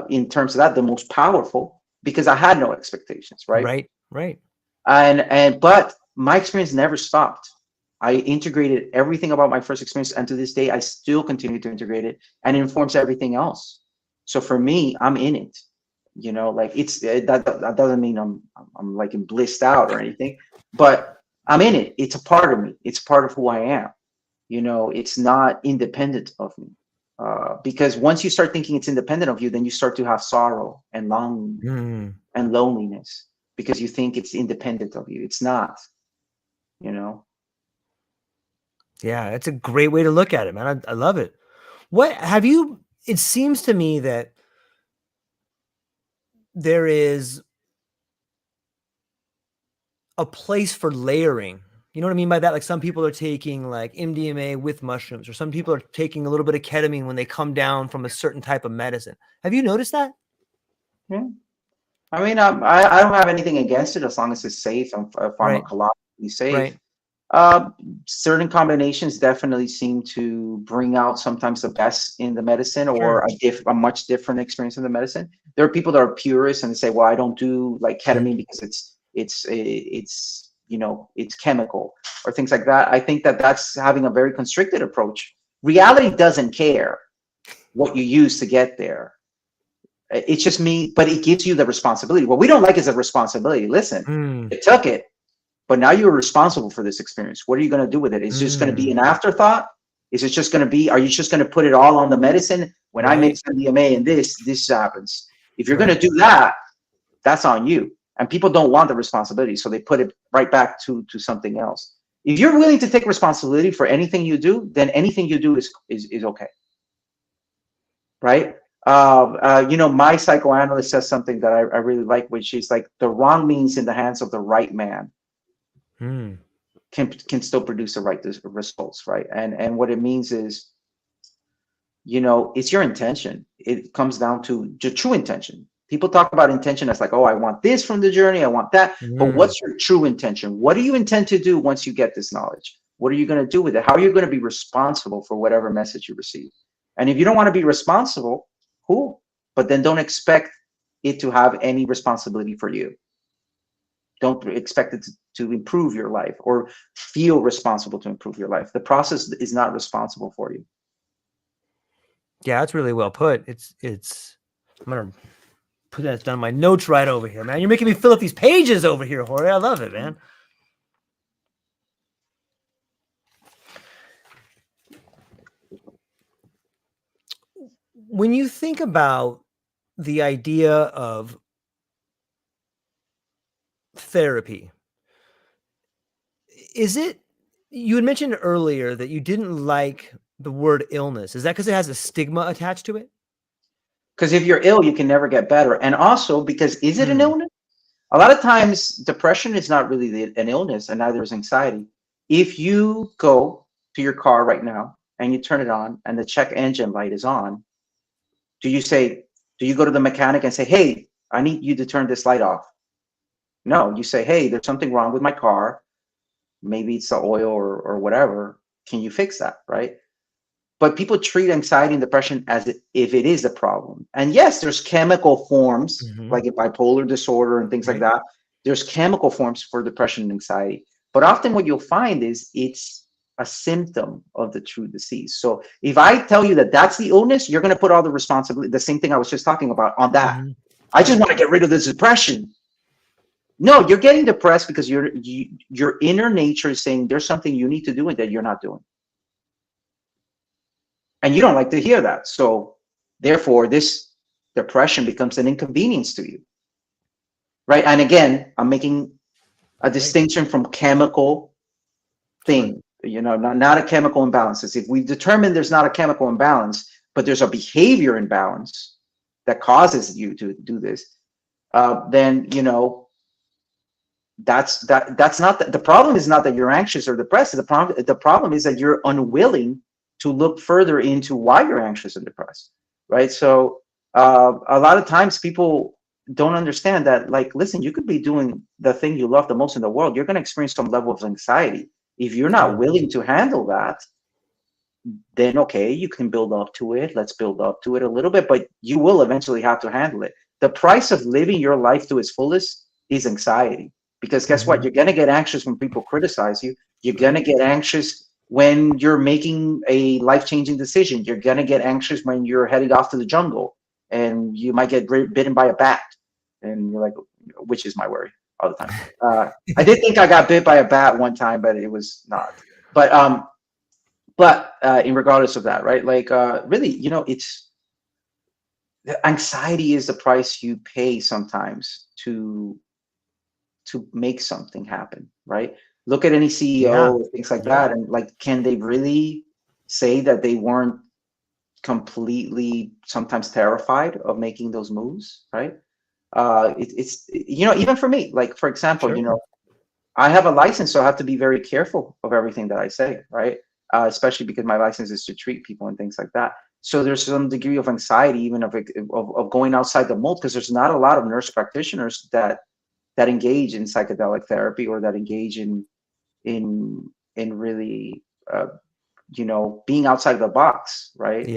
in terms of that, the most powerful, because I had no expectations, right? Right. And but my experience never stopped. I integrated everything about my first experience, and to this day, I still continue to integrate it, and it informs everything else. So for me, I'm in it. You know, like that doesn't mean I'm like blissed out or anything, but I'm in it. It's a part of me. It's part of who I am. You know, it's not independent of me. Because once you start thinking it's independent of you, then you start to have sorrow and longing and loneliness because you think it's independent of you. It's not, you know. Yeah, it's a great way to look at it, man. I love it. What have you? It seems to me that there is a place for layering. You know what I mean by that? Like some people are taking like MDMA with mushrooms, or some people are taking a little bit of ketamine when they come down from a certain type of medicine. Have you noticed that? Yeah. I mean, I don't have anything against it as long as it's safe and Right. pharmacologically safe. Right. Certain combinations definitely seem to bring out sometimes the best in the medicine, or Sure. a much different experience in the medicine. There are people that are purists and they say, well, I don't do like ketamine because it's you know, it's chemical or things like that. I think that that's having a very constricted approach. Reality doesn't care what you use to get there. It's just me, but it gives you the responsibility. What we don't like is a responsibility. Listen, you took it, but now you're responsible for this experience. What are you going to do with it? Is it just going to be an afterthought? Is it just going to be, are you just going to put it all on the medicine? When I mix MDMA and this happens. If you're going to do that, that's on you. And people don't want the responsibility, so they put it right back to something else. If you're willing to take responsibility for anything you do, then anything you do is okay. Right? You know, my psychoanalyst says something that I really like, which is like the wrong means in the hands of the right man can still produce the right results, right? And what it means is, you know, it's your intention. It comes down to your true intention. People talk about intention as like, oh, I want this from the journey, I want that. But what's your true intention? What do you intend to do once you get this knowledge? What are you going to do with it? How are you going to be responsible for whatever message you receive? And if you don't want to be responsible, cool. But then don't expect it to have any responsibility for you. Don't expect it to improve your life or feel responsible to improve your life. The process is not responsible for you. Yeah, that's really well put. It's I'm gonna put that down in my notes right over here, man. You're making me fill up these pages over here, Jorge. I love it, man. When you think about the idea of therapy, is it, you had mentioned earlier that you didn't like the word illness. Is that because it has a stigma attached to it? Because if you're ill, you can never get better. And also because, is it an illness? A lot of times depression is not really an illness, and neither is anxiety. If you go to your car right now and you turn it on and the check engine light is on, do you go to the mechanic and say, hey, I need you to turn this light off? No, you say, hey, there's something wrong with my car. Maybe it's the oil or whatever. Can you fix that, right? But people treat anxiety and depression as if it is a problem. And yes, there's chemical forms like a bipolar disorder and things like that. There's chemical forms for depression and anxiety. But often what you'll find is it's a symptom of the true disease. So if I tell you that that's the illness, you're going to put all the responsibility, the same thing I was just talking about, on that. I just want to get rid of this depression. No, you're getting depressed because your inner nature is saying there's something you need to do and that you're not doing. And you don't like to hear that. So therefore, this depression becomes an inconvenience to you. Right? And again, I'm making a distinction from chemical thing, you know, not a chemical imbalance. If we determine there's not a chemical imbalance, but there's a behavior imbalance that causes you to do this, then, you know, that's not the problem. Is not that you're anxious or depressed. The problem is that you're unwilling to look further into why you're anxious and depressed, right? So a lot of times people don't understand that, like, listen, you could be doing the thing you love the most in the world. You're going to experience some level of anxiety. If you're not willing to handle that, then okay, you can build up to it. Let's build up to it a little bit, but you will eventually have to handle it. The price of living your life to its fullest is anxiety, because guess what? You're going to get anxious when people criticize you. You're going to get anxious when you're making a life-changing decision. You're going to get anxious when you're heading off to the jungle and you might get bitten by a bat. And you're like, which is my worry all the time. I did think I got bit by a bat one time, but it was not. But in regardless of that, right? Like, really, you know, it's anxiety is the price you pay sometimes to make something happen, right? Look at any CEO, things like that, and like, can they really say that they weren't completely sometimes terrified of making those moves, right? It's you know, even for me, like, for example, you know, I have a license, so I have to be very careful of everything that I say, right? Especially because my license is to treat people and things like that. So there's some degree of anxiety, even of going outside the mold, because there's not a lot of nurse practitioners that engage in psychedelic therapy or that engage in really, you know, being outside the box, right?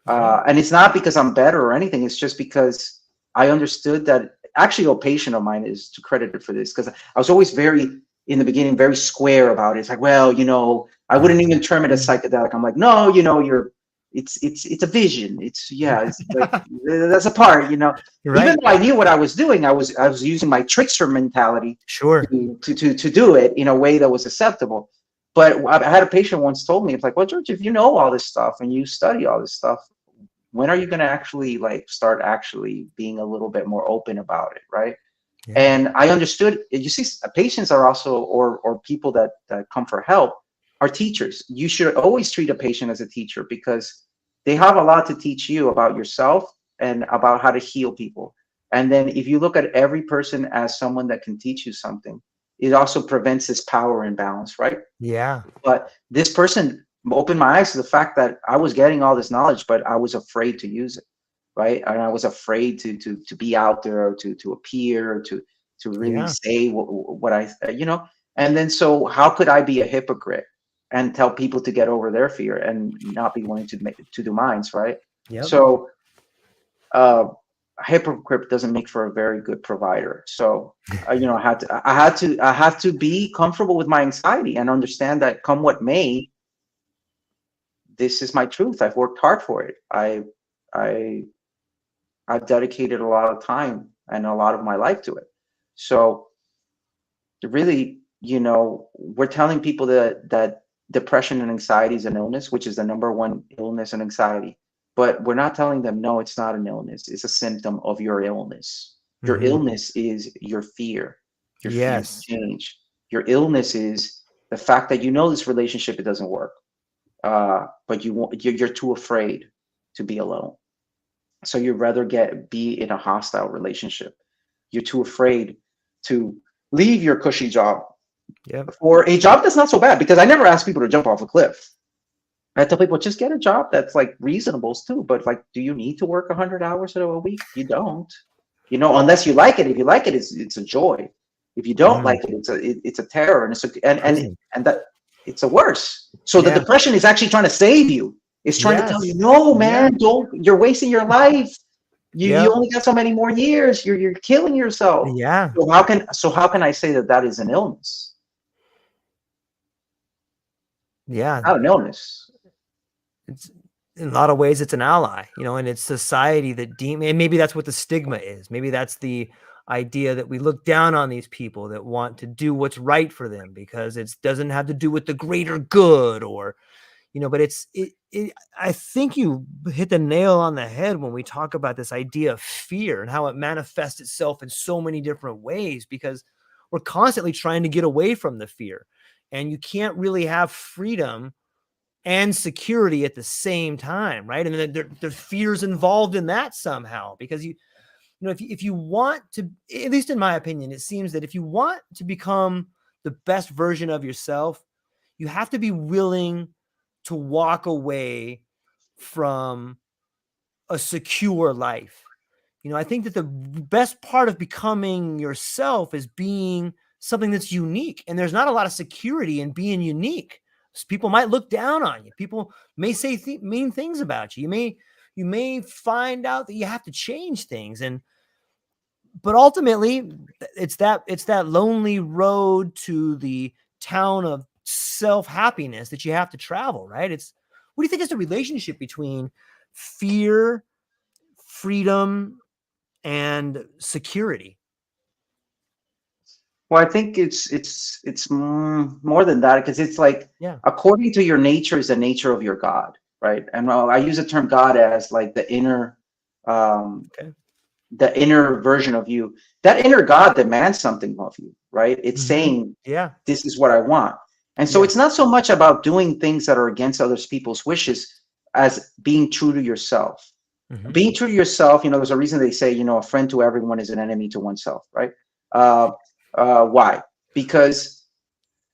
And it's not because I'm better or anything. It's just because I understood that. Actually, a patient of mine is to credit it for this, because I was always in the beginning, very square about it. It's like, well, you know, I wouldn't even term it as psychedelic. I'm like, no, you know, it's a vision. It's like, that's a part, you know. Even though I knew what I was doing, I was using my trickster mentality to do it in a way that was acceptable. But I had a patient once told me, it's like, well, George, if you know all this stuff and you study all this stuff, when are you going to actually like start actually being a little bit more open about it, right? And I understood. You see, patients are also, or people that come for help, are teachers. You should always treat a patient as a teacher, because they have a lot to teach you about yourself and about how to heal people. And then if you look at every person as someone that can teach you something, it also prevents this power imbalance, right? But this person opened my eyes to the fact that I was getting all this knowledge, but I was afraid to use it, right? And I was afraid to be out there, to appear, to really say what I, you know. And then, so how could I be a hypocrite and tell people to get over their fear and not be willing to do mine, right? So a hypocrite doesn't make for a very good provider. So you know, I had to be comfortable with my anxiety and understand that come what may, this is my truth. I've worked hard for it. I've dedicated a lot of time and a lot of my life to it. So really, you know, we're telling people that depression and anxiety is an illness, which is the #1 illness and anxiety. But we're not telling them, no, it's not an illness. It's a symptom of your illness. Your illness is your fear. Your fear of change. Your illness is the fact that you know this relationship, it doesn't work. But you're too afraid to be alone. So you'd rather be in a hostile relationship. You're too afraid to leave your cushy job for a job that's not so bad, because I never ask people to jump off a cliff. I tell people, just get a job that's like reasonable too. But like, do you need to work 100 hours a week? You don't, you know, unless you like it. If you like it, it's a joy. If you don't like it, it's a terror, and that it's a worse. So the depression is actually trying to save you. It's trying to tell you, no, man, don't. You're wasting your life. You only got so many more years. You're killing yourself. So how can I say that is an illness? Not an illness. It's, in a lot of ways, it's an ally, you know, and it's society that and maybe that's what the stigma is. Maybe that's the idea that we look down on these people that want to do what's right for them because it doesn't have to do with the greater good, or, you know, but I think you hit the nail on the head when we talk about this idea of fear and how it manifests itself in so many different ways, because we're constantly trying to get away from the fear, and you can't really have freedom and security at the same time, right? And then there's fears involved in that somehow, because you know, if you want to, at least in my opinion, it seems that if you want to become the best version of yourself, you have to be willing to walk away from a secure life. You know, I think that the best part of becoming yourself is being something that's unique, and there's not a lot of security in being unique. People might look down on you. People may say mean things about you. You may find out that you have to change things. And but ultimately it's that lonely road to the town of self-happiness that you have to travel, right? What do you think is the relationship between fear, freedom, and security? Well, I think more than that, because it's like, Yeah. according to your nature is the nature of your God, right? And I use the term God as like um, Okay. the inner version of you. That inner God demands something of you, right? It's saying, Yeah. this is what I want. And so Yeah. it's not so much about doing things that are against other people's wishes as being true to yourself. Mhm. Being true to yourself, there's a reason they say, a friend to everyone is an enemy to oneself, right? Uh, why? Because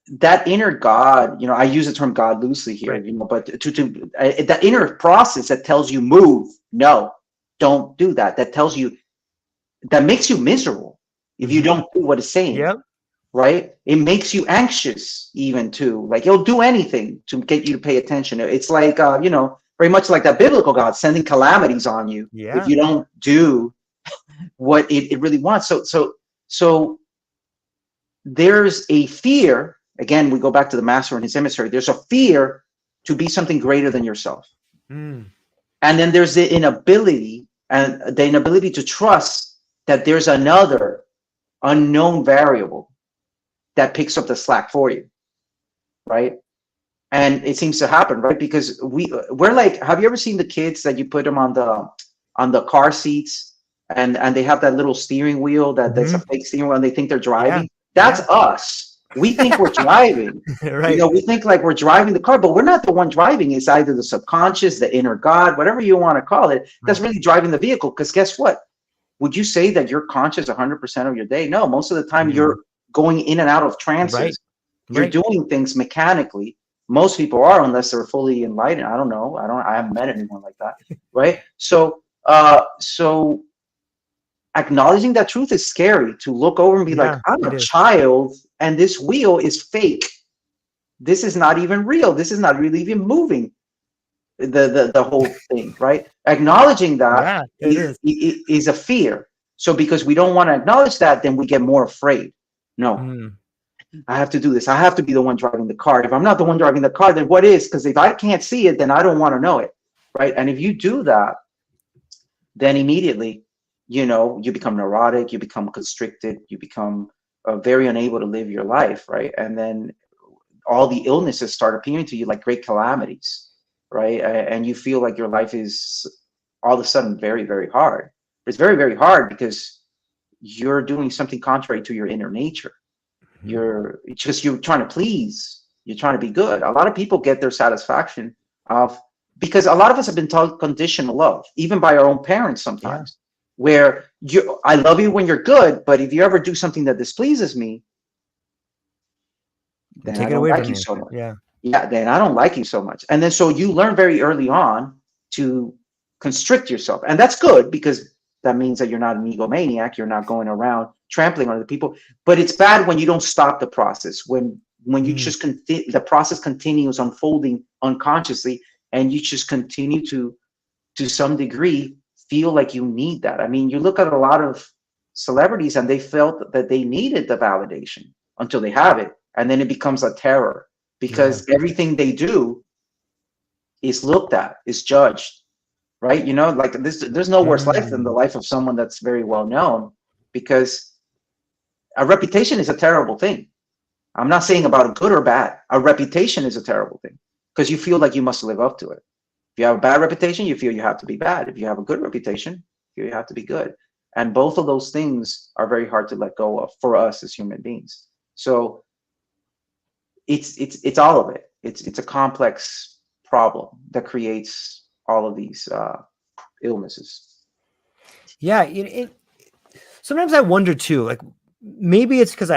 that inner God, I use the term God loosely here, Right. but that inner process that tells you move, no, don't do that. That makes you miserable if you don't do what it's saying, Yep. right? It makes you anxious even too. Like it'll do anything to get you to pay attention. It's like, very much like that biblical God sending calamities on you if Yeah. you don't do what it really wants. So there's a fear. Again, we go back to the master and his emissary. There's a fear to be something greater than yourself. Mm. And then there's the inability to trust that there's another unknown variable that picks up the slack for you, right? And it seems to happen, right? Because we're like, have you ever seen the kids that you put them on the car seats and they have that little steering wheel that's a fake steering wheel and they think they're Yeah. driving? That's us. We think we're driving. Right. We think like we're driving the car, but we're not the one driving. It's either the subconscious, the inner God, whatever you want to call it, that's Right. really driving the vehicle. Because guess what? Would you say that you're conscious 100% of your day? No, most of the time you're going in and out of Right. trances. You're Right. doing things mechanically. Most people are, unless they're fully enlightened. I don't know. I haven't met anyone like that, right? So acknowledging that truth is scary. To look over and be like, Yeah, I'm it a is. child, and this wheel is fake. This is not even real. This is not really even moving. The whole thing, right? Acknowledging that Yeah, it is. is a fear. So because we don't want to acknowledge that, then we get more afraid. No, Mm. I have to do this. I have to be the one driving the car. If I'm not the one driving the car, then what is? Because if I can't see it, then I don't want to know it, right? And if you do that, then immediately, you become neurotic, you become constricted, you become very unable to live your life, right? And then all the illnesses start appearing to you like great calamities, right? And you feel like your life is all of a sudden very, very hard. It's very, very hard because you're doing something contrary to your inner nature. Mhm. You're trying to please, you're trying to be good. A lot of people get their satisfaction of, because a lot of us have been taught conditional love, even by our own parents Yeah. sometimes, where I love you when you're good, but if you ever do something that displeases me, And then I take it don't away like from you me. so much. Yeah. Yeah, then I don't like you so much. And then so you learn very early on to constrict yourself. And that's good because that means that you're not an egomaniac. You're not going around trampling on other people. But it's bad when you don't stop the process, when you Mm. just the process continues unfolding unconsciously, and you just continue to some degree feel like you need that. I mean, you look at a lot of celebrities and they felt that they needed the validation until they have it. And then it becomes a terror Yeah. because everything they do is looked at, is judged, right? Like this, there's no worse life than the Mm. life of someone that's very well known, because a reputation is a terrible thing. I'm not saying about good or bad. A reputation is a terrible thing because you feel like you must live up to it. If you have a bad reputation, you feel you have to be bad. If you have a good reputation, you have to be good. And both of those things are very hard to let go of for us as human beings. So it's all of it. It's a complex problem that creates all of these illnesses. Yeah. Sometimes I wonder too, like maybe it's because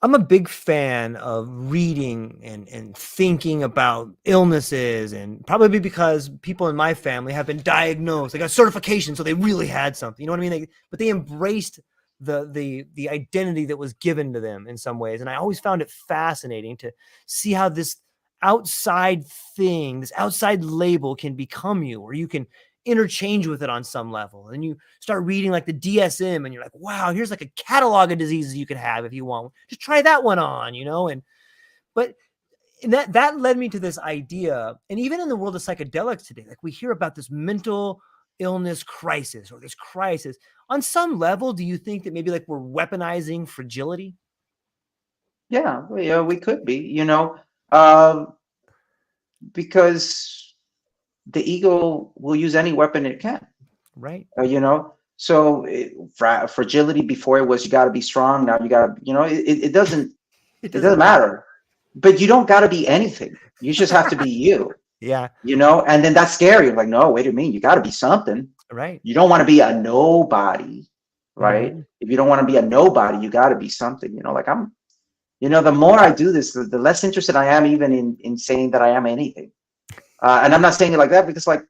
I'm a big fan of reading and thinking about illnesses, and probably because people in my family have been diagnosed. They got certification, so they really had something. You know what I mean? But they embraced the identity that was given to them in some ways. And I always found it fascinating to see how this outside thing, this outside label can become you, or you can interchange with it on some level. And you start reading like the DSM and you're like, wow, here's like a catalog of diseases you could have if you want. Just try that one on, you know? But that led me to this idea. And even in the world of psychedelics today, like we hear about this mental illness crisis or this crisis. On some level, do you think that maybe like we're weaponizing fragility? Yeah, we could be, because the ego will use any weapon it can. Right. So fragility before it was you got to be strong. Now you got to, it doesn't matter. But you don't got to be anything. You just have to be you. Yeah. And then that's scary. Like, no, wait a minute. You got to be something. Right. You don't want to be a nobody, right? Mm-hmm. If you don't want to be a nobody, you got to be something. Like I'm, the more I do this, the less interested I am even in saying that I am anything. And I'm not saying it like that because, like,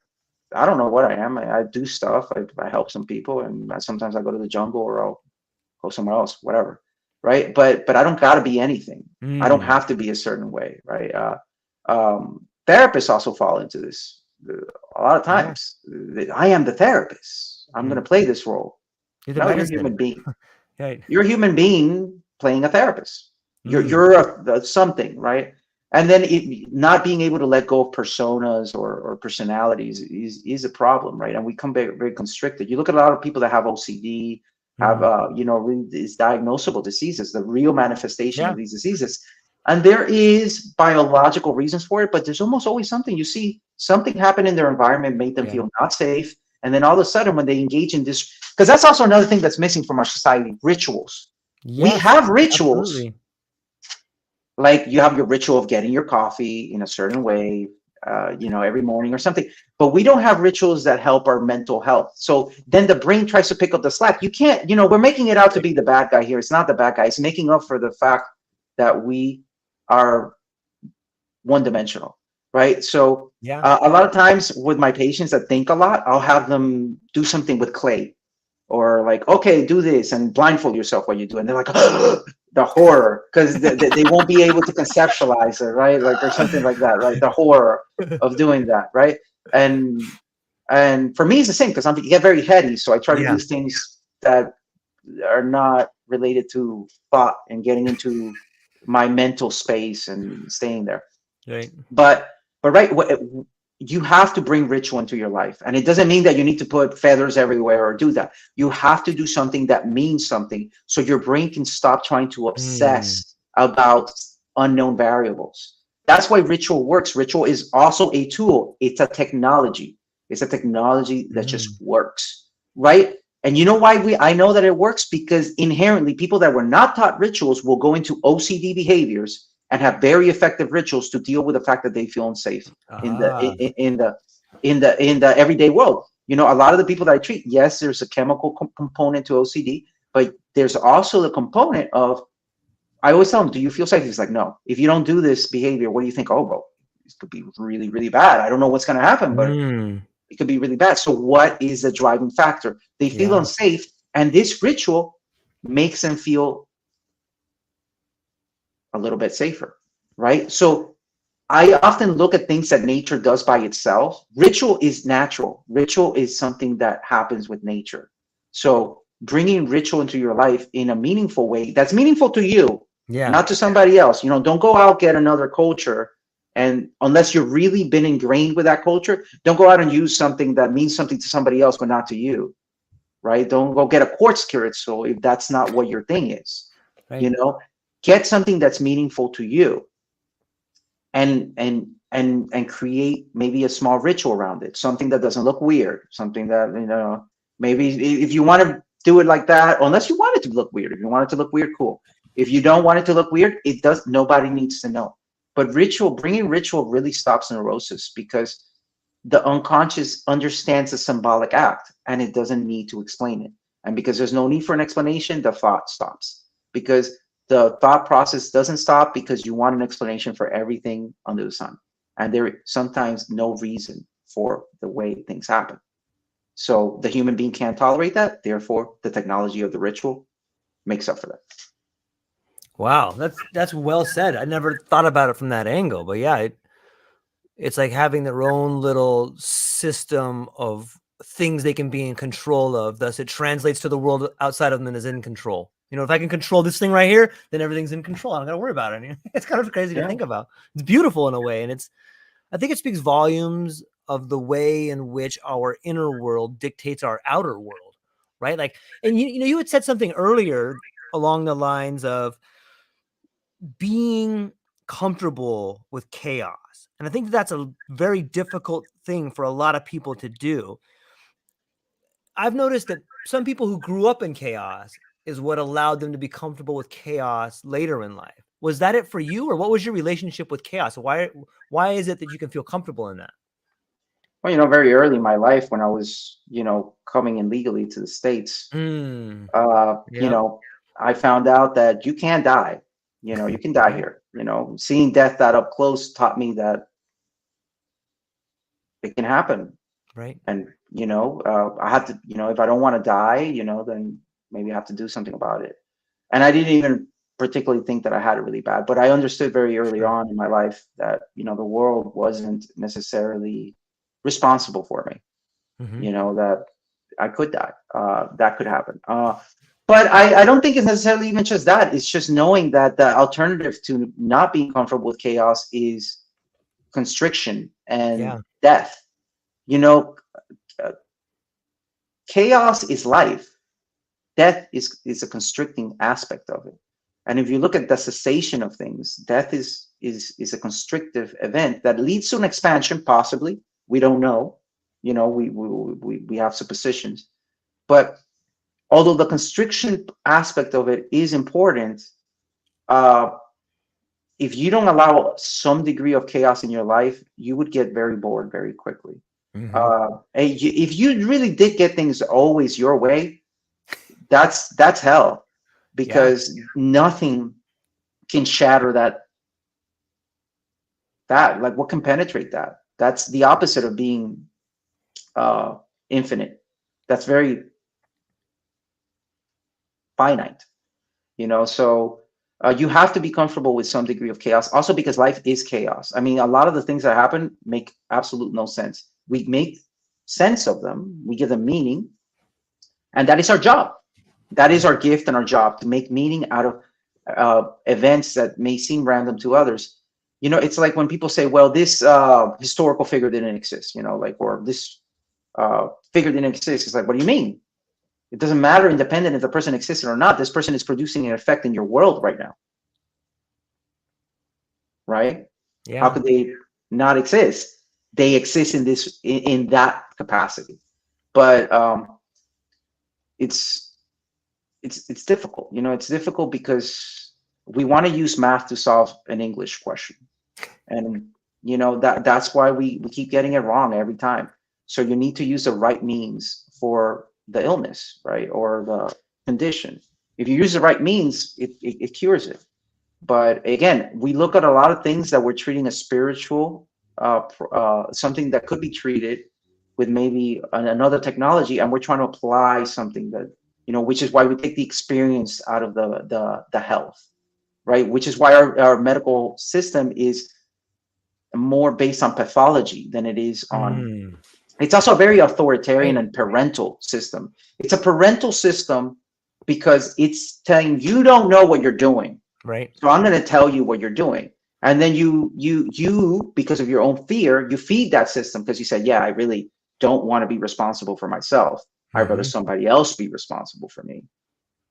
I don't know what I am. I do stuff. I help some people, and sometimes I go to the jungle or I'll go somewhere else, whatever. Right. But I don't got to be anything. I don't have to be a certain way. Right. Therapists also fall into this a lot of times. Yeah. I am the therapist. I'm going to play this role. You're a human being. Right. You're a human being playing a therapist. You're a something. Right. And then not being able to let go of personas or personalities is a problem. Right. And we come very, very constricted. You look at a lot of people that have OCD, have these diagnosable diseases, the real manifestation of these diseases, and there is biological reasons for it, but there's almost always something. You see something happen in their environment, made them feel not safe, and then all of a sudden when they engage in this, because that's also another thing that's missing from our society: rituals. We have rituals. Absolutely. Like you have your ritual of getting your coffee in a certain way, every morning or something, but we don't have rituals that help our mental health. So then the brain tries to pick up the slack. You can't, we're making it out to be the bad guy here. It's not the bad guy. It's making up for the fact that we are one-dimensional, right? So a lot of times with my patients that think a lot, I'll have them do something with clay, or like, okay, do this and blindfold yourself while you do it. And they're like, oh, the horror, because they won't be able to conceptualize it, right? Like, or something like that, right? The horror of doing that, right? And for me, it's the same, because I get very heady. So I try to do things that are not related to thought and getting into my mental space and staying there. Right. But right, you have to bring ritual into your life. And it doesn't mean that you need to put feathers everywhere or do that. You have to do something that means something, so your brain can stop trying to obsess about unknown variables. That's why ritual works. Ritual is also a tool. It's a technology. It's a technology that just works, right? And you know why I know that it works? Because inherently people that were not taught rituals will go into OCD behaviors and have very effective rituals to deal with the fact that they feel unsafe in the everyday world. A lot of the people that I treat, yes, there's a chemical component to OCD, but there's also the component of, I always tell them, do you feel safe? He's like, no. If you don't do this behavior, what do you think? Oh, well, this could be really, really bad. I don't know what's going to happen, but it could be really bad. So what is the driving factor? They feel unsafe, and this ritual makes them feel a little bit safer, right? So I often look at things that nature does by itself. Ritual is natural. Ritual is something that happens with nature. So bringing ritual into your life in a meaningful way, that's meaningful to you, not to somebody else. Don't go out, get another culture. And unless you've really been ingrained with that culture, don't go out and use something that means something to somebody else, but not to you, right? Don't go get a quartz crystal if that's not what your thing is, right. Get something that's meaningful to you, and create maybe a small ritual around it, something that doesn't look weird, something that, maybe if you want to do it like that, unless you want it to look weird. If you want it to look weird, cool. If you don't want it to look weird, nobody needs to know. But bringing ritual really stops neurosis, because the unconscious understands the symbolic act and it doesn't need to explain it. And because there's no need for an explanation, the thought stops, because the thought process doesn't stop because you want an explanation for everything under the sun. And there is sometimes no reason for the way things happen. So the human being can't tolerate that. Therefore, the technology of the ritual makes up for that. Wow, that's well said. I never thought about it from that angle, but yeah, it's like having their own little system of things they can be in control of. Thus, it translates to the world outside of them as in control. You know, if I can control this thing right here, then everything's in control. I don't got to worry about it. It's kind of crazy to think about. It's beautiful in a way, and I think it speaks volumes of the way in which our inner world dictates our outer world, right? Like, and you know, you had said something earlier along the lines of being comfortable with chaos. And I think that's a very difficult thing for a lot of people to do. I've noticed that some people who grew up in chaos is what allowed them to be comfortable with chaos later in life. Was that it for you, or what was your relationship with chaos? Why is it that you can feel comfortable in that? Well, very early in my life when I was, coming in legally to the States, Yep. I found out that you can die. You can die Right. here. Seeing death that up close taught me that it can happen. Right. And, I have to, if I don't want to die, then maybe I have to do something about it. And I didn't even particularly think that I had it really bad, but I understood very early Sure. on in my life that, the world wasn't necessarily responsible for me, Mm-hmm. that I could die. That could happen. But I don't think it's necessarily even just that. It's just knowing that the alternative to not being comfortable with chaos is constriction and Yeah. death. You know, uh, Chaos is life. Death is a constricting aspect of it. And if you look at the cessation of things, death is a constrictive event that leads to an expansion, possibly. We don't know. We have suppositions. But although the constriction aspect of it is important, uh, if you don't allow some degree of chaos in your life, you would get very bored very quickly. Mm-hmm. If you really did get things always your way, that's hell, Yeah. because nothing can shatter that. Like, what can penetrate that? That's the opposite of being uh, infinite. That's very finite. So you have to be comfortable with some degree of chaos, also because life is chaos. I mean, a lot of the things that happen make absolute no sense. We make sense of them, we give them meaning, and that is our job. That is our gift and our job, to make meaning out of events that may seem random to others. It's like when people say, well, this historical figure didn't exist, or this figure didn't exist. It's like, what do you mean? It doesn't matter, independent if the person existed or not. This person is producing an effect in your world right now, right? How Yeah. could they not exist? They exist in that capacity. But it's it's difficult. It's difficult because we want to use math to solve an English question, and that's why we keep getting it wrong every time. So you need to use the right means for the illness, right, or the condition. If you use the right means, it cures it. But again, we look at a lot of things that we're treating as spiritual, something that could be treated with maybe another technology, and we're trying to apply something that, which is why we take the experience out of the health, right? Which is why our medical system is more based on pathology than it is on. Mm. It's also a very authoritarian Right. and parental system. It's a parental system because it's telling you don't know what you're doing, Right. so I'm going to tell you what you're doing. And then you, because of your own fear, you feed that system, because you said, yeah, I really don't want to be responsible for myself. I'd rather Mm-hmm. somebody else be responsible for me.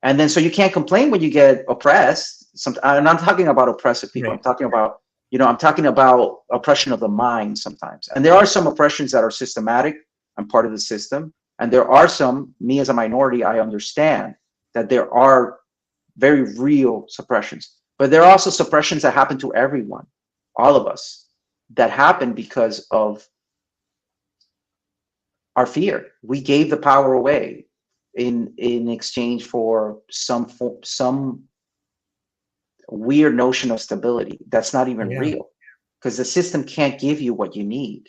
And then so you can't complain when you get oppressed. And I'm talking about oppressive people. Right. I'm talking about oppression of the mind sometimes. And there are some oppressions that are systematic and part of the system. And there are some, me as a minority, I understand that there are very real suppressions. But there are also suppressions that happen to everyone, all of us, that happen because of our fear. We gave the power away in exchange for some weird notion of stability that's not even Yeah. real, because the system can't give you what you need.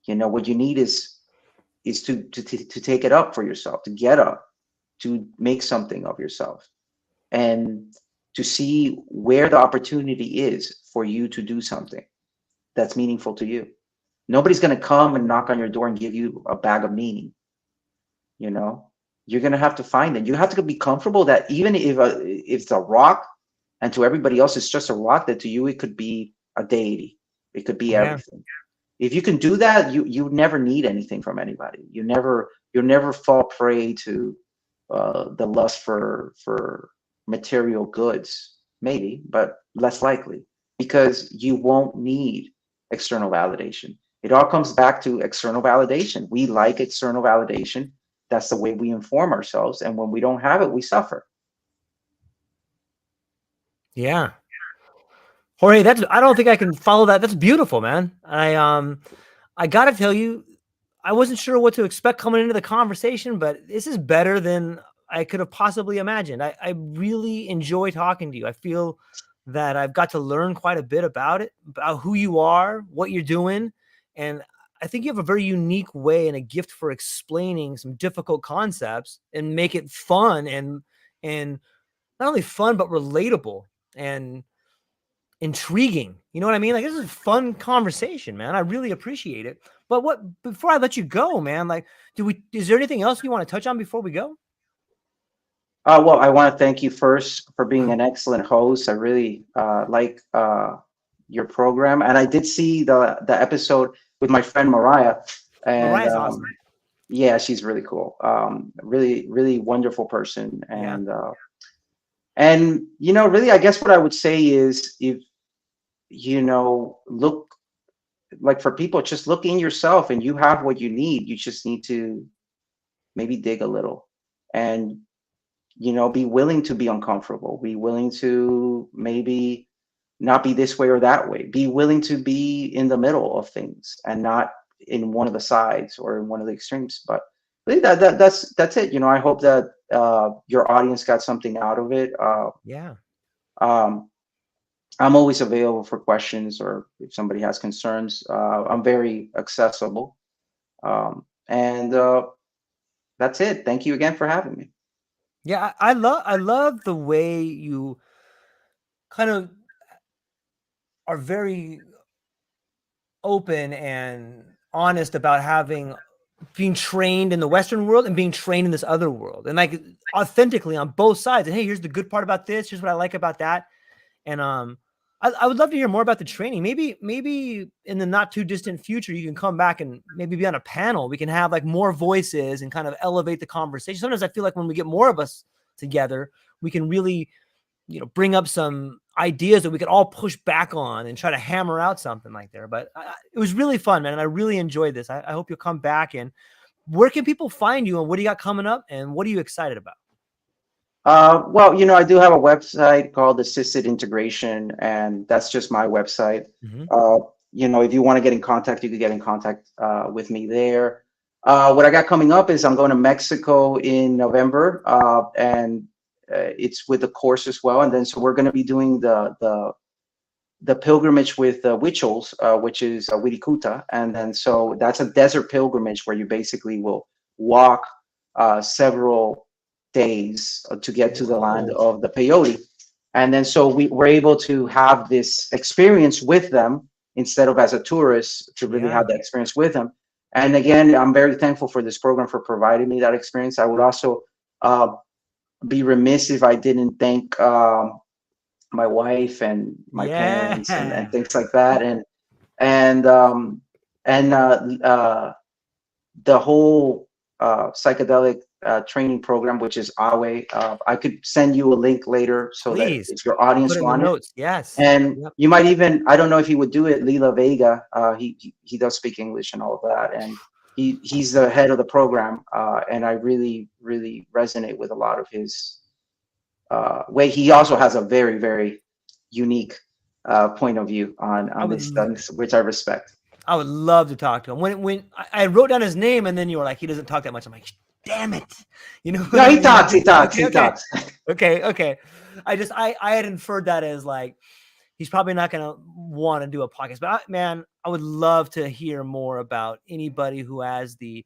What you need is to take it up for yourself, to get up, to make something of yourself, and to see where the opportunity is for you to do something that's meaningful to you. Nobody's going to come and knock on your door and give you a bag of meaning. You know, you're going to have to find it. You have to be comfortable that even if it's a rock, and to everybody else it's just a rock, that to you it could be a deity. It could be Yeah. everything. If you can do that, you never need anything from anybody. You'll never fall prey to the lust for material goods, maybe, but less likely, because you won't need external validation. It all comes back to external validation. We like external validation. That's the way we inform ourselves, and when we don't have it, we suffer. Yeah. Jorge, I don't think I can follow that. That's beautiful, man. I got to tell you, I wasn't sure what to expect coming into the conversation, but this is better than I could have possibly imagined. I really enjoy talking to you. I feel that I've got to learn quite a bit about it, about who you are, what you're doing. And I think you have a very unique way and a gift for explaining some difficult concepts and make it fun and not only fun, but relatable and intriguing. You know what I mean? Like, this is a fun conversation, man. I really appreciate it. But before I let you go, man, like, is there anything else you want to touch on before we go? Well, I want to thank you first for being an excellent host. I really like your program, and I did see the episode with my friend Mariah, and Mariah's awesome. yeah, she's really cool. Really, really wonderful person, Yeah. and you know, really, I guess what I would say is, if you know, look, like, for people, just look in yourself, and you have what you need. You just need to maybe dig a little, and you know, be willing to be uncomfortable, be willing to maybe not be this way or that way, be willing to be in the middle of things and not in one of the sides or in one of the extremes. But really, that's it. You know, I hope that your audience got something out of it. Yeah. um, I'm always available for questions, or if somebody has concerns. I'm very accessible. And that's it. Thank you again for having me. Yeah. I love the way you kind of are very open and honest about being trained in the Western world and being trained in this other world, and like authentically on both sides. And hey, here's the good part about this. Here's what I like about that. And I would love to hear more about the training. Maybe in the not too distant future, you can come back and maybe be on a panel. We can have like more voices and kind of elevate the conversation. Sometimes I feel like when we get more of us together, we can really, bring up some ideas that we could all push back on and try to hammer out something like there. But it was really fun, man. And I really enjoyed this. I hope you'll come back. And where can people find you, and what do you got coming up, and what are you excited about? Well, you know, I do have a website called Assisted Integration, and that's just my website. Mm-hmm. You know, if you want to get in contact, you could get in contact with me there. What I got coming up is I'm going to Mexico in November, and it's with a course as well. And then so we're going to be doing the pilgrimage with Huichols, which is Wirikuta. And then so that's a desert pilgrimage where you basically will walk several days to get to the land of the peyote. And then so we're able to have this experience with them instead of as a tourist, to really have that experience with them. And again, I'm very thankful for this program for providing me that experience. I would also be remiss if I didn't thank my wife and my parents and things like that, and the whole psychedelic training program, which is Awe. I could send you a link later so Please that if your audience put it in the want it. notes. Yes. And Yep. you might even, I don't know if he would do it, Lila Vega. He does speak English and all of that, and he's the head of the program. And I really, really resonate with a lot of his way. He also has a very, very unique point of view on these things, which I respect. I would love to talk to him. When I wrote down his name, and then you were like, he doesn't talk that much. I'm like, damn it. You know? No, he talks. He talks. Okay, He talks. Okay. I had inferred that as like, he's probably not going to want to do a podcast, but man, I would love to hear more about anybody who has the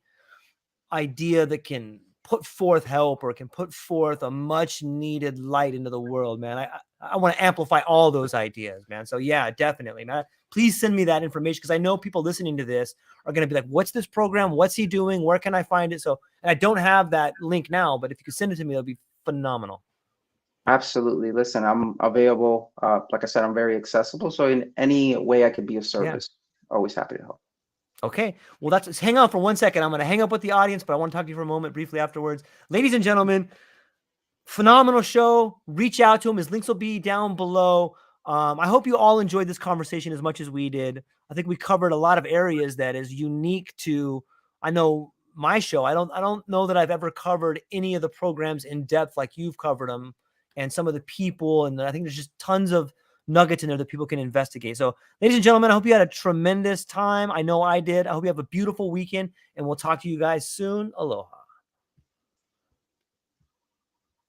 idea that can put forth help or can put forth a much needed light into the world, man, I want to amplify all those ideas, man. So yeah, definitely, man. Please send me that information, because I know people listening to this are going to be like, what's this program? What's he doing? Where can I find it? So, and I don't have that link now, but if you could send it to me, that'd be phenomenal. Absolutely. Listen, I'm available. Like I said, I'm very accessible. So in any way I could be of service, always happy to help. Okay. Well, let's hang on for 1 second. I'm going to hang up with the audience, but I want to talk to you for a moment briefly afterwards. Ladies and gentlemen, phenomenal show. Reach out to him. His links will be down below. I hope you all enjoyed this conversation as much as we did. I think we covered a lot of areas that is unique to, I know, my show. I don't know that I've ever covered any of the programs in depth like you've covered them, and some of the people. And I think there's just tons of nuggets in there that people can investigate. So, ladies and gentlemen, I hope you had a tremendous time. I know I did. I hope you have a beautiful weekend, and we'll talk to you guys soon. Aloha.